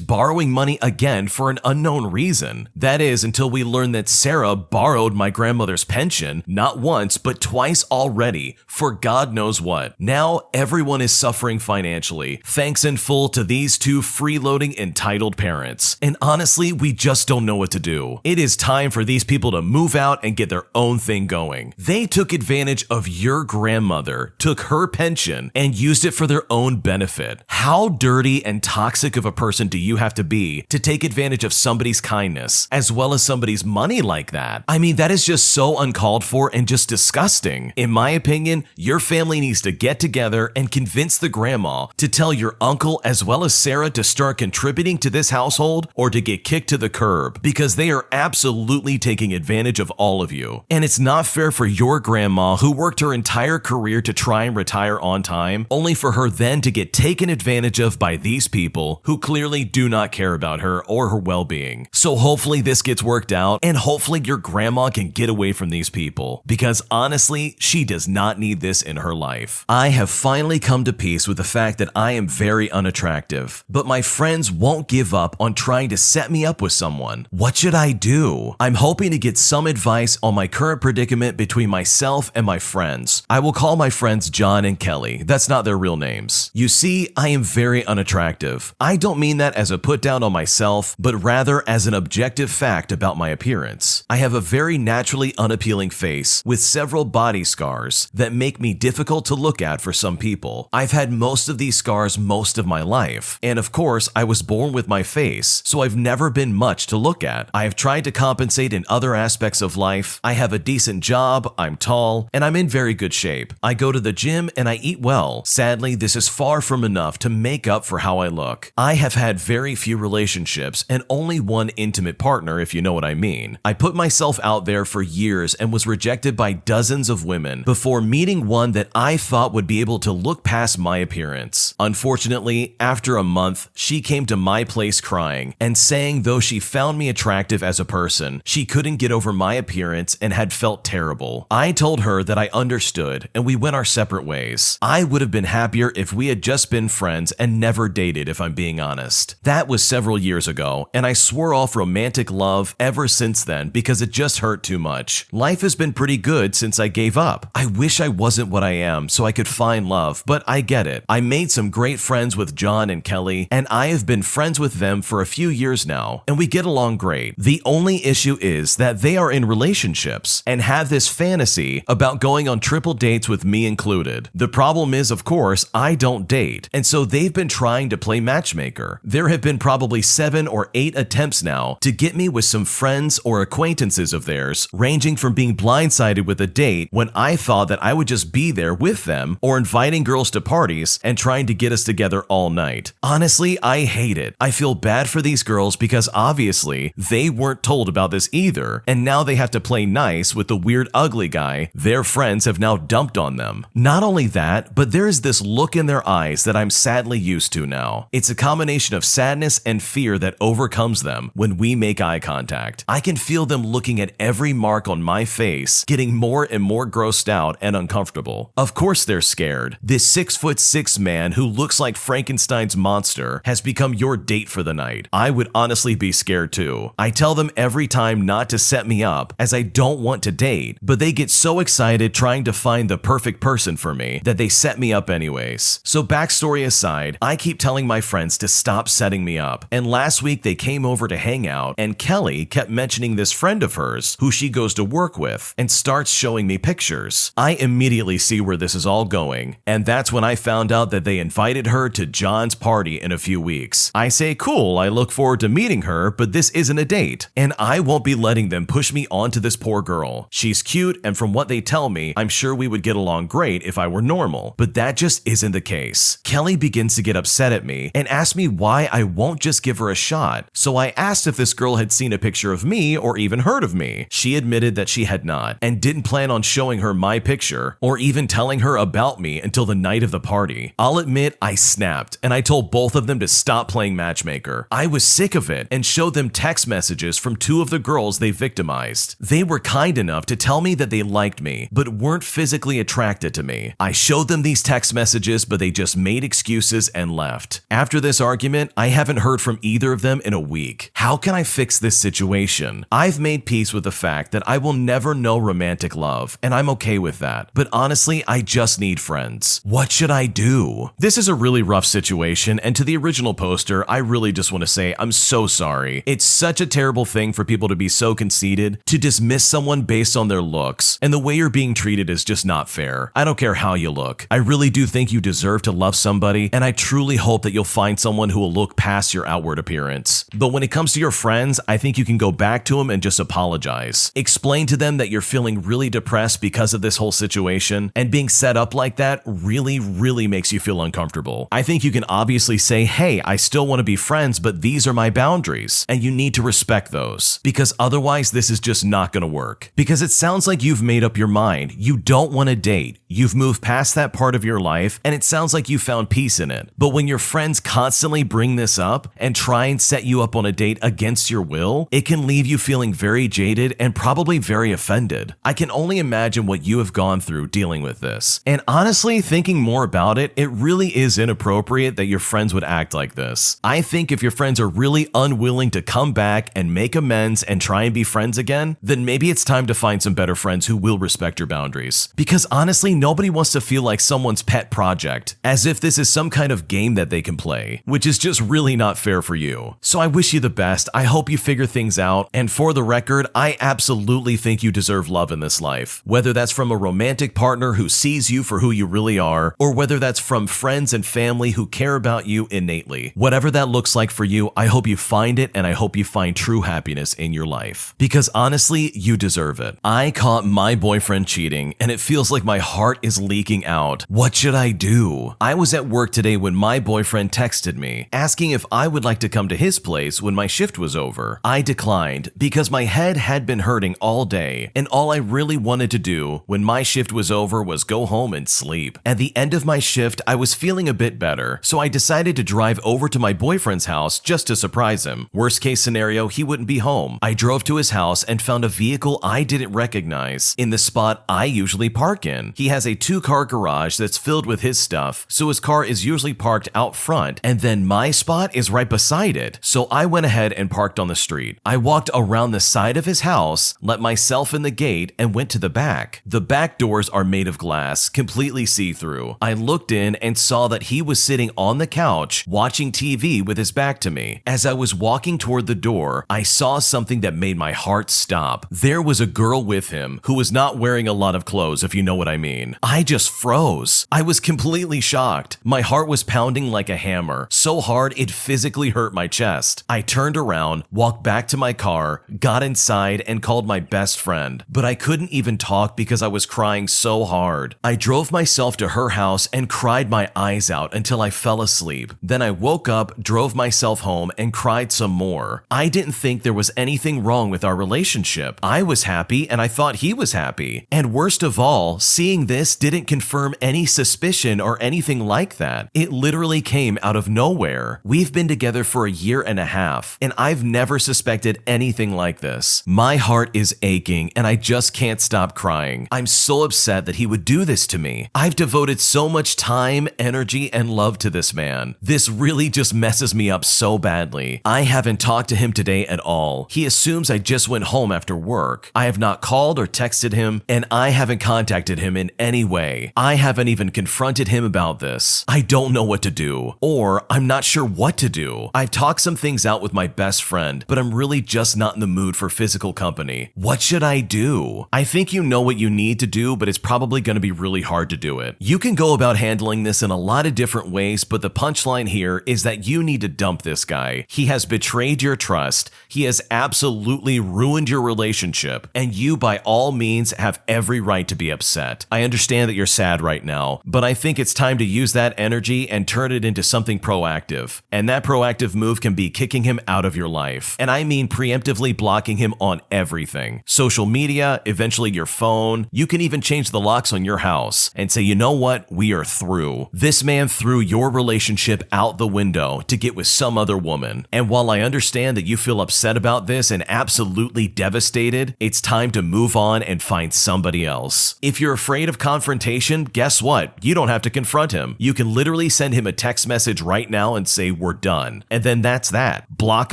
borrowing money again for an unknown reason. That is, until we learn that Sarah borrowed my grandmother's pension not once but twice already for God knows what. Now everyone is suffering financially, thanks in full to these two freeloading entitled parents. And honestly, we just don't know what to do. It is time for these people to move out and get their own thing going. They took advantage of your grandmother, took her pension, and used it for their own benefit. How dirty and toxic of a person do you have to be to take advantage of somebody's kindness, as well as somebody's money like that? I mean, that is just so uncalled for and just disgusting. In my opinion, your family needs to get together and convince the grandma grandma to tell your uncle as well as Sarah to start contributing to this household or to get kicked to the curb because they are absolutely taking advantage of all of you. And it's not fair for your grandma who worked her entire career to try and retire on time, only for her then to get taken advantage of by these people who clearly do not care about her or her well-being. So hopefully this gets worked out and hopefully your grandma can get away from these people because honestly, she does not need this in her life. I have finally come to peace with the fact that I am very unattractive, but my friends won't give up on trying to set me up with someone. What should I do? I'm hoping to get some advice on my current predicament between myself and my friends. I will call my friends John and Kelly. That's not their real names. You see, I am very unattractive. I don't mean that as a put down on myself, but rather as an objective fact about my appearance. I have a very naturally unappealing face with several body scars that make me difficult to look at for some people. I've had most of these scars most of my life, and of course, I was born with my face, so I've never been much to look at. I have tried to compensate in other aspects of life. I have a decent job, I'm tall, and I'm in very good shape. I go to the gym and I eat well. Sadly, this is far from enough to make up for how I look. I have had very few relationships and only one intimate partner, if you know what I mean. I put myself out there for years and was rejected by dozens of women before meeting one that I thought would be able to look past my appearance. Unfortunately, after a month, she came to my place crying and saying though she found me attractive as a person, she couldn't get over my appearance and had felt terrible. I told her that I understood and we went our separate ways. I would have been happier if we had just been friends and never dated, if I'm being honest. That was several years ago, and I swore off romantic love ever since then because it just hurt too much. Life has been pretty good since I gave up. I wish I wasn't what I am so I could find love, but I get it. I made some great friends with John and Kelly, and I have been friends with them for a few years now, and we get along great. The only issue is that they are in relationships and have this fantasy about going on triple dates with me included. The problem is, of course, I don't date, and so they've been trying to play matchmaker. There have been probably 7 or 8 attempts now to get me with some friends or acquaintances of theirs, ranging from being blindsided with a date when I thought that I would just be there with them, or inviting girls to parties and trying to get us together all night. Honestly, I hate it. I feel bad for these girls because obviously they weren't told about this either, and now they have to play nice with the weird ugly guy their friends have now dumped on them. Not only that, but there is this look in their eyes that I'm sadly used to now. It's a combination of sadness and fear that overcomes them when we make eye contact. I can feel them looking at every mark on my face, getting more and more grossed out and uncomfortable. Of course they're scared. This 6'6" man who looks like Frankenstein's monster has become your date for the night. I would honestly be scared too. I tell them every time not to set me up as I don't want to date, but they get so excited trying to find the perfect person for me that they set me up anyways. So backstory aside, I keep telling my friends to stop setting me up, and last week they came over to hang out and Kelly kept mentioning this friend of hers who she goes to work with and starts showing me pictures. I immediately see where this is all going, and that's when I found out that they invited her to John's party in a few weeks. I say, cool, I look forward to meeting her, but this isn't a date, and I won't be letting them push me onto this poor girl. She's cute, and from what they tell me, I'm sure we would get along great if I were normal, but that just isn't the case. Kelly begins to get upset at me and asks me why I won't just give her a shot. So I asked if this girl had seen a picture of me or even heard of me. She admitted that she had not and didn't plan on showing her my picture or even telling her about me until the night of the party. I'll admit I snapped and I told both of them to stop playing matchmaker. I was sick of it and showed them text messages from 2 of the girls they victimized. They were kind enough to tell me that they liked me but weren't physically attracted to me. I showed them these text messages, but they just made excuses and left. After this argument, I haven't heard from either of them in a week. How can I fix this situation? I've made peace with the fact that I will never know romantic love, and I'm okay with that. But honestly, I just need friends. What should I do? This is a really rough situation, and to the original poster, I really just want to say I'm so sorry. It's such a terrible thing for people to be so conceited, to dismiss someone based on their looks, and the way you're being treated is just not fair. I don't care how you look. I really do think you deserve to love somebody, and I truly hope that you'll find someone who will look past your outward appearance. But when it comes to your friends, I think you can go back to them and just apologize. Explain to them that you're feeling really depressed because of this whole situation, and being set up like that really makes makes you feel uncomfortable. I think you can obviously say, hey, I still want to be friends, but these are my boundaries, and you need to respect those, because otherwise this is just not going to work. Because it sounds like you've made up your mind. You don't want to date. You've moved past that part of your life, and it sounds like you found peace in it. But when your friends constantly bring this up and try and set you up on a date against your will, it can leave you feeling very jaded and probably very offended. I can only imagine what you have gone through dealing with this. And honestly, thinking more about it, it really is inappropriate that your friends would act like this. I think if your friends are really unwilling to come back and make amends and try and be friends again, then maybe it's time to find some better friends who will respect your boundaries. Because honestly, nobody wants to feel like someone's pet project, as if this is some kind of game that they can play, which is just really not fair for you. So I wish you the best. I hope you figure things out. And for the record, I absolutely think you deserve love in this life. Whether that's from a romantic partner who sees you for who you really are, or whether that's from friends and family who care about you innately. Whatever that looks like for you, I hope you find it, and I hope you find true happiness in your life. Because honestly, you deserve it. I caught my boyfriend cheating, and it feels like my heart is leaking out. What should I do? I was at work today when my boyfriend texted me, asking if I would like to come to his place when my shift was over. I declined because my head had been hurting all day, and all I really wanted to do when my shift was over was go home and sleep. At the end of my shift, I was feeling a bit better, so I decided to drive over to my boyfriend's house just to surprise him. Worst case scenario, he wouldn't be home. I drove to his house and found a vehicle I didn't recognize in the spot I usually park in. He has a 2-car garage that's filled with his stuff, so his car is usually parked out front, and then my spot is right beside it. So I went ahead and parked on the street. I walked around the side of his house, let myself in the gate, and went to the back. The back doors are made of glass, completely see-through. I looked in and saw that he was sitting on the couch watching TV with his back to me. As I was walking toward the door, I saw something that made my heart stop. There was a girl with him who was not wearing a lot of clothes, if you know what I mean. I just froze. I was completely shocked. My heart was pounding like a hammer, so hard it physically hurt my chest. I turned around, walked back to my car, got inside, and called my best friend. But I couldn't even talk because I was crying so hard. I drove myself to her house and cried my eyes out until I fell asleep. Then I woke up, drove myself home, and cried some more. I didn't think there was anything wrong with our relationship. I was happy, and I thought he was happy. And worst of all, seeing this didn't confirm any suspicion or anything like that. It literally came out of nowhere. We've been together for a year and a half, and I've never suspected anything like this. My heart is aching, and I just can't stop crying. I'm so upset that he would do this to me. I've devoted so much time, energy, and love to this man. This really just messes me up so badly. I haven't talked to him today at all. He assumes I just went home after work. I have not called or texted him, and I haven't contacted him in any way. I haven't even confronted him about this. I don't know what to do, or I'm not sure what to do. I've talked some things out with my best friend, but I'm really just not in the mood for physical company. What should I do? I think you know what you need to do, but it's probably going to be really hard to do it. You can go about handling this in a lot of different ways, but the punchline here is that you need to dump this guy. He has betrayed your trust. He has absolutely ruined your relationship, and you by all means have every right to be upset. I understand that you're sad right now, but I think it's time to use that energy and turn it into something proactive. And that proactive move can be kicking him out of your life. And I mean preemptively blocking him on everything. Social media, eventually your phone. You can even change the locks on your house and say, you know what? We are through. This man threw your relationship out the window to get with some other woman. And while I understand that you feel upset about this and absolutely devastated, it's time to move on and find somebody else. If you're afraid of confrontation, guess what? You don't have to confront him. You can literally send him a text message right now and say, we're done. And then that's that. Block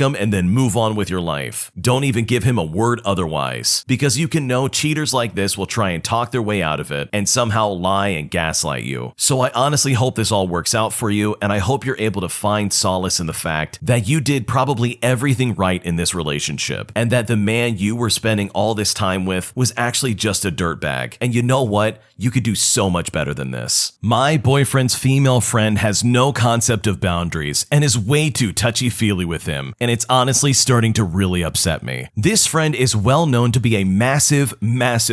him and then move on with your life. Don't even give him a word otherwise, because you can know cheaters like this will try and talk their way out of it and somehow lie and gaslight you. So I honestly hope this all works out for you, and I hope you're able to find solace in the fact that you did probably everything right in this relationship, and that the man you were spending all this time with was actually just a dirtbag. And you know what? You could do so much better than this. My boyfriend's female friend has no concept of boundaries and is way too touchy-feely with him, and it's honestly starting to really upset me. This friend is well known to be a massive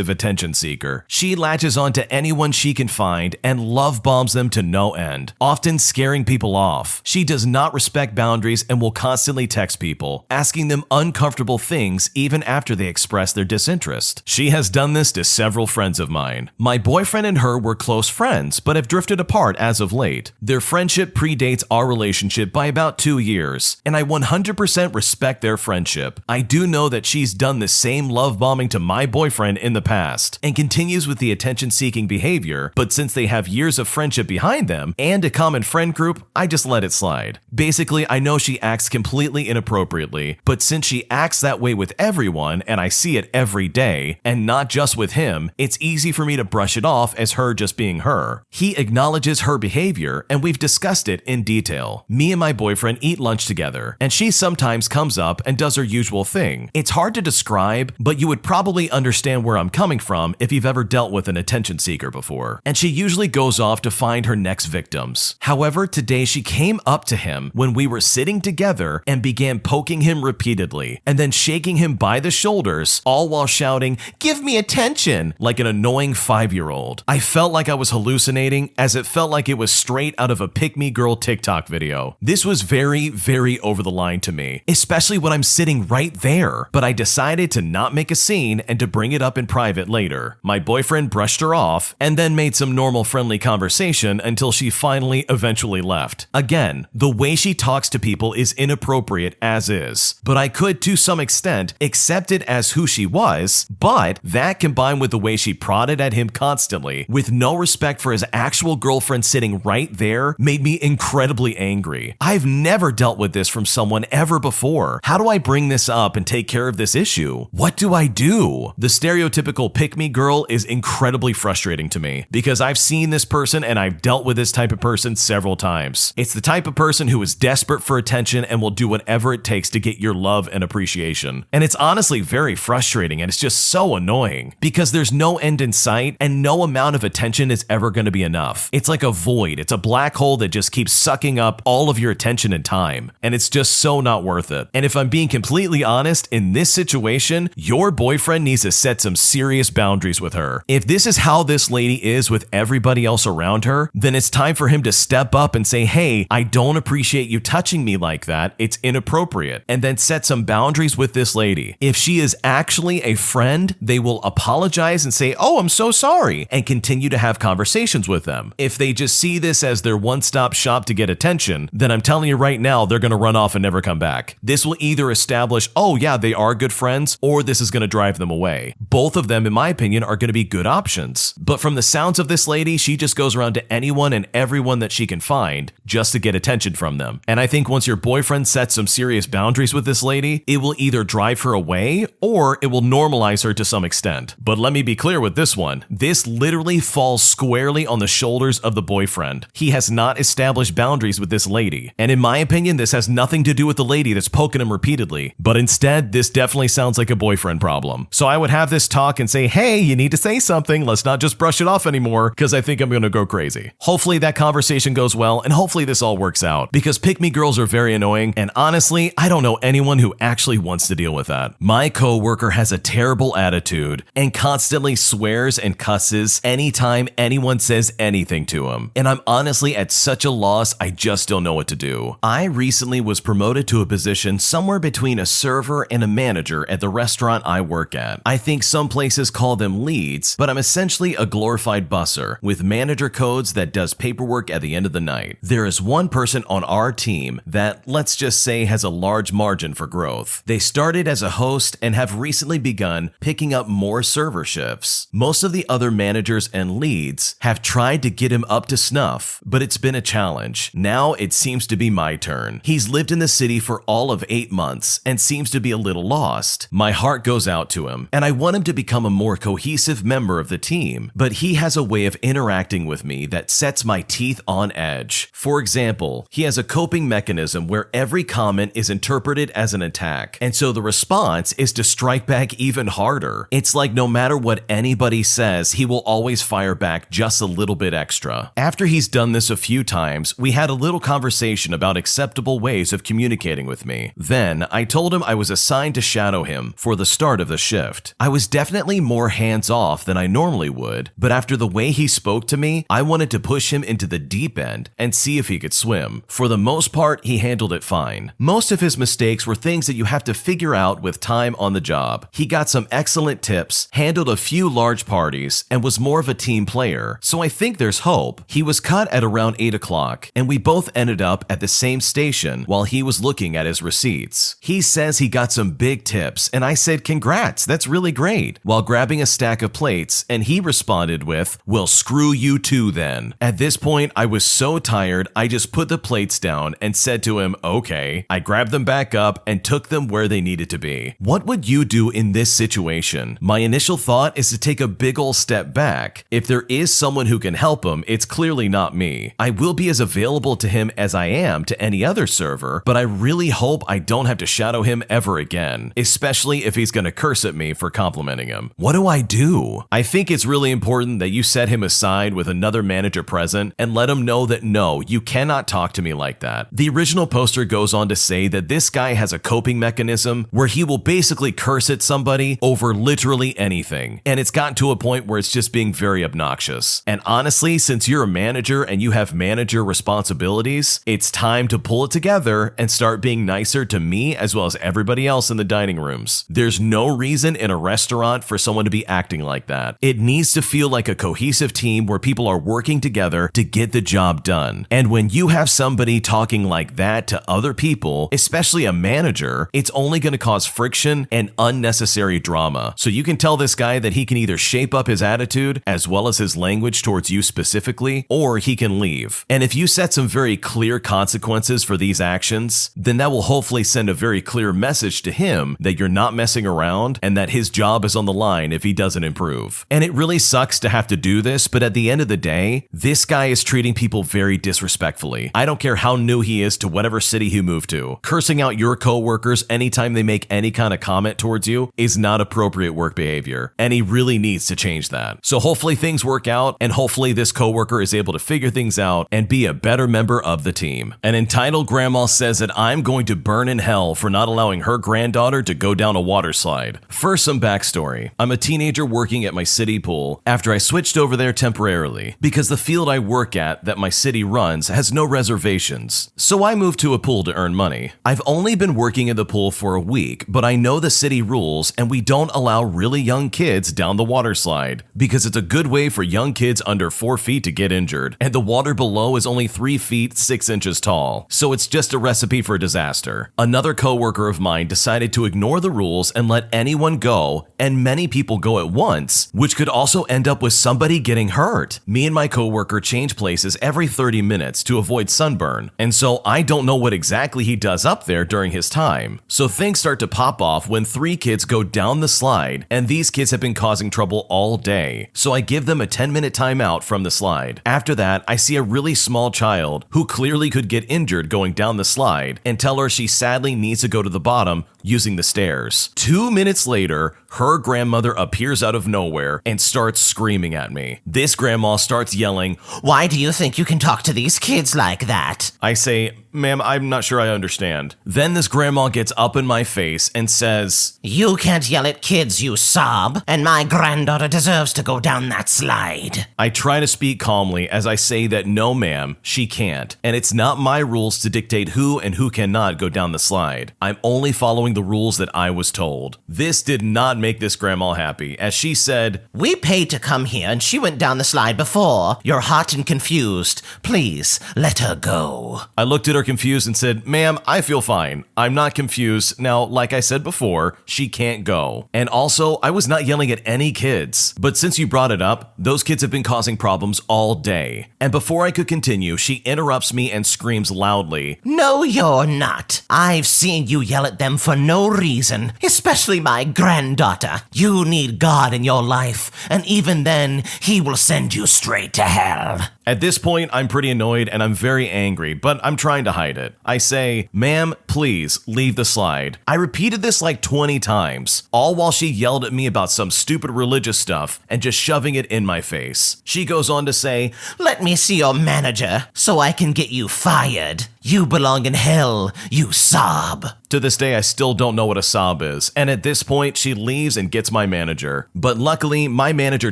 attention seeker. She latches on to anyone she can find and love bombs them to no end, often scaring people off. She does not respect boundaries and will constantly text people, asking them uncomfortable things even after they express their disinterest. She has done this to several friends of mine. My boyfriend and her were close friends, but have drifted apart as of late. Their friendship predates our relationship by about 2 years, and I 100% respect their friendship. I do know that she's done the same love bombing to my boyfriend in the past, and continues with the attention-seeking behavior, but since they have years of friendship behind them, and a common friend group, I just let it slide. Basically, I know she acts completely inappropriately, but since she acts that way with everyone, and I see it every day, and not just with him, it's easy for me to brush it off as her just being her. He acknowledges her behavior, and we've discussed it in detail. Me and my boyfriend eat lunch together, and she sometimes comes up and does her usual thing. It's hard to describe, but you would probably understand where I'm coming from if you've ever dealt with an attention seeker before. And she usually goes off to find her next victims. However, today she came up to him when we were sitting together and began poking him repeatedly, and then shaking him by the shoulders, all while shouting, "Give me attention," like an annoying 5-year-old. I felt like I was hallucinating, as it felt like it was straight out of a pick-me girl TikTok video. This was very over the line to me, especially when I'm sitting right there, but I decided to not make a scene and to bring it up in private later. My boyfriend brushed her off and then made some normal friendly conversation until she finally eventually left. Again, the way she talks to people is inappropriate as is, but I could to some extent accept it as who she was, but that combined with the way she prodded at him constantly with no respect for his actual girlfriend sitting right there made me incredibly angry. I've never dealt with this from someone ever before. How do I bring this up and take care of this issue? What do I do? The stereotypical pick-me girl is incredibly frustrating to me because I've seen this person and I've dealt with this type of person several times. It's the type of person who is desperate for attention and will do whatever it takes to get your love and appreciation. And it's honestly very frustrating, and it's just so annoying because there's no end in sight and no amount of attention is ever going to be enough. It's like a void. It's a black hole that just keeps sucking up all of your attention and time, and it's just so not worth it. And if I'm being completely honest, in this situation, your boyfriend needs to set some serious boundaries with her. If this is how this lady is with everybody else around her, then it's time for him to step up and say, "Hey, I don't appreciate you touching me like that. It's inappropriate." And then set some boundaries with this lady. If she is actually a friend, they will apologize and say, "Oh, I'm so sorry," and continue to have conversations with them. If they just see this as their one-stop shop to get attention, then I'm telling you right now, they're going to run off and never come back. This will either establish, oh yeah, they are good friends, or this is going to drive them away. Both of them, in my opinion, are going to be good options. But from the sounds of this lady, she just goes around to anyone and everyone that she can find just to get attention from them. And I think once your boyfriend sets some serious boundaries with this lady, it will either drive her away or it will normalize her to some extent. But let me be clear with this one. This literally falls squarely on the shoulders of the boyfriend. He has not established boundaries with this lady. And in my opinion, this has nothing to do with the lady that's poking him repeatedly. But instead, this definitely sounds like a boyfriend problem. So I would have this talk and say, "Hey, you need to say something. Let's not just brush it off anymore because I think I'm going to go crazy." Hopefully that conversation goes well, and hopefully this all works out because pick-me girls are very annoying, and honestly, I don't know anyone who actually wants to deal with that. My coworker has a terrible attitude and constantly swears and cusses anytime anyone says anything to him, and I'm honestly at such a loss I just don't know what to do. I recently was promoted to a position somewhere between a server and a manager at the restaurant I work at. I think some places call them leads, but I'm essentially a glorified busser with manager codes that does paperwork at the end of the night. There is one person on our team that, let's just say, has a large margin for growth. They started as a host and have recently begun picking up more server shifts. Most of the other managers and leads have tried to get him up to snuff, but it's been a challenge. Now it seems to be my turn. He's lived in the city for all of 8 months and seems to be a little lost. My heart goes out to him, and I want him to become a more cohesive member of the team, but he has a way of interacting with me that sets my teeth on edge. For example, he has a coping mechanism where every comment is interpreted as an attack, and so the response is to strike back even harder. It's like no matter what anybody says, he will always fire back just a little bit extra. After he's done this a few times, we had a little conversation about acceptable ways of communicating with me. Then, I told him I was assigned to shadow him for the start of the shift. I was definitely more hands-off than I normally would, but after the way he spoke to me, I wanted to push him into the deep end and see if he could swim. For the most part, he handled it fine. Most of his mistakes were things that you have to figure out with time on the job. He got some excellent tips, handled a few large parties, and was more of a team player, so I think there's hope. He was cut at around 8 o'clock, and we both ended up at the same station while he was looking at his receipts. He says he got some big tips, and I said, "Congrats, that's really great," while grabbing a stack of plates, and he responded with, "Well, screw you too then." At this point, I was so tired, I just put the plates down and said to him, "Okay." I grabbed them back up and took them where they needed to be. What would you do in this situation? My initial thought is to take a big ol' step back. If there is someone who can help him, it's clearly not me. I will be as available to him as I am to any other server, but I really hope I don't have to shadow him ever again, especially if he's gonna curse at me for complimenting him. What do I do? I think it's really important that you set him aside with another manager present and let him know that no, you cannot talk to me like that. The original poster goes on to say that this guy has a coping mechanism where he will basically curse at somebody over literally anything, and it's gotten to a point where it's just being very obnoxious. And honestly, since you're a manager and you have manager responsibilities, it's time to pull it together and start being nicer to me as well as everybody else in the dining rooms. There's no reason in a restaurant for someone to be acting like that. It needs to feel like a cohesive team where people are working together to get the job done. And when you have somebody talking like that to other people, especially a manager, it's only going to cause friction and unnecessary drama. So you can tell this guy that he can either shape up his attitude as well as his language towards you specifically, or he can leave. And if you set some very clear consequences for these actions, then that will hopefully send a very clear message to him that you're not messing around and that his job is on the line if he doesn't improve. And it really sucks to have to do this, but at the end of the day, this guy is treating people very disrespectfully. I don't care how new he is to whatever city he moved to. Cursing out your coworkers anytime they make any kind of comment towards you is not appropriate work behavior, and he really needs to change that. So hopefully things work out, and hopefully this coworker is able to figure things out and be a better member of the team. An entitled grandma says that I'm going to burn in hell for not allowing her granddaughter to go down a water slide. First, some backstory. I'm a teenager working at my city pool after I switched over there temporarily because the field I work at that my city runs has no reservations. So I moved to a pool to earn money. I've only been working in the pool for a week, but I know the city rules and we don't allow really young kids down the water slide because it's a good way for young kids under 4 feet to get injured, and the water below is only 3 feet 6 inches tall, so it's just a recipe for disaster. Another coworker of mine decided to ignore the rules and let anyone go, and many people go at once, which could also end up with somebody getting hurt. Me and my coworker change places every 30 minutes to avoid sunburn, and so I don't know what exactly he does up there during his time. So things start to pop off when 3 kids go down the slide, and these kids have been causing trouble all day, so I give them a 10-minute timeout from the slide. After that, I see a really small child who clearly could get injured going down the slide and tell her she sadly needs to go to the bottom using the stairs. 2 minutes later, her grandmother appears out of nowhere and starts screaming at me. This grandma starts yelling, "Why do you think you can talk to these kids like that?" I say, "Ma'am, I'm not sure I understand." Then this grandma gets up in my face and says, "You can't yell at kids, you sob, and my granddaughter deserves to go down that slide." I try to speak calmly as I say that no ma'am, she can't, and it's not my rules to dictate who and who cannot go down the slide. I'm only following the rules that I was told. This did not make this grandma happy, as she said, "We paid to come here and she went down the slide before. You're hot and confused. Please, let her go." I looked at her confused and said, "Ma'am, I feel fine. I'm not confused. Now, like I said before, she can't go. And also, I was not yelling at any kids. But since you brought it up, those kids have been causing problems all day." And before I could continue, she interrupts me and screams loudly, "No, you're not. I've seen you yell at them for no reason, especially my granddaughter. You need God in your life, and even then, he will send you straight to hell." At this point, I'm pretty annoyed and I'm very angry, but I'm trying to hide it. I say, "Ma'am, please leave the slide." I repeated this like 20 times, all while she yelled at me about some stupid religious stuff and just shoving it in my face. She goes on to say, Let me see your manager so I can get you fired. You belong in hell, you sob. To this day, I still don't know what a sob is, and at this point, she leaves and gets my manager. But luckily, my manager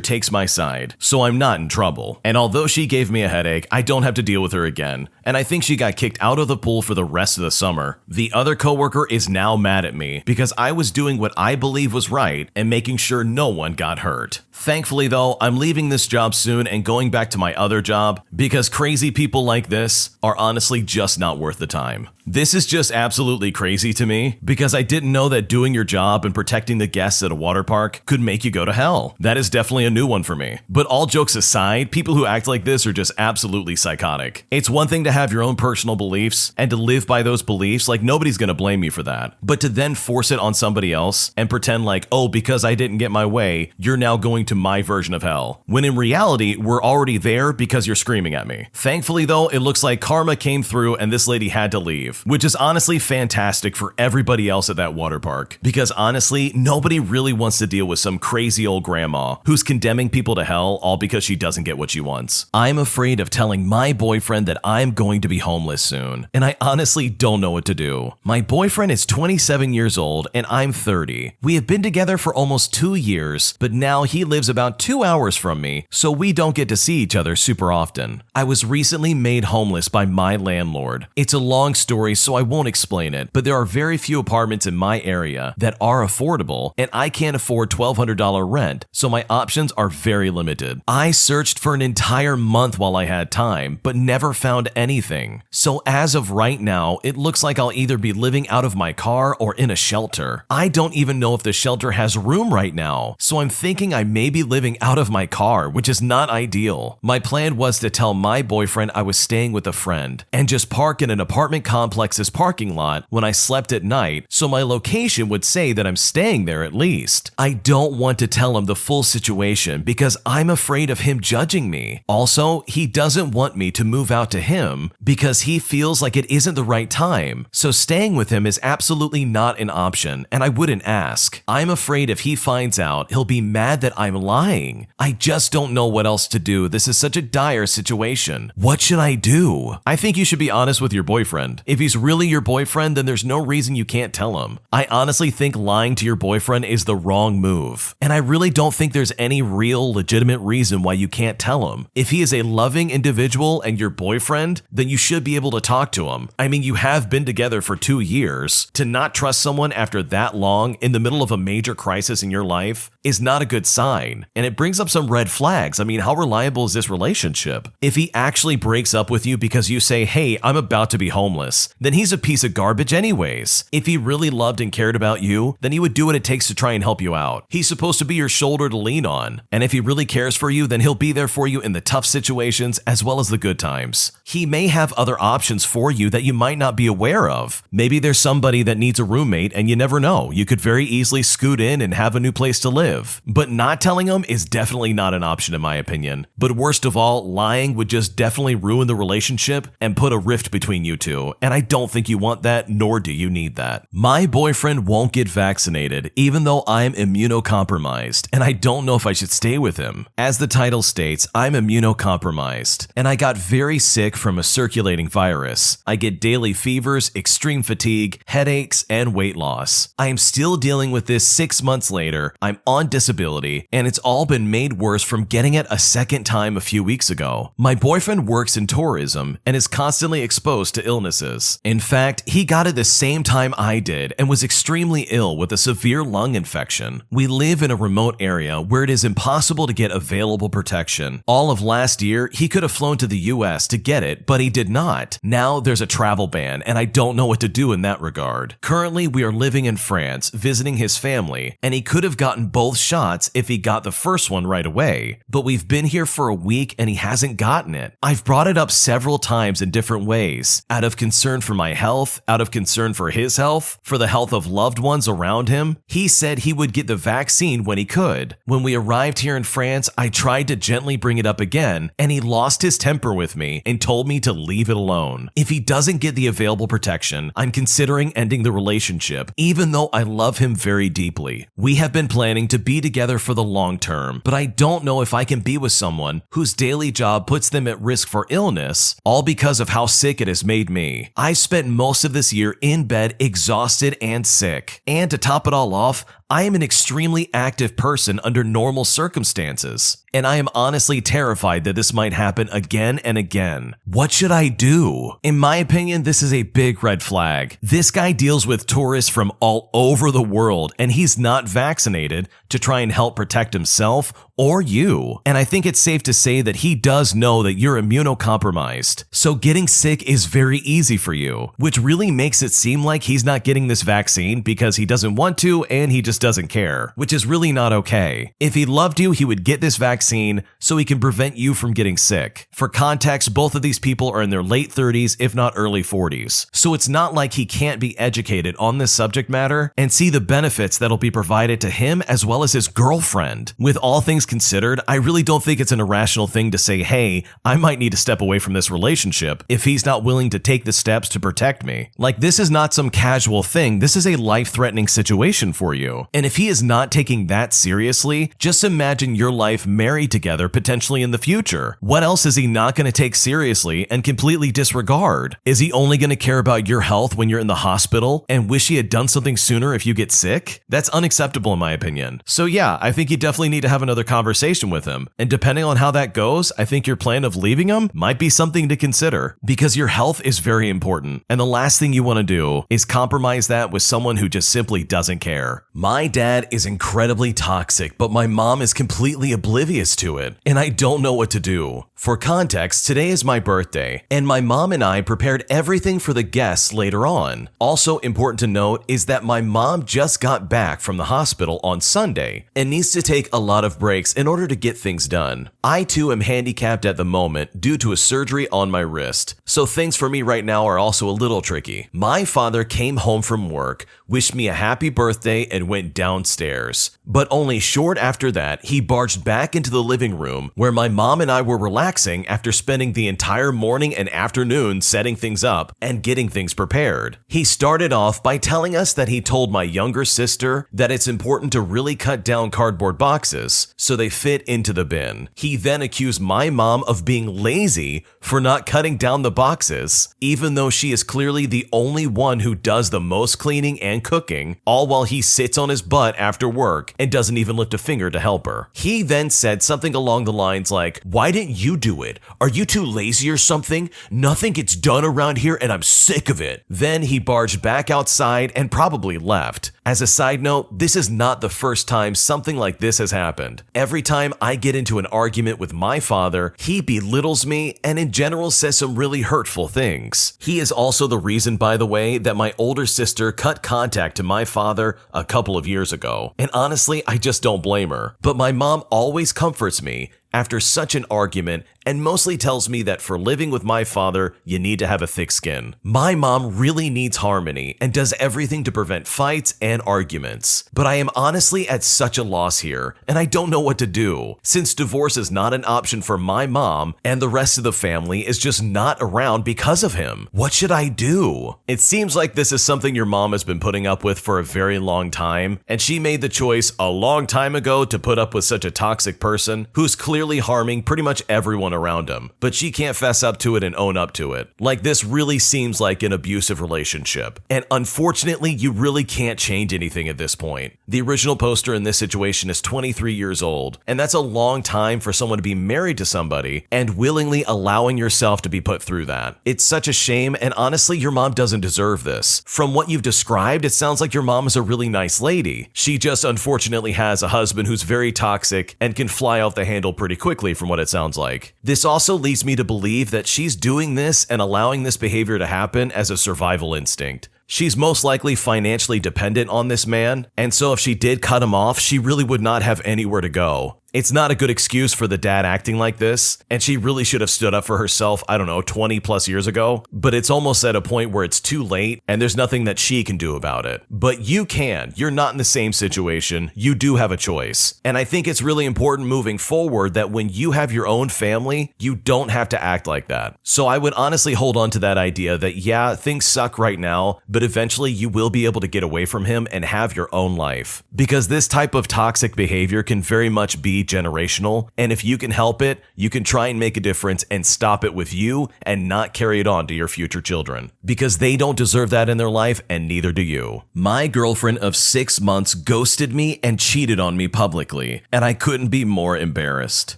takes my side, so I'm not in trouble. And although she gave me a headache, I don't have to deal with her again, and I think she got kicked out of the pool for the rest of the summer. The other coworker is now mad at me because I was doing what I believe was right and making sure no one got hurt. Thankfully though, I'm leaving this job soon and going back to my other job because crazy people like this are honestly just not worth the time. This is just absolutely crazy to me because I didn't know that doing your job and protecting the guests at a water park could make you go to hell. That is definitely a new one for me. But all jokes aside, people who act like this are just absolutely psychotic. It's one thing to have your own personal beliefs and to live by those beliefs, like nobody's gonna blame you for that. But to then force it on somebody else and pretend like, oh, because I didn't get my way, you're now going to my version of hell. When in reality, we're already there because you're screaming at me. Thankfully though, it looks like karma came through and this lady had to leave, which is honestly fantastic for everybody else at that water park. Because honestly, nobody really wants to deal with some crazy old grandma who's condemning people to hell all because she doesn't get what she wants. I'm afraid of telling my boyfriend that I'm going to be homeless soon, and I honestly don't know what to do. My boyfriend is 27 years old and I'm 30. We have been together for almost 2 years, but now he lives about 2 hours from me, so we don't get to see each other super often. I was recently made homeless by my landlord. It's a long story, so I won't explain it, but there are very few apartments in my area that are affordable, and I can't afford $1,200 rent, so my options are very limited. I searched for an entire month while I had time, but never found anything. So as of right now, it looks like I'll either be living out of my car or in a shelter. I don't even know if the shelter has room right now, so I'm thinking I may be living out of my car, which is not ideal. My plan was to tell my boyfriend I was staying with a friend and just park in an apartment complex's parking lot when I slept at night, so my location would say that I'm staying there at least. I don't want to tell him the full situation because I'm afraid of him judging me. Also, he doesn't want me to move out to him because he feels like it isn't the right time, so staying with him is absolutely not an option, and I wouldn't ask. I'm afraid if he finds out, he'll be mad that I'm lying. I just don't know what else to do. This is such a dire situation. What should I do? I think you should be honest with your boyfriend. If he's really your boyfriend, then there's no reason you can't tell him. I honestly think lying to your boyfriend is the wrong move, and I really don't think there's any real legitimate reason why you can't tell him. If he is a loving individual and your boyfriend, then you should be able to talk to him. I mean, you have been together for 2 years. To not trust someone after that long in the middle of a major crisis in your life is not a good sign, and it brings up some red flags. I mean, how reliable is this relationship? If he actually breaks up with you because you say, hey, I'm about to be homeless, then he's a piece of garbage anyways. If he really loved and cared about you, then he would do what it takes to try and help you out. He's supposed to be your shoulder to lean on, and if he really cares for you, then he'll be there for you in the tough situations as well as the good times. He may have other options for you that you might not be aware of. Maybe there's somebody that needs a roommate and you never know. You could very easily scoot in and have a new place to live. But not telling him is definitely not an option in my opinion. But worst of all, lying would just definitely ruin the relationship and put a rift between you two, and I don't think you want that, nor do you need that. My boyfriend won't get vaccinated, even though I'm immunocompromised, and I don't know if I should stay with him. As the title states, I'm immunocompromised, and I got very sick from a circulating virus. I get daily fevers, extreme fatigue, headaches, and weight loss. I am still dealing with this 6 months later. I'm on disability, and it's all been made worse from getting it a second time a few weeks ago. My boyfriend works in tourism and is constantly exposed to illnesses. In fact, he got it the same time I did and was extremely ill with a severe lung infection. We live in a remote area where it is impossible to get available protection. All of last year, he could have flown to the US to get it, but he did not. Now there's a travel ban, and I don't know what to do in that regard. Currently, we are living in France, visiting his family, and he could have gotten both both shots if he got the first one right away, but we've been here for a week and he hasn't gotten it. I've brought it up several times in different ways, out of concern for my health, out of concern for his health, for the health of loved ones around him. He said he would get the vaccine when he could. When we arrived here in France, I tried to gently bring it up again, and he lost his temper with me and told me to leave it alone. If he doesn't get the available protection, I'm considering ending the relationship, even though I love him very deeply. We have been planning to be together for the long term, but I don't know if I can be with someone whose daily job puts them at risk for illness, all because of how sick it has made me. I spent most of this year in bed, exhausted and sick. And to top it all off, I am an extremely active person under normal circumstances, and I am honestly terrified that this might happen again and again. What should I do? In my opinion, this is a big red flag. This guy deals with tourists from all over the world, and he's not vaccinated to try and help protect himself or you. And I think it's safe to say that he does know that you're immunocompromised. So getting sick is very easy for you, which really makes it seem like he's not getting this vaccine because he doesn't want to and he just doesn't care, which is really not okay. If he loved you, he would get this vaccine so he can prevent you from getting sick. For context, both of these people are in their late 30s, if not early 40s. So it's not like he can't be educated on this subject matter and see the benefits that'll be provided to him as well as his girlfriend. With all things considered, I really don't think it's an irrational thing to say, hey, I might need to step away from this relationship if he's not willing to take the steps to protect me. Like, this is not some casual thing, this is a life-threatening situation for you. And if he is not taking that seriously, just imagine your life married together potentially in the future. What else is he not going to take seriously and completely disregard? Is he only going to care about your health when you're in the hospital and wish he had done something sooner if you get sick? That's unacceptable in my opinion. So yeah, I think you definitely need to have another conversation with him. And depending on how that goes, I think your plan of leaving him might be something to consider, because your health is very important. And the last thing you want to do is compromise that with someone who just simply doesn't care. My dad is incredibly toxic, but my mom is completely oblivious to it, and I don't know what to do. For context, today is my birthday, and my mom and I prepared everything for the guests later on. Also important to note is that my mom just got back from the hospital on Sunday and needs to take a lot of breaks in order to get things done. I too am handicapped at the moment due to a surgery on my wrist, so things for me right now are also a little tricky. My father came home from work, wished me a happy birthday, and went downstairs. But only short after that, he barged back into the living room where my mom and I were relaxing after spending the entire morning and afternoon setting things up and getting things prepared. He started off by telling us that he told my younger sister that it's important to really cut down cardboard boxes so they fit into the bin. He then accused my mom of being lazy for not cutting down the boxes, even though she is clearly the only one who does the most cleaning and cooking, all while he sits on his butt after work and doesn't even lift a finger to help her. He then said something along the lines like, "Why didn't you do it? Are you too lazy or something? Nothing gets done around here and I'm sick of it." Then he barged back outside and probably left. As a side note, this is not the first time something like this has happened. Every time I get into an argument with my father, he belittles me and in general says some really hurtful things. He is also the reason, by the way, that my older sister cut contact to my father a couple of years ago. And honestly, I just don't blame her. But my mom always comforts me after such an argument and mostly tells me that for living with my father, you need to have a thick skin. My mom really needs harmony and does everything to prevent fights and arguments. But I am honestly at such a loss here, and I don't know what to do, since divorce is not an option for my mom and the rest of the family is just not around because of him. What should I do? It seems like this is something your mom has been putting up with for a very long time, and she made the choice a long time ago to put up with such a toxic person who's clearly harming pretty much everyone around him, but she can't fess up to it and own up to it. Like, this really seems like an abusive relationship, and unfortunately, you really can't change anything at this point. The original poster in this situation is 23 years old, and that's a long time for someone to be married to somebody and willingly allowing yourself to be put through that. It's such a shame, and honestly, your mom doesn't deserve this. From what you've described, it sounds like your mom is a really nice lady. She just unfortunately has a husband who's very toxic and can fly off the handle pretty quickly from what it sounds like. This also leads me to believe that she's doing this and allowing this behavior to happen as a survival instinct. She's most likely financially dependent on this man, and so if she did cut him off, she really would not have anywhere to go. It's not a good excuse for the dad acting like this, and she really should have stood up for herself, 20 plus years ago, but it's almost at a point where it's too late and there's nothing that she can do about it. But you can. You're not in the same situation. You do have a choice. And I think it's really important moving forward that when you have your own family, you don't have to act like that. So I would honestly hold on to that idea that yeah, things suck right now, but eventually you will be able to get away from him and have your own life. Because this type of toxic behavior can very much be generational, and if you can help it, you can try and make a difference and stop it with you and not carry it on to your future children, because they don't deserve that in their life and neither do you. My girlfriend of 6 months ghosted me and cheated on me publicly, and I couldn't be more embarrassed.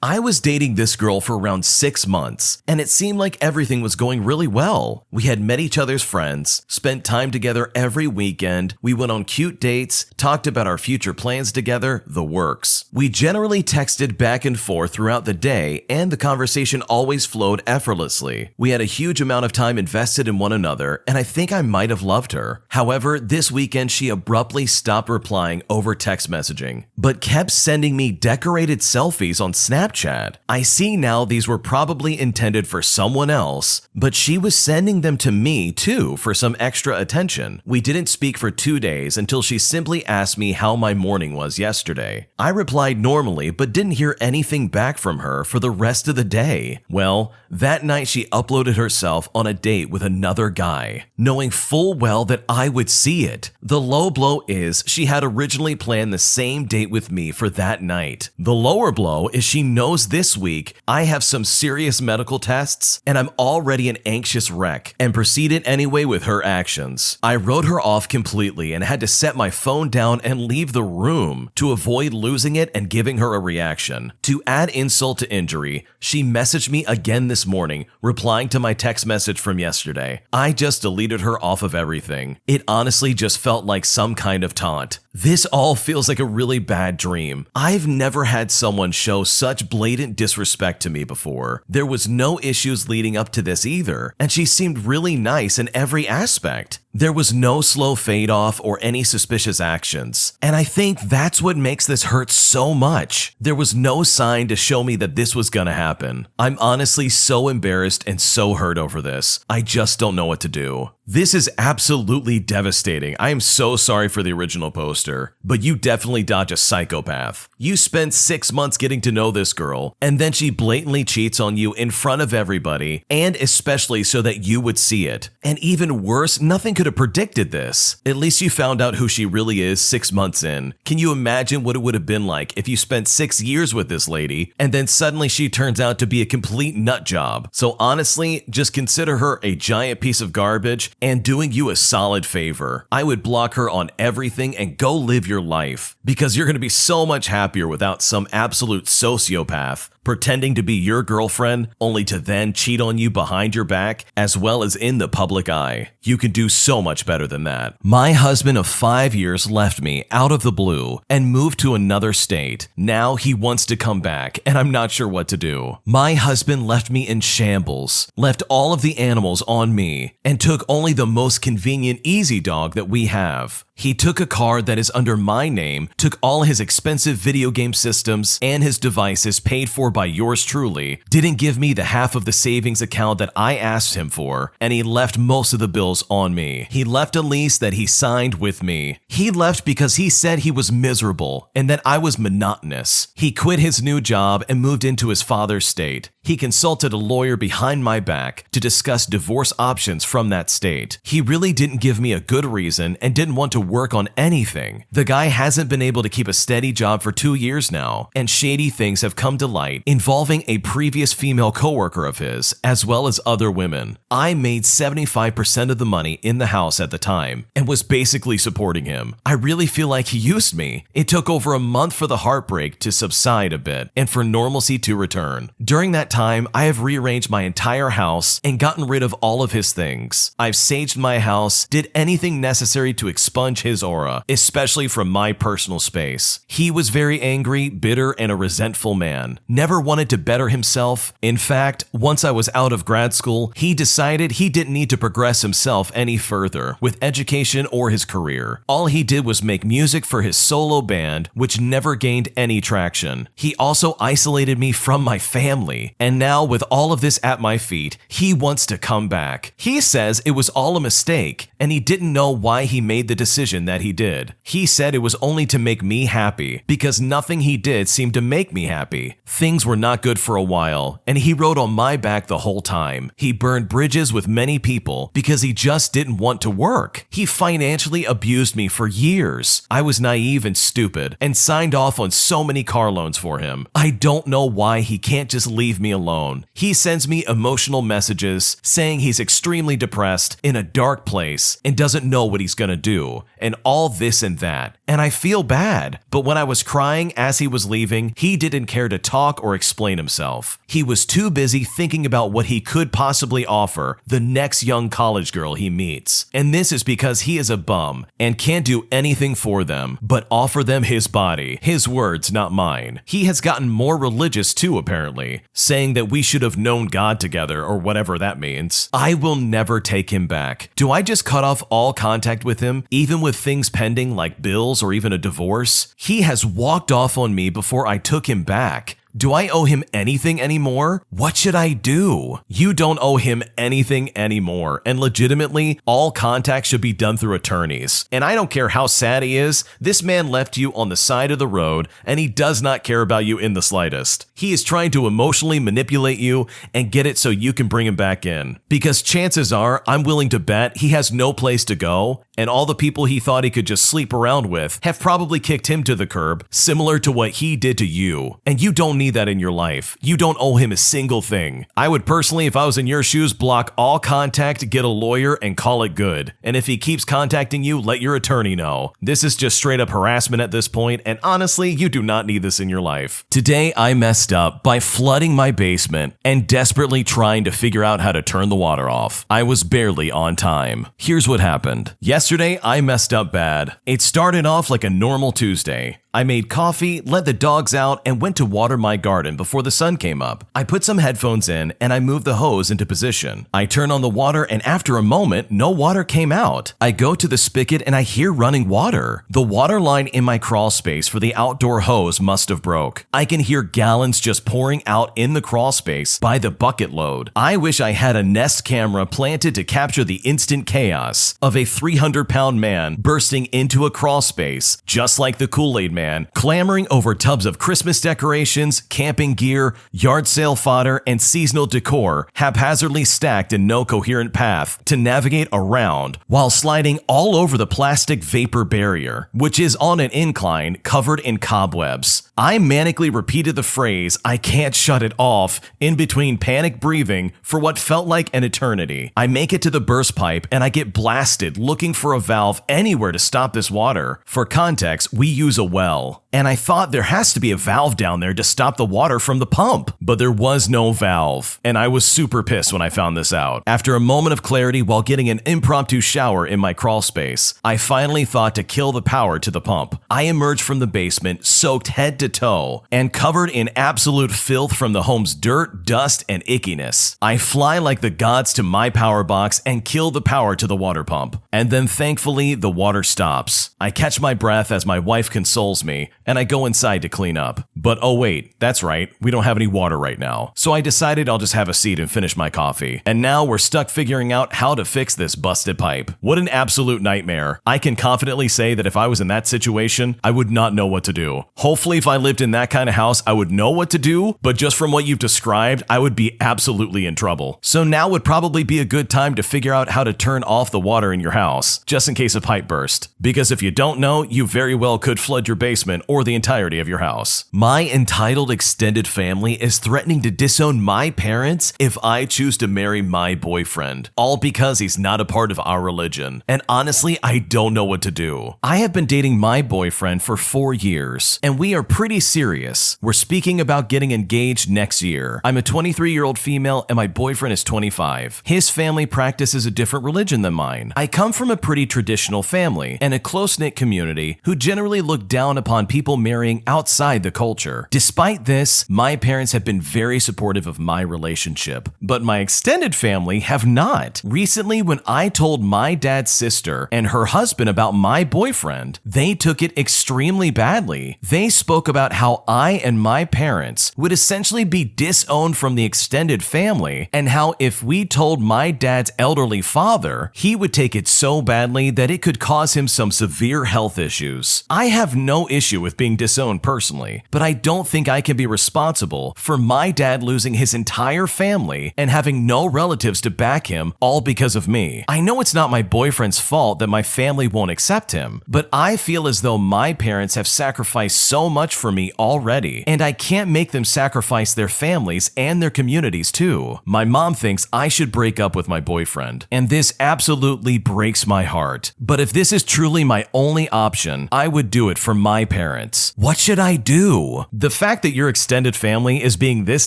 I was dating this girl for around 6 months, and it seemed like everything was going really well. We had met each other's friends, spent time together every weekend, we went on cute dates, talked about our future plans together, the works. We generally texted back and forth throughout the day, and the conversation always flowed effortlessly. We had a huge amount of time invested in one another, and I think I might have loved her. However, this weekend she abruptly stopped replying over text messaging, but kept sending me decorated selfies on Snapchat. I see now these were probably intended for someone else, but she was sending them to me too for some extra attention. We didn't speak for 2 days until she simply asked me how my morning was yesterday. I replied normally, but didn't hear anything back from her for the rest of the day. Well, that night she uploaded herself on a date with another guy, knowing full well that I would see it. The low blow is she had originally planned the same date with me for that night. The lower blow is she knows this week I have some serious medical tests and I'm already an anxious wreck, and proceeded anyway with her actions. I wrote her off completely and had to set my phone down and leave the room to avoid losing it and giving her a reaction. To add insult to injury, she messaged me again this morning, replying to my text message from yesterday. I just deleted her off of everything. It honestly just felt like some kind of taunt. This all feels like a really bad dream. I've never had someone show such blatant disrespect to me before. There was no issues leading up to this either, and she seemed really nice in every aspect. There was no slow fade off or any suspicious actions, and I think that's what makes this hurt so much. There was no sign to show me that this was gonna happen. I'm honestly so embarrassed and so hurt over this. I just don't know what to do. This is absolutely devastating. I am so sorry for the original poster, but you definitely dodge a psychopath. You spent 6 months getting to know this girl, and then she blatantly cheats on you in front of everybody, and especially so that you would see it. And even worse, nothing could have predicted this. At least you found out who she really is 6 months in. Can you imagine what it would have been like if you spent 6 years with this lady, and then suddenly she turns out to be a complete nut job? So honestly, just consider her a giant piece of garbage and doing you a solid favor. I would block her on everything and go live your life, because you're going to be so much happier without some absolute sociopath pretending to be your girlfriend only to then cheat on you behind your back as well as in the public eye. You can do so much better than that. My husband of 5 years left me out of the blue and moved to another state. Now he wants to come back and I'm not sure what to do. My husband left me in shambles, left all of the animals on me, and took only the most convenient Easy Dog that we have. He took a car that is under my name, took all his expensive video game systems and his devices paid for by yours truly, didn't give me the half of the savings account that I asked him for, and he left most of the bills on me. He left a lease that he signed with me. He left because he said he was miserable and that I was monotonous. He quit his new job and moved into his father's state. He consulted a lawyer behind my back to discuss divorce options from that state. He really didn't give me a good reason and didn't want to work on anything. The guy hasn't been able to keep a steady job for 2 years now, and shady things have come to light involving a previous female coworker of his, as well as other women. I made 75% of the money in the house at the time and was basically supporting him. I really feel like he used me. It took over a month for the heartbreak to subside a bit and for normalcy to return. During that time, I have rearranged my entire house and gotten rid of all of his things. I've saged my house, did anything necessary to expunge punch his aura, especially from my personal space. He was very angry, bitter, and a resentful man. Never wanted to better himself. In fact, once I was out of grad school, he decided he didn't need to progress himself any further with education or his career. All he did was make music for his solo band, which never gained any traction. He also isolated me from my family, and now with all of this at my feet, he wants to come back. He says it was all a mistake, and he didn't know why he made the decision that he did. He said it was only to make me happy, because nothing he did seemed to make me happy. Things were not good for a while, and he rode on my back the whole time. He burned bridges with many people because he just didn't want to work. He financially abused me for years. I was naive and stupid, and signed off on so many car loans for him. I don't know why he can't just leave me alone. He sends me emotional messages saying he's extremely depressed, in a dark place, and doesn't know what he's gonna do, and all this and that. And I feel bad, but when I was crying as he was leaving, he didn't care to talk or explain himself. He was too busy thinking about what he could possibly offer the next young college girl he meets. And this is because he is a bum and can't do anything for them but offer them his body. His words, not mine. He has gotten more religious too, apparently, saying that we should have known God together or whatever that means. I will never take him back. Do I just cut off all contact with him, even with things pending like bills or even a divorce? He has walked off on me before I took him back. Do I owe him anything anymore? What should I do? You don't owe him anything anymore, and legitimately, all contact should be done through attorneys. And I don't care how sad he is, this man left you on the side of the road, and he does not care about you in the slightest. He is trying to emotionally manipulate you and get it so you can bring him back in. Because chances are, I'm willing to bet he has no place to go, and all the people he thought he could just sleep around with have probably kicked him to the curb, similar to what he did to you. And you don't need that in your life. You don't owe him a single thing. I would personally, if I was in your shoes, block all contact, get a lawyer, and call it good. And if he keeps contacting you, let your attorney know. This is just straight up harassment at this point, and honestly, you do not need this in your life. Today, I messed up by flooding my basement and desperately trying to figure out how to turn the water off. I was barely on time. Here's what happened. Yesterday, I messed up bad. It started off like a normal Tuesday. I made coffee, let the dogs out, and went to water my garden before the sun came up. I put some headphones in, and I moved the hose into position. I turn on the water, and after a moment, no water came out. I go to the spigot, and I hear running water. The water line in my crawl space for the outdoor hose must have broke. I can hear gallons just pouring out in the crawl space by the bucket load. I wish I had a Nest camera planted to capture the instant chaos of a 300-pound man bursting into a crawl space, just like the Kool-Aid Man, clamoring over tubs of Christmas decorations, camping gear, yard sale fodder, and seasonal decor, haphazardly stacked in no coherent path to navigate around while sliding all over the plastic vapor barrier, which is on an incline covered in cobwebs. I manically repeated the phrase, "I can't shut it off," in between panic breathing for what felt like an eternity. I make it to the burst pipe and I get blasted looking for a valve anywhere to stop this water. For context, we use a well. And I thought there has to be a valve down there to stop the water from the pump, but there was no valve, and I was super pissed when I found this out. After a moment of clarity while getting an impromptu shower in my crawl space, I finally thought to kill the power to the pump. I emerged from the basement soaked head to toe and covered in absolute filth from the home's dirt, dust, and ickiness. I fly like the gods to my power box and kill the power to the water pump, and then thankfully the water stops. I catch my breath as my wife consoles me, and I go inside to clean up. But oh wait, that's right, we don't have any water right now. So I decided I'll just have a seat and finish my coffee. And now we're stuck figuring out how to fix this busted pipe. What an absolute nightmare. I can confidently say that if I was in that situation, I would not know what to do. Hopefully if I lived in that kind of house, I would know what to do, but just from what you've described, I would be absolutely in trouble. So now would probably be a good time to figure out how to turn off the water in your house, just in case a pipe burst. Because if you don't know, you very well could flood your basement or the entirety of your house. My entitled extended family is threatening to disown my parents if I choose to marry my boyfriend, all because he's not a part of our religion. And honestly, I don't know what to do. I have been dating my boyfriend for 4 years, and we are pretty serious. We're speaking about getting engaged next year. I'm a 23-year-old female and my boyfriend is 25. His family practices a different religion than mine. I come from a pretty traditional family and a close-knit community who generally look down upon people marrying outside the culture. Despite this, my parents have been very supportive of my relationship, but my extended family have not. Recently, when I told my dad's sister and her husband about my boyfriend, they took it extremely badly. They spoke about how I and my parents would essentially be disowned from the extended family, and how if we told my dad's elderly father, he would take it so badly that it could cause him some severe health issues. I have no issue with being disowned personally, but I don't think I can be responsible for my dad losing his entire family and having no relatives to back him, all because of me. I know it's not my boyfriend's fault that my family won't accept him, but I feel as though my parents have sacrificed so much for me already, and I can't make them sacrifice their families and their communities too. My mom thinks I should break up with my boyfriend, and this absolutely breaks my heart. But if this is truly my only option, I would do it for my parents. What should I do? The fact that your extended family is being this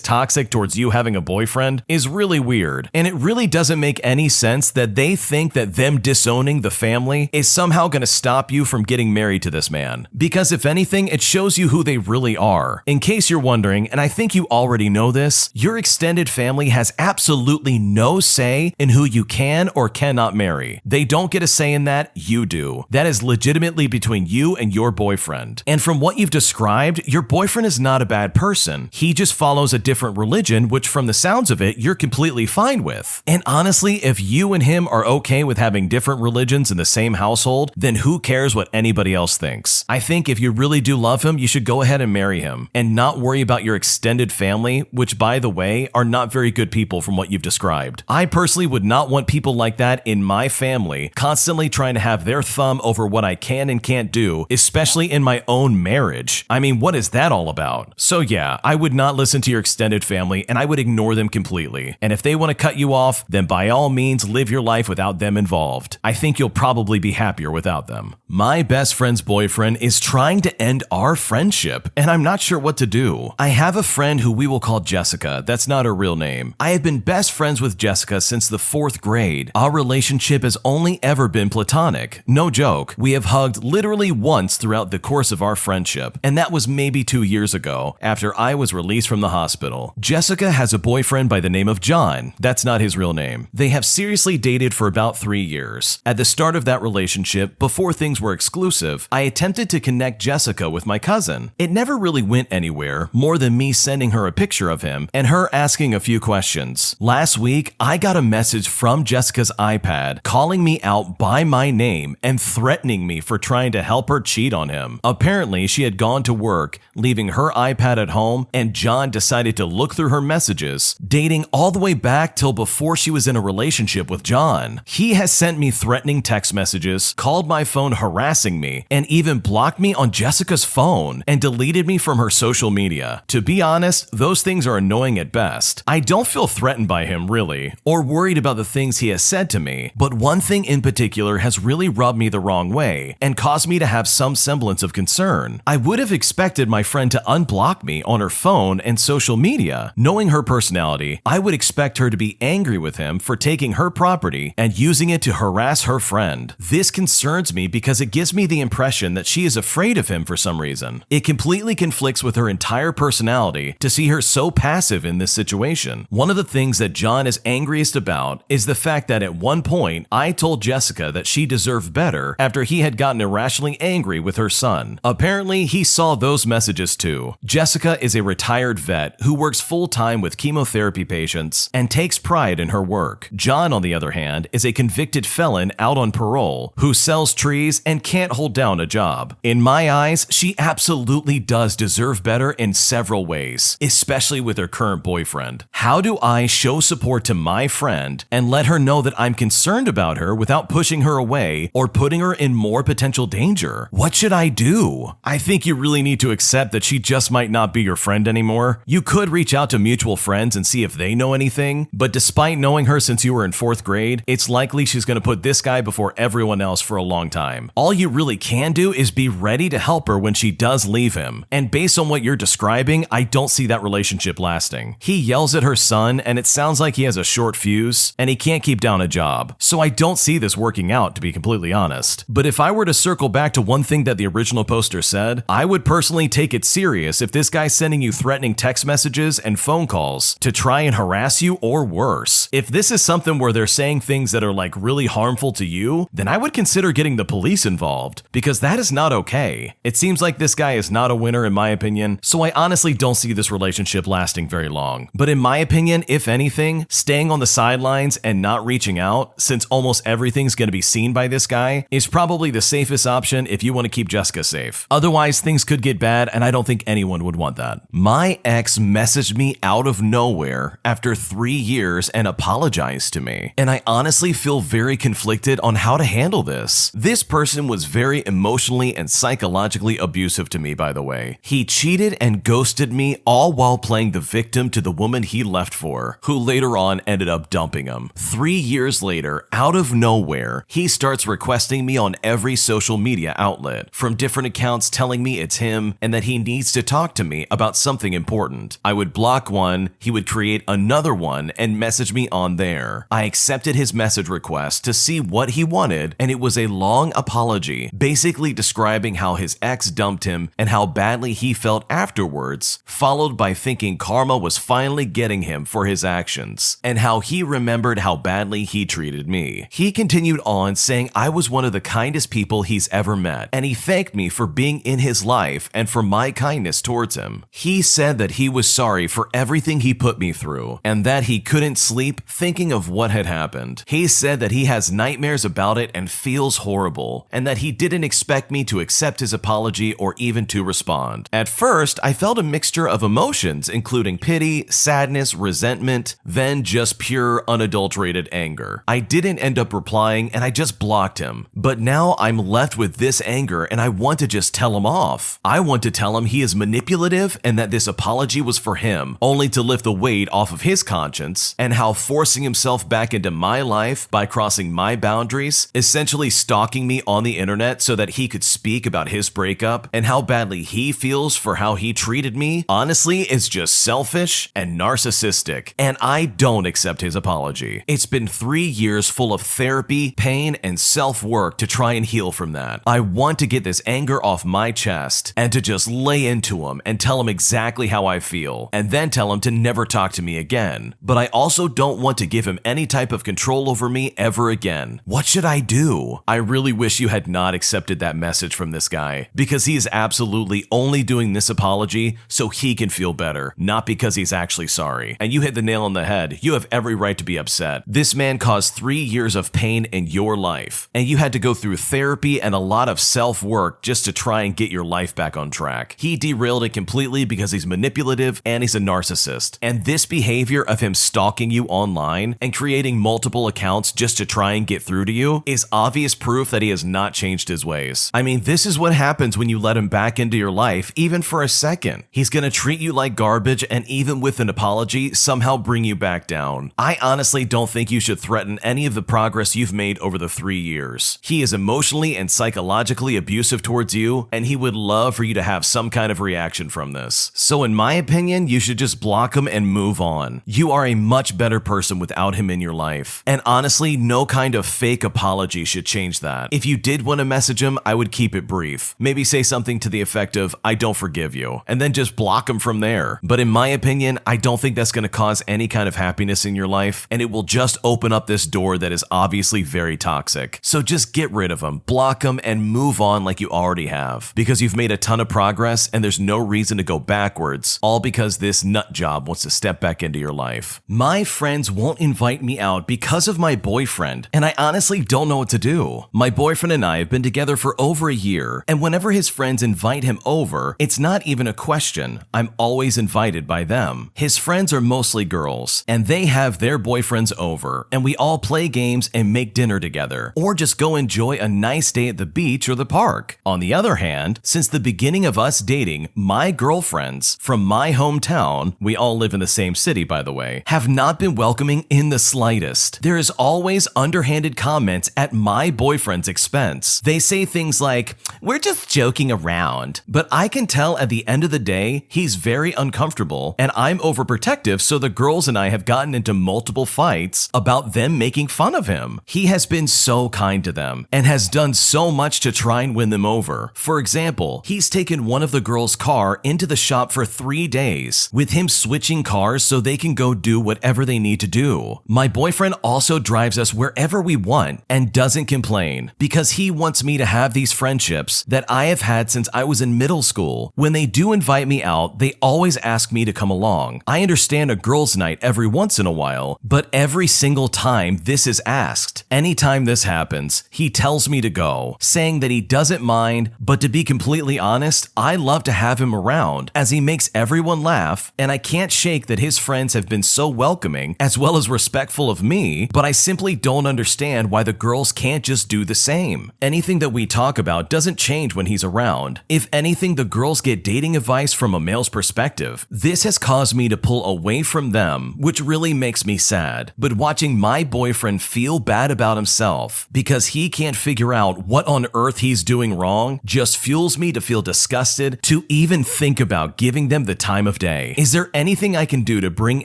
toxic towards you having a boyfriend is really weird, and it really doesn't make any sense that they think that them disowning the family is somehow going to stop you from getting married to this man. Because if anything, it shows you who they really are. In case you're wondering, and I think you already know this, your extended family has absolutely no say in who you can or cannot marry. They don't get a say in that, you do. That is legitimately between you and your boyfriend. And from what you've described, your boyfriend is not a bad person. He just follows a different religion, which from the sounds of it, you're completely fine with. And honestly, if you and him are okay with having different religions in the same household, then who cares what anybody else thinks? I think if you really do love him, you should go ahead and marry him and not worry about your extended family, which by the way, are not very good people from what you've described. I personally would not want people like that in my family, constantly trying to have their thumb over what I can and can't do, especially in my own marriage. I mean, what is that all about? So yeah, I would not listen to your extended family and I would ignore them completely. And if they want to cut you off, then by all means live your life without them involved. I think you'll probably be happier without them. My best friend's boyfriend is trying to end our friendship, and I'm not sure what to do. I have a friend who we will call Jessica. That's not her real name. I have been best friends with Jessica since the 4th grade. Our relationship has only ever been platonic. No joke. We have hugged literally once throughout the course of our friendship, and that was maybe 2 years ago, after I was released from the hospital. Jessica has a boyfriend by the name of John. That's not his real name. They have seriously dated for about 3 years. At the start of that relationship, before things were exclusive, I attempted to connect Jessica with my cousin. It never really went anywhere, more than me sending her a picture of him and her asking a few questions. Last week, I got a message from Jessica's iPad calling me out by my name and threatening me for trying to help her cheat on him. Apparently, she had gone to work, leaving her iPad at home, and John decided to look through her messages, dating all the way back till before she was in a relationship with John. He has sent me threatening text messages, called my phone harassing me, and even blocked me on Jessica's phone and deleted me from her social media. To be honest, those things are annoying at best. I don't feel threatened by him really, or worried about the things he has said to me, but one thing in particular has really rubbed me the wrong way and caused me to have some semblance of concern. I would have expected my friend to unblock me on her phone and social media. Knowing her personality, I would expect her to be angry with him for taking her property and using it to harass her friend. This concerns me because it gives me the impression that she is afraid of him for some reason. It completely conflicts with her entire personality to see her so passive in this situation. One of the things that John is angriest about is the fact that at one point, I told Jessica that she deserved better after he had gotten irrationally angry with her son. Apparently, he saw those messages too. Jessica is a retired vet who works full-time with chemotherapy patients and takes pride in her work. John, on the other hand, is a convicted felon out on parole who sells trees and can't hold down a job. In my eyes, she absolutely does deserve better in several ways, especially with her current boyfriend. How do I show support to my friend and let her know that I'm concerned about her without pushing her away or putting her in more potential danger? What should I do? I think you really need to accept that she just might not be your friend anymore. You could reach out to mutual friends and see if they know anything, but despite knowing her since you were in 4th grade, it's likely she's going to put this guy before everyone else for a long time. All you really can do is be ready to help her when she does leave him. And based on what you're describing, I don't see that relationship lasting. He yells at her son, and it sounds like he has a short fuse, and he can't keep down a job. So I don't see this working out, to be completely honest. But if I were to circle back to one thing that the original poster said, I would personally take it serious if this guy's sending you threatening text messages and phone calls to try and harass you or worse. If this is something where they're saying things that are like really harmful to you, then I would consider getting the police involved, because that is not okay. It seems like this guy is not a winner in my opinion, so I honestly don't see this relationship lasting very long. But in my opinion, if anything, staying on the sidelines and not reaching out, since almost everything's going to be seen by this guy, is probably the safest option if you want to keep Jessica safe. Otherwise, things could get bad, and I don't think anyone would want that. My ex messaged me out of nowhere after 3 years and apologized to me, and I honestly feel very conflicted on how to handle this. This person was very emotionally and psychologically abusive to me, by the way. He cheated and ghosted me, all while playing the victim to the woman he left for, who later on ended up dumping him. 3 years later, out of nowhere, he starts requesting me on every social media outlet, from different accounts telling me it's him and that he needs to talk to me about something important. I would block one, he would create another one and message me on there. I accepted his message request to see what he wanted, and it was a long apology, basically describing how his ex dumped him and how badly he felt afterwards, followed by thinking karma was finally getting him for his actions, and how he remembered how badly he treated me. He continued on saying I was one of the kindest people he's ever met, and he thanked me for being in his life and for my kindness towards him. He said that he was sorry for everything he put me through, and that he couldn't sleep thinking of what had happened. He said that he has nightmares about it and feels horrible, and that he didn't expect me to accept his apology or even to respond. At first, I felt a mixture of emotions, including pity, sadness, resentment, then just pure unadulterated anger. I didn't end up replying, and I just blocked him. But now I'm left with this anger, and I want to just tell him off. I want to tell him he is manipulative and that this apology was for him, only to lift the weight off of his conscience, and how forcing himself back into my life by crossing my boundaries, essentially stalking me on the internet so that he could speak about his breakup and how badly he feels for how he treated me, honestly is just selfish and narcissistic, and I don't accept his apology. It's been 3 years full of therapy, pain, and self-work to try and heal from that. I want to get this anger off my chest and to just lay into him and tell him exactly how I feel, and then tell him to never talk to me again. But I also don't want to give him any type of control over me ever again. What should I do? I really wish you had not accepted that message from this guy, because he is absolutely only doing this apology so he can feel better, not because he's actually sorry. And you hit the nail on the head. You have every right to be upset. This man caused 3 years of pain in your life, and you had to go through therapy and a lot of self-work just to try and get your life back on track. He derailed it completely because he's manipulative and he's a narcissist. And this behavior of him stalking you online and creating multiple accounts just to try and get through to you is obvious proof that he has not changed his ways. I mean, this is what happens when you let him back into your life, even for a second. He's gonna treat you like garbage, and even with an apology, somehow bring you back down. I honestly don't think you should threaten any of the progress you've made over the 3 years. He is emotionally and psychologically abusive towards you, and he would love for you to have some kind of reaction from this. So in my opinion, you should just block him and move on. You are a much better person without him in your life. And honestly, no kind of fake apology should change that. If you did want to message him, I would keep it brief. Maybe say something to the effect of, I don't forgive you, and then just block him from there. But in my opinion, I don't think that's going to cause any kind of happiness in your life, and it will just open up this door that is obviously very toxic. So just get rid of him, block him, and move on like you already have, because you've made a ton of progress and there's no reason to go backwards, all because this nut job wants to step back into your life. My friends won't invite me out because of my boyfriend, and I honestly don't know what to do. My boyfriend and I have been together for over a year, and whenever his friends invite him over, it's not even a question. I'm always invited by them. His friends are mostly girls, and they have their boyfriends over, and we all play games and make dinner together, or just go enjoy a nice day at the beach or the park. On the other hand, hand, since the beginning of us dating, my girlfriends from my hometown, we all live in the same city by the way, have not been welcoming in the slightest. There is always underhanded comments at my boyfriend's expense. They say things like, "We're just joking around," but I can tell at the end of the day, he's very uncomfortable and I'm overprotective, so the girls and I have gotten into multiple fights about them making fun of him. He has been so kind to them and has done so much to try and win them over. For example, he's taken one of the girls' car into the shop for 3 days, with him switching cars so they can go do whatever they need to do. My boyfriend also drives us wherever we want and doesn't complain because he wants me to have these friendships that I have had since I was in middle school. When they do invite me out, they always ask me to come along. I understand a girls' night every once in a while, but every single time this is asked, anytime this happens, he tells me to go, saying that he doesn't mind, but to be completely honest, I love to have him around as he makes everyone laugh, and I can't shake that his friends have been so welcoming as well as respectful of me, but I simply don't understand why the girls can't just do the same. Anything that we talk about doesn't change when he's around. If anything, the girls get dating advice from a male's perspective. This has caused me to pull away from them, which really makes me sad. But watching my boyfriend feel bad about himself because he can't figure out what on earth he's doing wrong just fuels me to feel disgusted to even think about giving them the time of day. Is there anything I can do to bring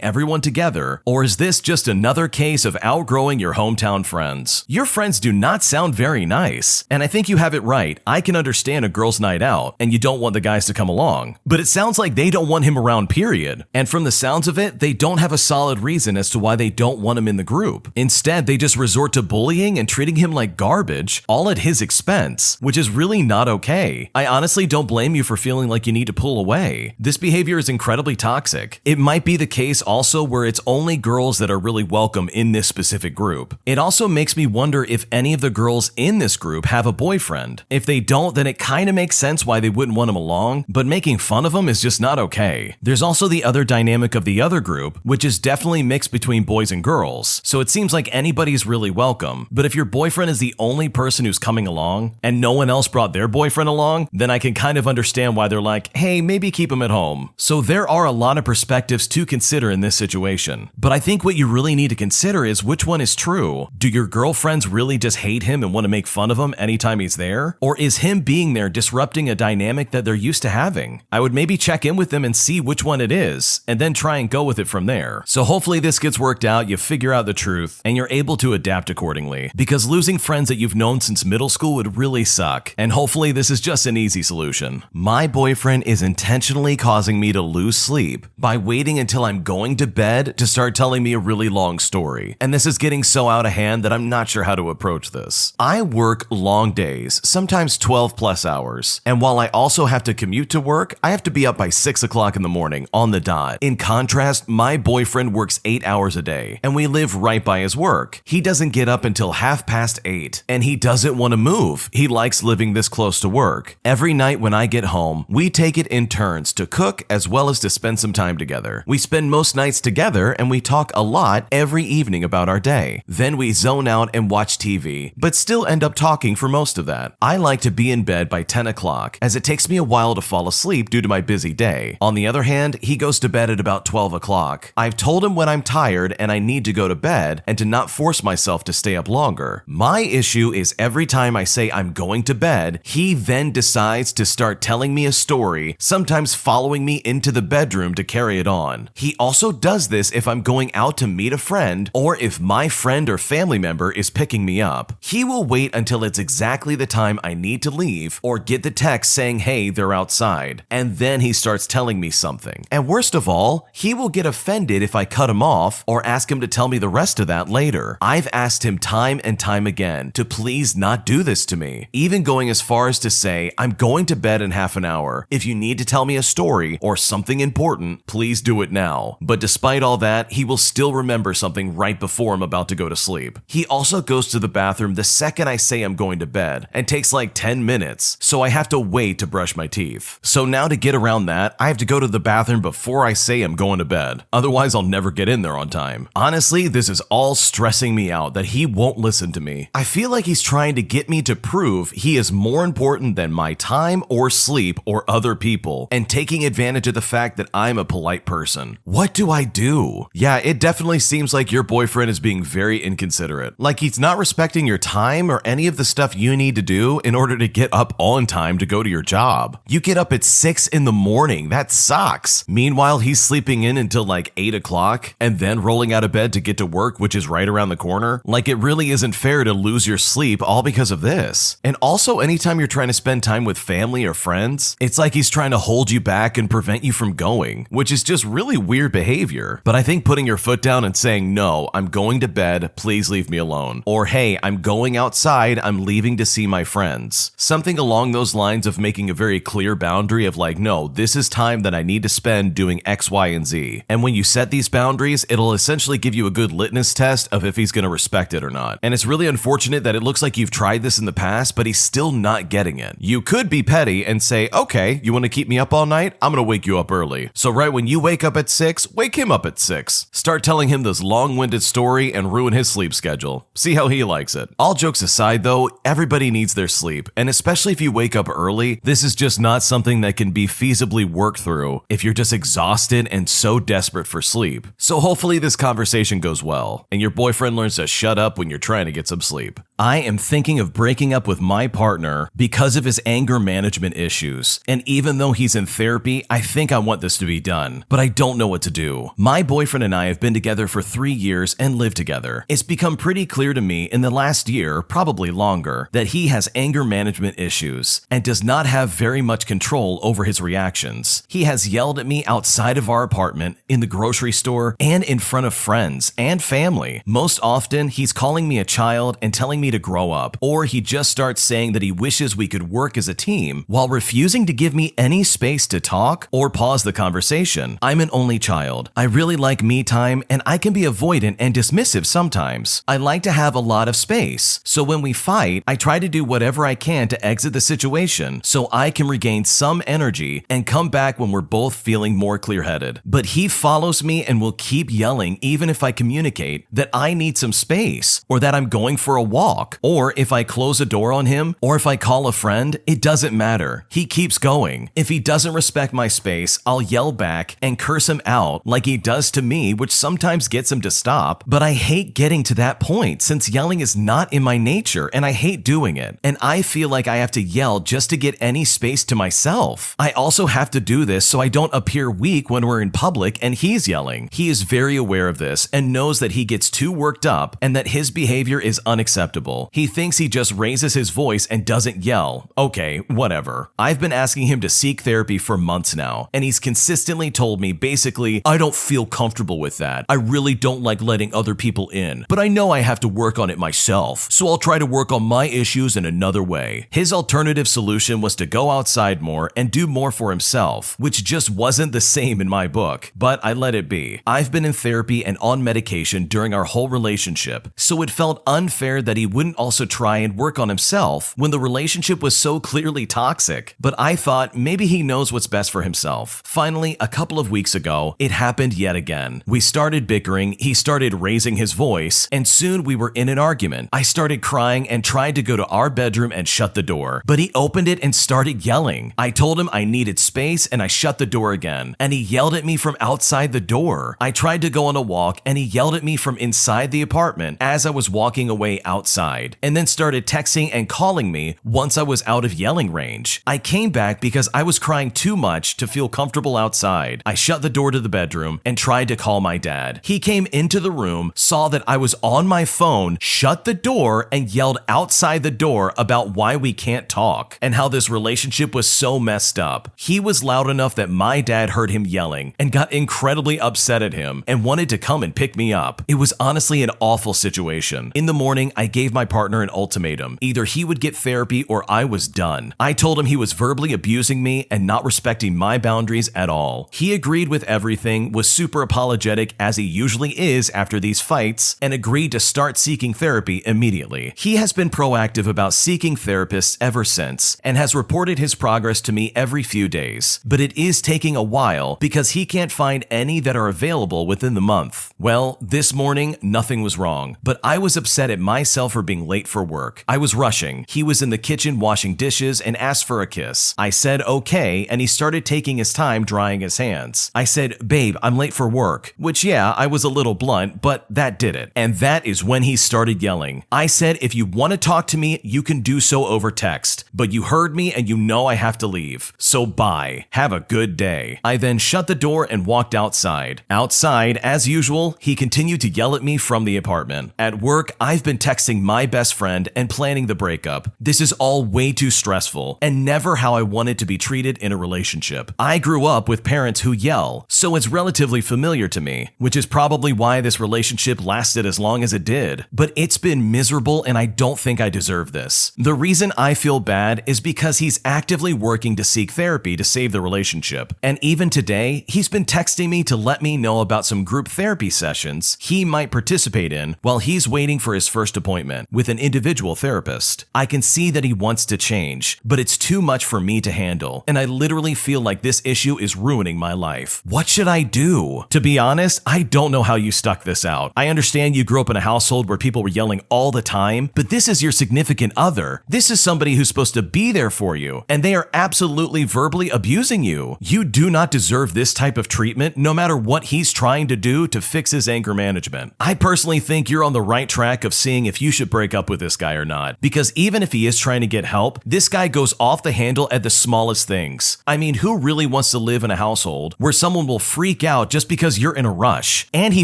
everyone together, or is this just another case of outgrowing your hometown friends? Your friends do not sound very nice, and I think you have it right. I can understand a girl's night out and you don't want the guys to come along, but it sounds like they don't want him around, period. And from the sounds of it, they don't have a solid reason as to why they don't want him in the group. Instead, they just resort to bullying and treating him like garbage, all at his expense, which is really not okay. I honestly don't blame you for feeling like you need to pull away. This behavior is incredibly toxic. It might be the case also where it's only girls that are really welcome in this specific group. It also makes me wonder if any of the girls in this group have a boyfriend. If they don't, then it kind of makes sense why they wouldn't want him along, but making fun of him is just not okay. There's also the other dynamic of the other group, which is definitely mixed between boys and girls, so it seems like anybody's really welcome. But if your boyfriend is the only person who's coming along and no one else brought their boyfriend along, then I can kind of understand why they're like, hey, maybe keep him at home. So there are a lot of perspectives to consider in this situation, but I think what you really need to consider is which one is true. Do your girlfriends really just hate him and want to make fun of him anytime he's there? Or is him being there disrupting a dynamic that they're used to having? I would maybe check in with them and see which one it is, and then try and go with it from there. So hopefully this gets worked out, you figure out the truth, and you're able to adapt accordingly, because losing friends that you've known since middle school would really suck, and hopefully this is just an easy solution. My boyfriend is intentionally causing me to lose sleep by waiting until I'm going to bed to start telling me a really long story, and this is getting so out of hand that I'm not sure how to approach this. I work long days, sometimes 12 plus hours, and while I also have to commute to work, I have to be up by 6 o'clock in the morning on the dot. In contrast, my boyfriend works 8 hours a day, and we live right by his work. He doesn't get up until 8:30, and he doesn't want to move. He likes living this close to work. Every night when I get home, we take it in turns to cook as well as to spend some time together. We spend most nights together, and we talk a lot every evening about our day. Then we zone out and watch TV, but still end up talking for most of that. I like to be in bed by 10 o'clock, as it takes me a while to fall asleep due to my busy day. On the other hand, he goes to bed at about 12 o'clock. I've told him when I'm tired and I need to go to bed and to not force myself to stay up longer. My issue is every time I say I'm going to bed, he then decides to start telling me a story, sometimes following me into the bedroom to carry it on. He also does this if I'm going out to meet a friend or if my friend or family member is picking me up. He will wait until it's exactly the time I need to leave or get the text saying, hey, they're outside, and then he starts telling me something. And worst of all, he will get offended if I cut him off or ask him to tell me the rest of that later. I've asked him time and time again to please not do this to me, even going as far as to say, I'm going to bed in half an hour. If you need to tell me a story or something important, please do it now. But despite all that, he will still remember something right before I'm about to go to sleep. He also goes to the bathroom the second I say I'm going to bed and takes like 10 minutes, so I have to wait to brush my teeth. So now to get around that, I have to go to the bathroom before I say I'm going to bed. Otherwise, I'll never get in there on time. Honestly, this is all stressing me out that he he won't listen to me. I feel like he's trying to get me to prove he is more important than my time or sleep or other people, and taking advantage of the fact that I'm a polite person. What do I do? Yeah, it definitely seems like your boyfriend is being very inconsiderate. Like he's not respecting your time or any of the stuff you need to do in order to get up on time to go to your job. You get up at 6 in the morning. That sucks. Meanwhile, he's sleeping in until like 8 o'clock and then rolling out of bed to get to work, which is right around the corner. Like it really isn't fair to lose your sleep all because of this. And also, anytime you're trying to spend time with family or friends, it's like he's trying to hold you back and prevent you from going, which is just really weird behavior. But I think putting your foot down and saying, no, I'm going to bed, please leave me alone. Or hey, I'm going outside, I'm leaving to see my friends. Something along those lines of making a very clear boundary of like, no, this is time that I need to spend doing X, Y, and Z. And when you set these boundaries, it'll essentially give you a good litmus test of if he's going to respect it or not. And it's really unfortunate that it looks like you've tried this in the past, but he's still not getting it. You could be petty and say, okay, you want to keep me up all night? I'm going to wake you up early. So right when you wake up at 6, wake him up at 6. Start telling him this long-winded story and ruin his sleep schedule. See how he likes it. All jokes aside though, everybody needs their sleep. And especially if you wake up early, this is just not something that can be feasibly worked through if you're just exhausted and so desperate for sleep. So hopefully this conversation goes well and your boyfriend learns to shut up when you're trying to get some sleep. I am thinking of breaking up with my partner because of his anger management issues. And even though he's in therapy, I think I want this to be done, but I don't know what to do. My boyfriend and I have been together for 3 years and live together. It's become pretty clear to me in the last year, probably longer, that he has anger management issues and does not have very much control over his reactions. He has yelled at me outside of our apartment, in the grocery store, and in front of friends and family. Most often, he's calling me a child and telling me to grow up, or he just starts saying that he wishes we could work as a team while refusing to give me any space to talk or pause the conversation. I'm an only child. I really like me time, and I can be avoidant and dismissive sometimes. I like to have a lot of space, so when we fight, I try to do whatever I can to exit the situation so I can regain some energy and come back when we're both feeling more clear-headed. But he follows me and will keep yelling even if I communicate that I need some space or that I'm going for a walk, or if I close a door on him or if I call a friend, it doesn't matter. He keeps going. If he doesn't respect my space, I'll yell back and curse him out like he does to me, which sometimes gets him to stop. But I hate getting to that point since yelling is not in my nature and I hate doing it. And I feel like I have to yell just to get any space to myself. I also have to do this so I don't appear weak when we're in public and he's yelling. He is very aware of this and knows that he gets too worked up and that his behavior is unacceptable. He thinks he just raises his voice and doesn't yell. Okay, whatever. I've been asking him to seek therapy for months now, and he's consistently told me basically, I don't feel comfortable with that. I really don't like letting other people in, but I know I have to work on it myself, so I'll try to work on my issues in another way. His alternative solution was to go outside more and do more for himself, which just wasn't the same in my book, but I let it be. I've been in therapy and on medication during our whole relationship, so it felt unfair that he wouldn't also try and work on himself when the relationship was so clearly toxic, but I thought maybe he knows what's best for himself. Finally, a couple of weeks ago, it happened yet again. We started bickering, he started raising his voice, and soon we were in an argument. I started crying and tried to go to our bedroom and shut the door, but he opened it and started yelling. I told him I needed space and I shut the door again, and he yelled at me from outside the door. I tried to go on a walk and he yelled at me from inside the apartment as I was walking away outside, and then started texting and calling me once I was out of yelling range. I came back because I was crying too much to feel comfortable outside. I shut the door to the bedroom and tried to call my dad. He came into the room, saw that I was on my phone, shut the door, and yelled outside the door about why we can't talk and how this relationship was so messed up. He was loud enough that my dad heard him yelling and got incredibly upset at him and wanted to come and pick me up. It was honestly an awful situation. In the morning, I gave gave my partner an ultimatum. Either he would get therapy or I was done. I told him he was verbally abusing me and not respecting my boundaries at all. He agreed with everything, was super apologetic as he usually is after these fights, and agreed to start seeking therapy immediately. He has been proactive about seeking therapists ever since and has reported his progress to me every few days. But it is taking a while because he can't find any that are available within the month. Well, this morning, nothing was wrong, but I was upset at myself for being late for work. I was rushing. He was in the kitchen washing dishes and asked for a kiss. I said okay, and he started taking his time drying his hands. I said, babe, I'm late for work, which yeah, I was a little blunt, but that did it. And that is when he started yelling. I said, if you want to talk to me, you can do so over text, but you heard me and you know I have to leave. So bye. Have a good day. I then shut the door and walked outside. Outside, as usual, he continued to yell at me from the apartment. At work, I've been texting my best friend and planning the breakup. This is all way too stressful and never how I wanted to be treated in a relationship. I grew up with parents who yell, so it's relatively familiar to me, which is probably why this relationship lasted as long as it did. But it's been miserable and I don't think I deserve this. The reason I feel bad is because he's actively working to seek therapy to save the relationship. And even today, he's been texting me to let me know about some group therapy sessions he might participate in while he's waiting for his first appointment with an individual therapist. I can see that he wants to change, but it's too much for me to handle, and I literally feel like this issue is ruining my life. What should I do? To be honest, I don't know how you stuck this out. I understand you grew up in a household where people were yelling all the time, but this is your significant other. This is somebody who's supposed to be there for you, and they are absolutely verbally abusing you. You do not deserve this type of treatment, no matter what he's trying to do to fix his anger management. I personally think you're on the right track of seeing if you should break up with this guy or not, because even if he is trying to get help, this guy goes off the handle at the smallest things. I mean, who really wants to live in a household where someone will freak out just because you're in a rush? And he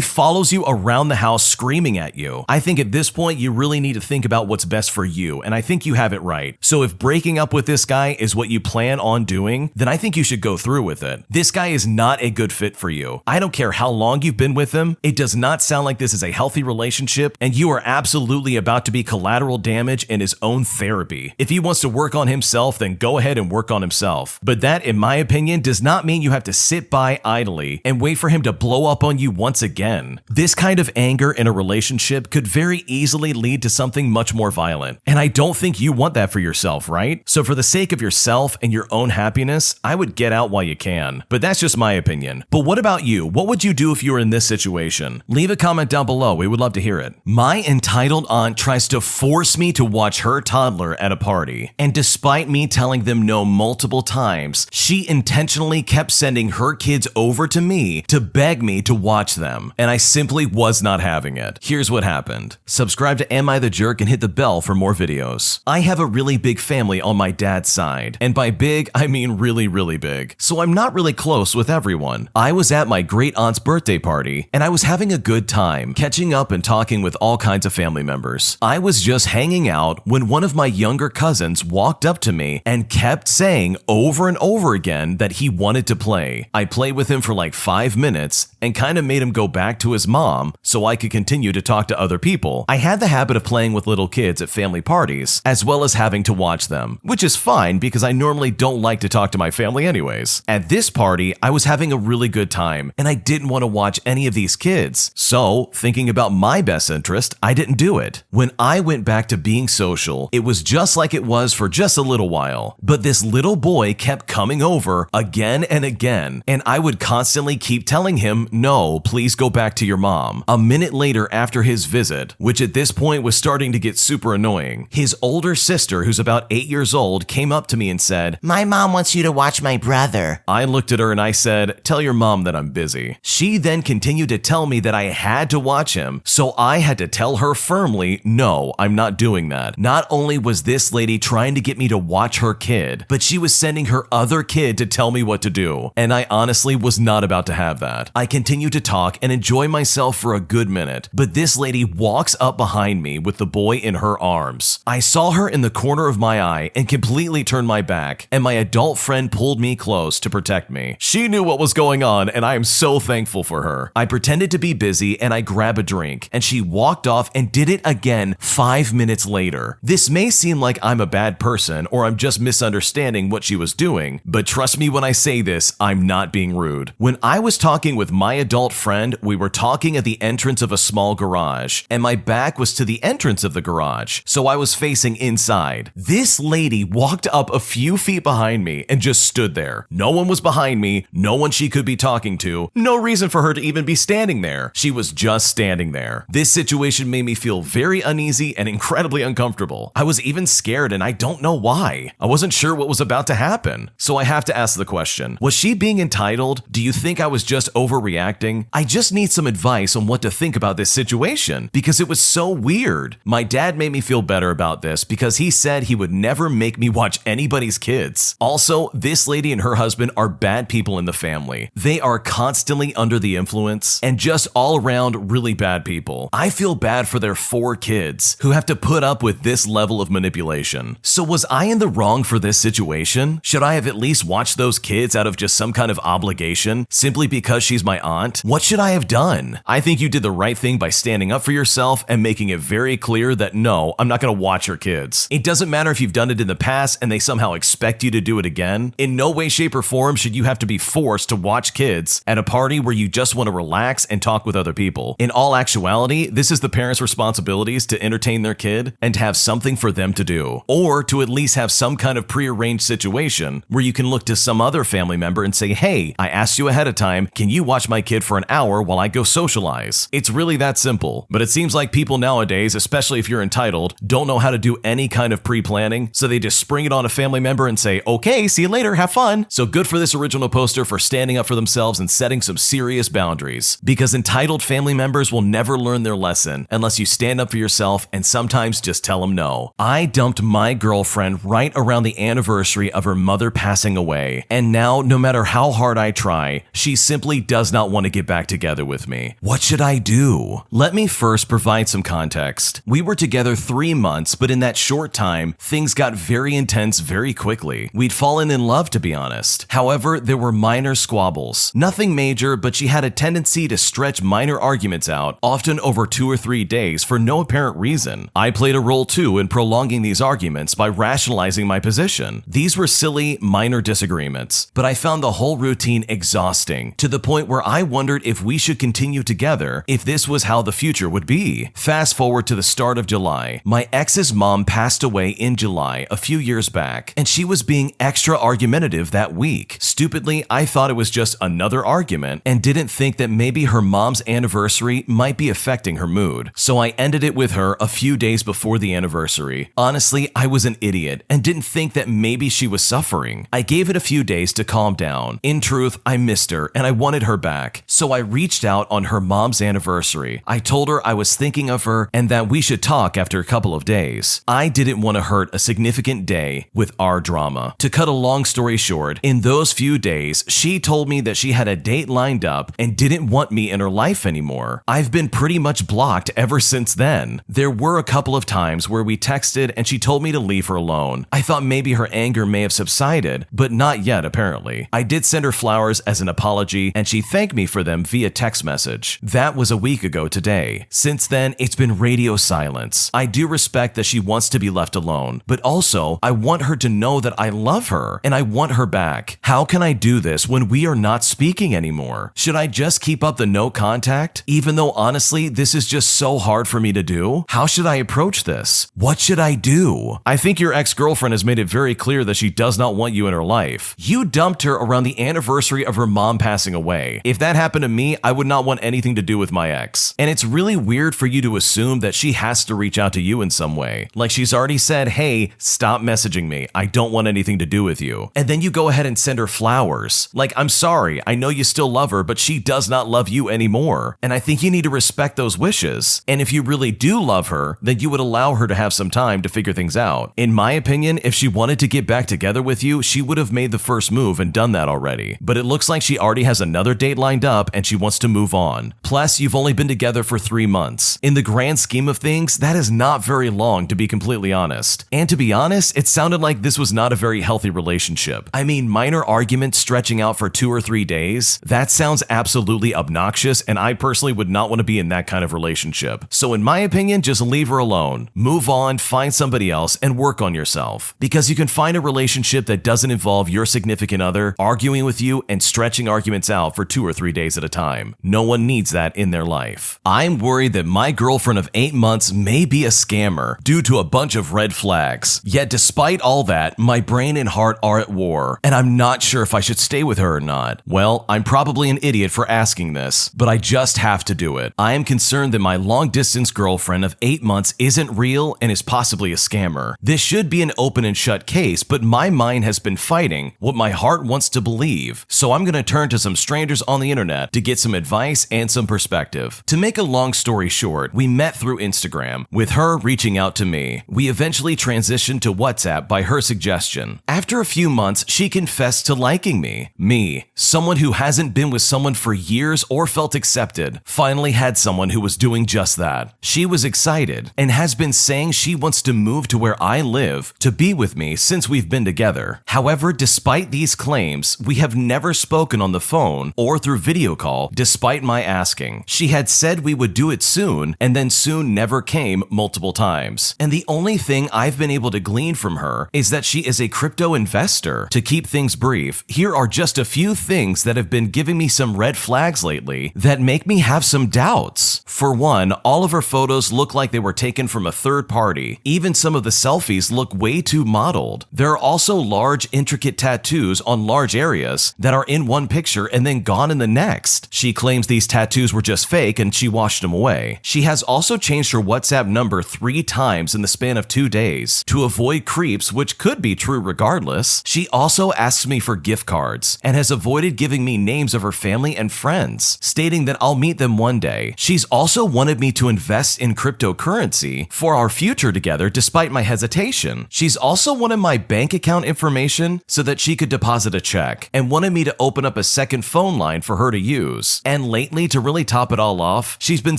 follows you around the house screaming at you. I think at this point, you really need to think about what's best for you, and I think you have it right. So if breaking up with this guy is what you plan on doing, then I think you should go through with it. This guy is not a good fit for you. I don't care how long you've been with him, it does not sound like this is a healthy relationship, and you are absolutely about to be collateral damage in his own therapy. If he wants to work on himself, then go ahead and work on himself. But that, in my opinion, does not mean you have to sit by idly and wait for him to blow up on you once again. This kind of anger in a relationship could very easily lead to something much more violent, and I don't think you want that for yourself, right? So for the sake of yourself and your own happiness, I would get out while you can. But that's just my opinion. But what about you? What would you do if you were in this situation? Leave a comment down below. We would love to hear it. My entitled aunt tries to force me to watch her toddler at a party. And despite me telling them no multiple times, she intentionally kept sending her kids over to me to beg me to watch them. And I simply was not having it. Here's what happened. Subscribe to Am I the Jerk and hit the bell for more videos. I have a really big family on my dad's side. And by big, I mean really, really big. So I'm not really close with everyone. I was at my great aunt's birthday party, and I was having a good time, catching up and talking with all kinds of family members. I was just hanging out when one of my younger cousins walked up to me and kept saying over and over again that he wanted to play. I played with him for like 5 minutes and kind of made him go back to his mom so I could continue to talk to other people. I had the habit of playing with little kids at family parties, as well as having to watch them, which is fine because I normally don't like to talk to my family anyways. At this party, I was having a really good time, and I didn't want to watch any of these kids. So, thinking about my best interest, I didn't do it. When I went back to being social, it was just like it was for just a little while. But this little boy kept coming over again and again, and I would constantly keep telling him, no, please go back to your mom. A minute later after his visit, which at this point was starting to get super annoying, his older sister, who's about 8 years old, came up to me and said, My mom wants you to watch my brother. I looked at her and I said, tell your mom that I'm busy. She then continued to tell me that I had to watch him, so I had to tell her firmly, no, I'm not doing that. Not only was this lady trying to get me to watch her kid, but she was sending her other kid to tell me what to do, and I honestly was not about to have that. I continued to talk and enjoy myself for a good minute, but this lady walks up behind me with the boy in her arms. I saw her in the corner of my eye and completely turned my back, and my adult friend pulled me close to protect me. She knew what was going on, and I am so thankful for her. I pretended to be busy and I grabbed a drink, and she walked off and did it again again 5 minutes later. This may seem like I'm a bad person or I'm just misunderstanding what she was doing, but trust me when I say this, I'm not being rude. When I was talking with my adult friend, we were talking at the entrance of a small garage, and my back was to the entrance of the garage, so I was facing inside. This lady walked up a few feet behind me and just stood there. No one was behind me, no one she could be talking to, no reason for her to even be standing there. She was just standing there. This situation made me feel very uneasy and incredibly uncomfortable. I was even scared and I don't know why. I wasn't sure what was about to happen. So I have to ask the question, was she being entitled? Do you think I was just overreacting? I just need some advice on what to think about this situation because it was so weird. My dad made me feel better about this because he said he would never make me watch anybody's kids. Also, this lady and her husband are bad people in the family. They are constantly under the influence and just all around really bad people. I feel bad for their 4 kids who have to put up with this level of manipulation. So was I in the wrong for this situation? Should I have at least watched those kids out of just some kind of obligation simply because she's my aunt? What should I have done? I think you did the right thing by standing up for yourself and making it very clear that no, I'm not going to watch her kids. It doesn't matter if you've done it in the past and they somehow expect you to do it again. In no way, shape, or form should you have to be forced to watch kids at a party where you just want to relax and talk with other people. In all actuality, this is the parents' responsibilities to entertain their kid and have something for them to do, or to at least have some kind of prearranged situation where you can look to some other family member and say, hey, I asked you ahead of time, can you watch my kid for an hour while I go socialize? It's really that simple, but it seems like people nowadays, especially if you're entitled, don't know how to do any kind of pre-planning, so they just spring it on a family member and say, okay, see you later, have fun. So good for this original poster for standing up for themselves and setting some serious boundaries, because entitled family members will never learn their lesson unless you stand up for yourself and sometimes just tell them no. I dumped my girlfriend right around the anniversary of her mother passing away, and now no matter how hard I try, she simply does not want to get back together with me. What should I do? Let me first provide some context. We were together 3 months, but in that short time, things got very intense very quickly. We'd fallen in love, to be honest. However, there were minor squabbles. Nothing major, but she had a tendency to stretch minor arguments out, often over 2 or 3 days for no apparent reason. I played a role too in prolonging these arguments by rationalizing my position. These were silly, minor disagreements, but I found the whole routine exhausting, to the point where I wondered if we should continue together if this was how the future would be. Fast forward to the start of July. My ex's mom passed away in July a few years back, and she was being extra argumentative that week. Stupidly, I thought it was just another argument and didn't think that maybe her mom's anniversary might be affecting her mood. So I ended it with her a few days before the anniversary. Honestly, I was an idiot and didn't think that maybe she was suffering. I gave it a few days to calm down. In truth, I missed her and I wanted her back. So I reached out on her mom's anniversary. I told her I was thinking of her and that we should talk after a couple of days. I didn't want to hurt a significant day with our drama. To cut a long story short, in those few days, she told me that she had a date lined up and didn't want me in her life anymore. I've been pretty much blocked ever since then. There were a couple of times where we texted and she told me to leave her alone. I thought maybe her anger may have subsided, but not yet apparently. I did send her flowers as an apology and she thanked me for them via text message. That was a week ago today. Since then, it's been radio silence. I do respect that she wants to be left alone, but also I want her to know that I love her and I want her back. How can I do this when we are not speaking anymore? Should I just keep up the no contact? Even though honestly, this is just so hard for me to do? How should I approach this? What should I do? I think your ex-girlfriend has made it very clear that she does not want you in her life. You dumped her around the anniversary of her mom passing away. If that happened to me, I would not want anything to do with my ex. And it's really weird for you to assume that she has to reach out to you in some way. Like she's already said, hey, stop messaging me. I don't want anything to do with you. And then you go ahead and send her flowers. Like, I'm sorry, I know you still love her, but she does not love you anymore. And I think you need to respect those wishes. And if you really do love her, then you would allow her to have some time to figure things out. In my opinion, if she wanted to get back together with you, she would have made the first move and done that already. But it looks like she already has another date lined up and she wants to move on. Plus, you've only been together for 3 months. In the grand scheme of things, that is not very long, to be completely honest. And to be honest, it sounded like this was not a very healthy relationship. I mean, minor arguments stretching out for 2 or 3 days, that sounds absolutely obnoxious, and I personally would not want to be in that kind of relationship. So in my opinion, opinion, just leave her alone. Move on, find somebody else, and work on yourself. Because you can find a relationship that doesn't involve your significant other arguing with you and stretching arguments out for 2 or 3 days at a time. No one needs that in their life. I'm worried that my girlfriend of 8 months may be a scammer due to a bunch of red flags. Yet despite all that, my brain and heart are at war, and I'm not sure if I should stay with her or not. Well, I'm probably an idiot for asking this, but I just have to do it. I am concerned that my long-distance girlfriend of 8 months isn't real and is possibly a scammer. This should be an open and shut case, but my mind has been fighting what my heart wants to believe, so I'm gonna turn to some strangers on the internet to get some advice and some perspective. To make a long story short, we met through Instagram, with her reaching out to me. We eventually transitioned to WhatsApp by her suggestion. After a few months, she confessed to liking me. Me, someone who hasn't been with someone for years or felt accepted, finally had someone who was doing just that. She was excited and has been saying she wants to move to where I live to be with me since we've been together. However, despite these claims, we have never spoken on the phone or through video call despite my asking. She had said we would do it soon, and then soon never came multiple times. And the only thing I've been able to glean from her is that she is a crypto investor. To keep things brief, here are just a few things that have been giving me some red flags lately that make me have some doubts. For one, all of her photos look like they were taken from a third party. Even some of the selfies look way too modeled. There are also large, intricate tattoos on large areas that are in one picture and then gone in the next. She claims these tattoos were just fake and she washed them away. She has also changed her WhatsApp number 3 times in the span of 2 days to avoid creeps, which could be true regardless. She also asks me for gift cards and has avoided giving me names of her family and friends, stating that I'll meet them one day. She's also wanted me to invest in cryptocurrency for our future together despite my hesitation. She's also wanted my bank account information so that she could deposit a check and wanted me to open up a second phone line for her to use. And lately, to really top it all off, she's been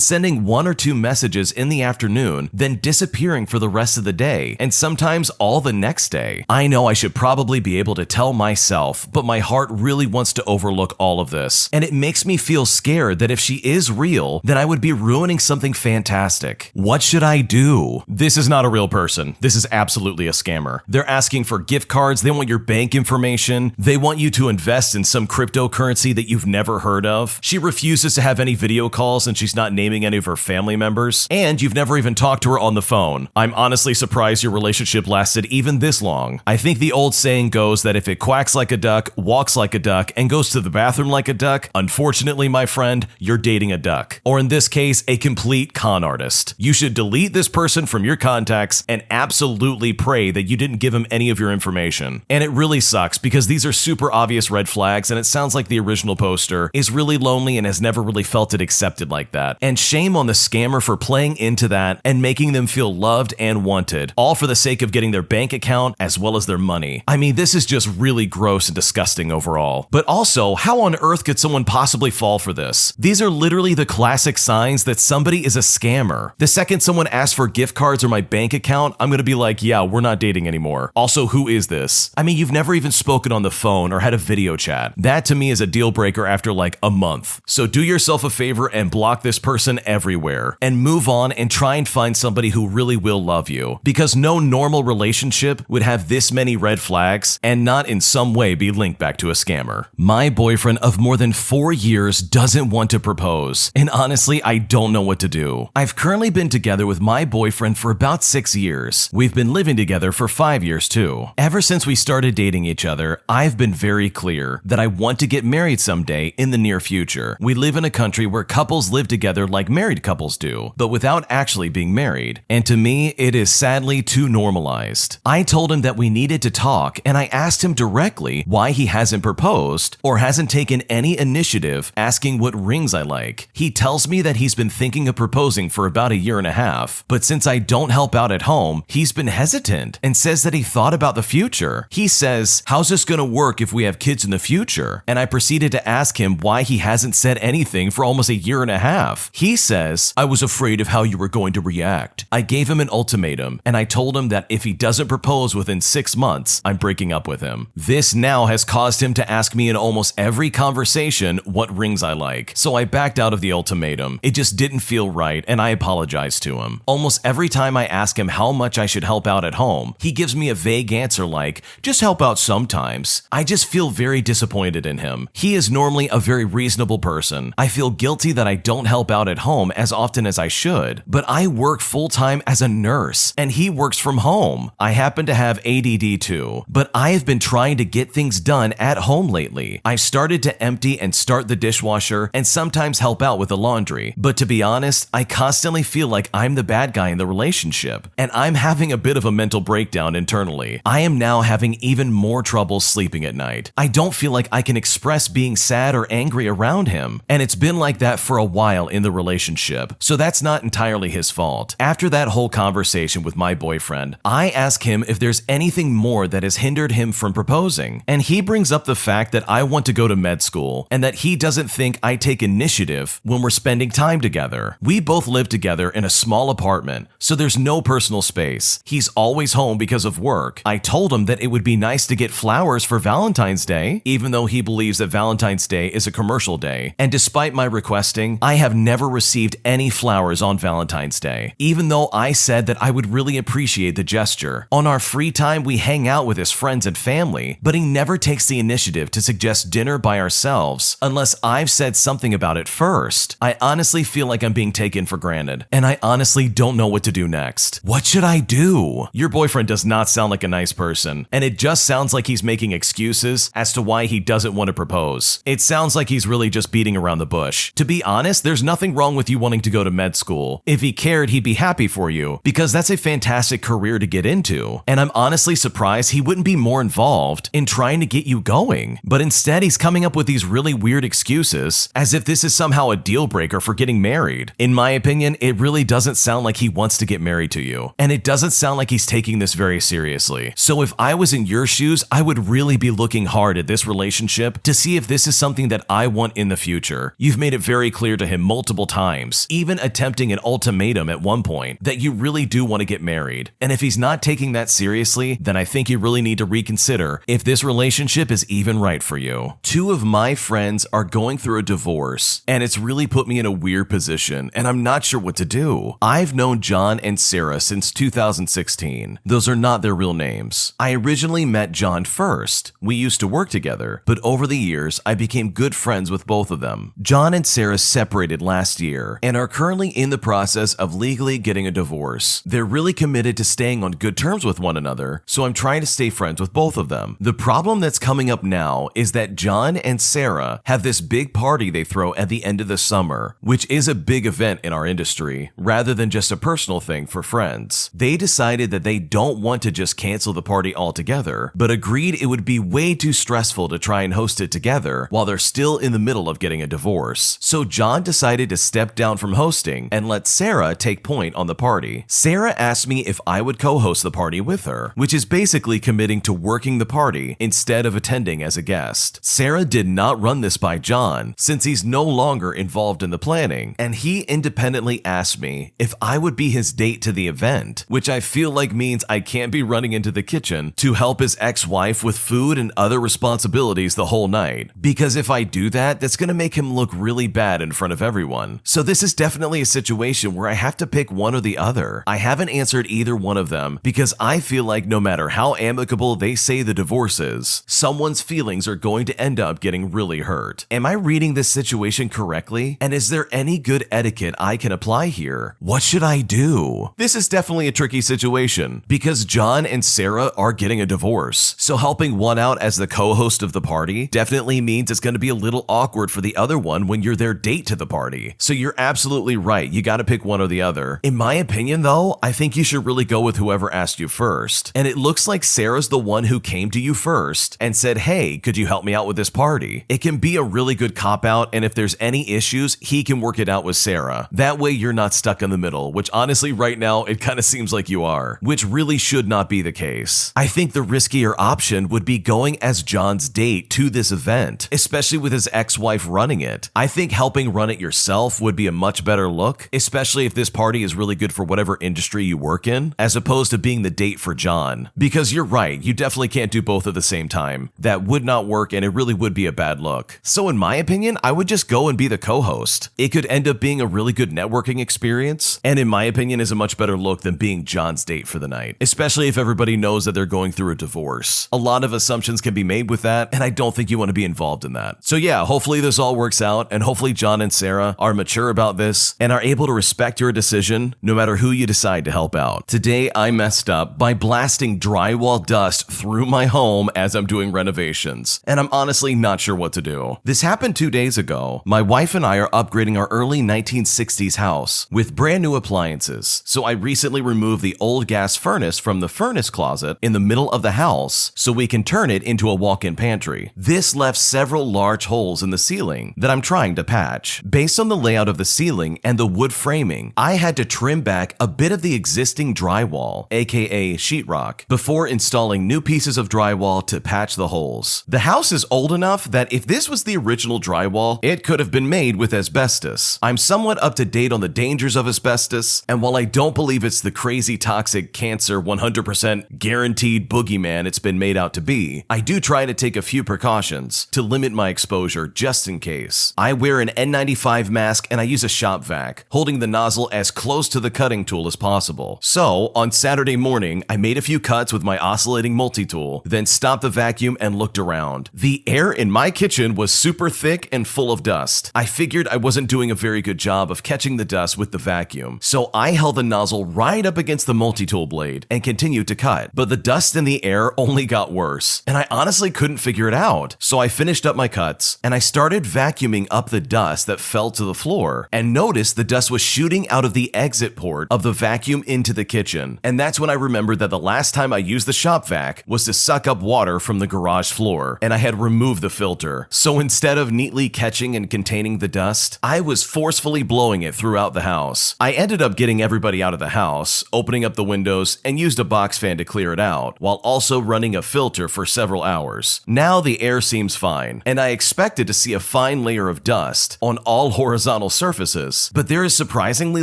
sending 1 or 2 messages in the afternoon, then disappearing for the rest of the day, and sometimes all the next day. I know I should probably be able to tell myself, but my heart really wants to overlook all of this, and it makes me feel scared that if she is real, then I would be ruining something fantastic. What should I do? This is not a real person. This is absolutely a scammer. They're asking for gift cards, they want your bank information, they want you to invest in some cryptocurrency that you've never heard of. She refuses to have any video calls and she's not naming any of her family members, and you've never even talked to her on the phone. I'm honestly surprised your relationship lasted even this long. I think the old saying goes that if it quacks like a duck, walks like a duck, and goes to the bathroom like a duck, unfortunately, my friend, you're dating a duck. Or in this case, a complete con artist. You should delete this person from your contacts and absolutely pray that you didn't give him any of your information. And it really sucks because these are super obvious red flags, and it sounds like the original poster is really lonely and has never really felt it accepted like that. And shame on the scammer for playing into that and making them feel loved and wanted, all for the sake of getting their bank account as well as their money. I mean, this is just really gross and disgusting overall. But also, how on earth could someone possibly fall for this? These are literally the classic signs that somebody is a scammer. The second someone asks for gift cards or my bank account, I'm gonna be like, yeah, we're not dating anymore. Also, who is this? I mean, you've never even spoken on the phone or had a video chat. That to me is a deal breaker after like a month. So do yourself a favor and block this person everywhere and move on and try and find somebody who really will love you, because no normal relationship would have this many red flags and not in some way be linked back to a scammer. My boyfriend of more than 4 years doesn't want to propose, and honestly, I don't know what to do. I've currently been together with my boyfriend for about 6 years. We've been living together for 5 years too. Ever since we started dating each other, I've been very clear that I want to get married someday in the near future. We live in a country where couples live together like married couples do, but without actually being married. And to me, it is sadly too normalized. I told him that we needed to talk, and I asked him directly why he hasn't proposed or hasn't taken any initiative asking what rings I like. He tells me that he's been thinking of proposing for about 1.5 years, but since I don't help out at home, he's been hesitant and says that he thought about the future. He says, how's this gonna work if we have kids in the future? And I proceeded to ask him why he hasn't said anything for almost 1.5 years. He says, I was afraid of how you were going to react. I gave him an ultimatum, and I told him that if he doesn't propose within 6 months, I'm breaking up with him. This now has caused him to ask me in almost every conversation what rings I like, so I backed out of the ultimatum. It just didn't feel right, and I apologize apologize to him. Almost every time I ask him how much I should help out at home, he gives me a vague answer like, just help out sometimes. I just feel very disappointed in him. He is normally a very reasonable person. I feel guilty that I don't help out at home as often as I should, but I work full-time as a nurse, and he works from home. I happen to have ADD too, but I have been trying to get things done at home lately. I've started to empty and start the dishwasher and sometimes help out with the laundry, but to be honest, I constantly feel like I'm the bad guy in the relationship, and I'm having a bit of a mental breakdown internally. I am now having even more trouble sleeping at night. I don't feel like I can express being sad or angry around him, and it's been like that for a while in the relationship, so that's not entirely his fault. After that whole conversation with my boyfriend, I ask him if there's anything more that has hindered him from proposing, and he brings up the fact that I want to go to med school and that he doesn't think I take initiative when we're spending time together. We both live together in a small apartment, so there's no personal space. He's always home because of work. I told him that it would be nice to get flowers for Valentine's Day, even though he believes that Valentine's Day is a commercial day, and despite my requesting, I have never received any flowers on Valentine's Day, even though I said that I would really appreciate the gesture. On our free time, we hang out with his friends and family, but he never takes the initiative to suggest dinner by ourselves unless I've said something about it first. I honestly feel like I'm being taken for granted, and I honestly don't know what to do next. What should I do? Your boyfriend does not sound like a nice person, and it just sounds like he's making excuses as to why he doesn't want to propose. It sounds like he's really just beating around the bush. To be honest, there's nothing wrong with you wanting to go to med school. If he cared, he'd be happy for you, because that's a fantastic career to get into, and I'm honestly surprised he wouldn't be more involved in trying to get you going, but instead he's coming up with these really weird excuses as if this is somehow a deal breaker for getting married. In my opinion, it really doesn't sound like he wants to get married to you, and it doesn't sound like he's taking this very seriously. So if I was in your shoes, I would really be looking hard at this relationship to see if this is something that I want in the future. You've made it very clear to him multiple times, even attempting an ultimatum at one point, that you really do want to get married. And if he's not taking that seriously, then I think you really need to reconsider if this relationship is even right for you. Two of my friends are going through a divorce, and it's really put me in a weird position, and I'm not sure what to do. I've known John and Sarah since 2016. Those are not their real names. I originally met John first. We used to work together, but over the years, I became good friends with both of them. John and Sarah separated last year and are currently in the process of legally getting a divorce. They're really committed to staying on good terms with one another, so I'm trying to stay friends with both of them. The problem that's coming up now is that John and Sarah have this big party they throw at the end of the summer, which is a big event in our industry, rather than just a personal thing for friends. They decided that they don't want to just cancel the party altogether, but agreed it would be way too stressful to try and host it together while they're still in the middle of getting a divorce. So John decided to step down from hosting and let Sarah take point on the party. Sarah asked me if I would co-host the party with her, which is basically committing to working the party instead of attending as a guest. Sarah did not run this by John since he's no longer involved in the planning, and he independently asked me if I would be his date to the event, which I feel like means I can't be running into the kitchen to help his ex-wife with food and other responsibilities the whole night, because if I do that, that's going to make him look really bad in front of everyone. So this is definitely a situation where I have to pick one or the other. I haven't answered either one of them because I feel like no matter how amicable they say the divorce is, someone's feelings are going to end up getting really hurt. Am I reading this situation correctly? And is there any good etiquette I can apply here? What should I do? This is definitely a tricky situation because John and Sarah are getting a divorce, so helping one out as the co-host of the party definitely means it's going to be a little awkward for the other one when you're their date to the party. So you're absolutely right, you gotta pick one or the other. In my opinion though, I think you should really go with whoever asked you first. And it looks like Sarah's the one who came to you first and said, hey, could you help me out with this party? It can be a really good cop-out, and if there's any issues, he can work it out with Sarah. That way you're not stuck in the middle, which honestly right now it kind of seems like you are, which really should not be the case. I think the riskier option would be going as John's date to this event, especially with his ex-wife running it. I think helping run it yourself would be a much better look, especially if this party is really good for whatever industry you work in, as opposed to being the date for John. Because you're right, you definitely can't do both at the same time. That would not work, and it really would be a bad look. So in my opinion, I would just go and be the co-host. It could end up being a really good networking shopping experience, and in my opinion is a much better look than being John's date for the night, especially if everybody knows that they're going through a divorce. A lot of assumptions can be made with that, and I don't think you want to be involved in that. So yeah, hopefully this all works out, and hopefully John and Sarah are mature about this and are able to respect your decision no matter who you decide to help out. Today I messed up by blasting drywall dust through my home as I'm doing renovations, and I'm honestly not sure what to do. This happened 2 days ago. My wife and I are upgrading our early 1960s house with brand new appliances, so I recently removed the old gas furnace from the furnace closet in the middle of the house so we can turn it into a walk-in pantry. This left several large holes in the ceiling that I'm trying to patch. Based on the layout of the ceiling and the wood framing, I had to trim back a bit of the existing drywall, aka sheetrock, before installing new pieces of drywall to patch the holes. The house is old enough that if this was the original drywall, it could have been made with asbestos. I'm somewhat up to date on the dangers of asbestos, and while I don't believe it's the crazy toxic cancer 100% guaranteed boogeyman it's been made out to be, I do try to take a few precautions to limit my exposure just in case. I wear an N95 mask and I use a shop vac, holding the nozzle as close to the cutting tool as possible. So, on Saturday morning, I made a few cuts with my oscillating multi-tool, then stopped the vacuum and looked around. The air in my kitchen was super thick and full of dust. I figured I wasn't doing a very good job of catching the dust with the vacuum, so I held the nozzle right up against the multi-tool blade and continued to cut. But the dust in the air only got worse, and I honestly couldn't figure it out. So I finished up my cuts, and I started vacuuming up the dust that fell to the floor, and noticed the dust was shooting out of the exit port of the vacuum into the kitchen. And that's when I remembered that the last time I used the shop vac was to suck up water from the garage floor, and I had removed the filter. So instead of neatly catching and containing the dust, I was forcefully blowing it throughout the house. I ended up getting everybody out of the house, opening up the windows, and used a box fan to clear it out, while also running a filter for several hours. Now the air seems fine, and I expected to see a fine layer of dust on all horizontal surfaces, but there is surprisingly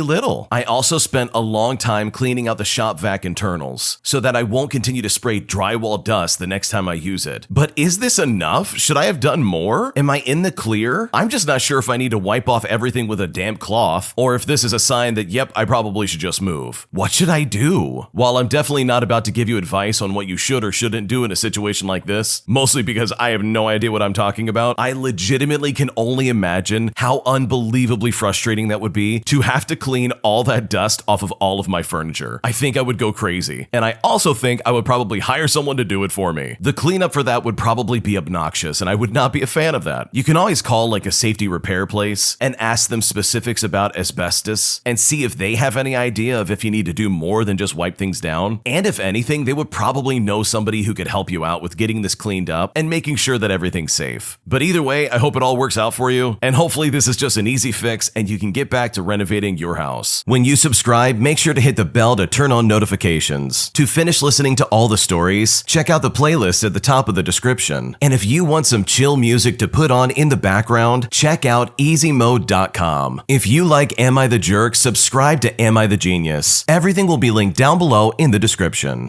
little. I also spent a long time cleaning out the shop vac internals, so that I won't continue to spray drywall dust the next time I use it. But is this enough? Should I have done more? Am I in the clear? I'm just not sure if I need to wipe off everything with a damp cloth, or if this is a sign that, yep, I probably should just move. What should I do? While I'm definitely not about to give you advice on what you should or shouldn't do in a situation like this, mostly because I have no idea what I'm talking about, I legitimately can only imagine how unbelievably frustrating that would be to have to clean all that dust off of all of my furniture. I think I would go crazy, and I also think I would probably hire someone to do it for me. The cleanup for that would probably be obnoxious, and I would not be a fan of that. You can always call like a safety repair place and ask them specifics about asbestos and see if they have any idea of if you need to do more than just wipe things down. And if anything, they would probably know somebody who could help you out with getting this cleaned up and making sure that everything's safe. But either way, I hope it all works out for you, and hopefully this is just an easy fix and you can get back to renovating your house. When you subscribe, make sure to hit the bell to turn on notifications. To finish listening to all the stories, check out the playlist at the top of the description. And if you want some chill music to put on in the background, check out easymode.com. If you like Am I the Jerk, subscribe to Am I the Genius. Everything will be linked down below in the description.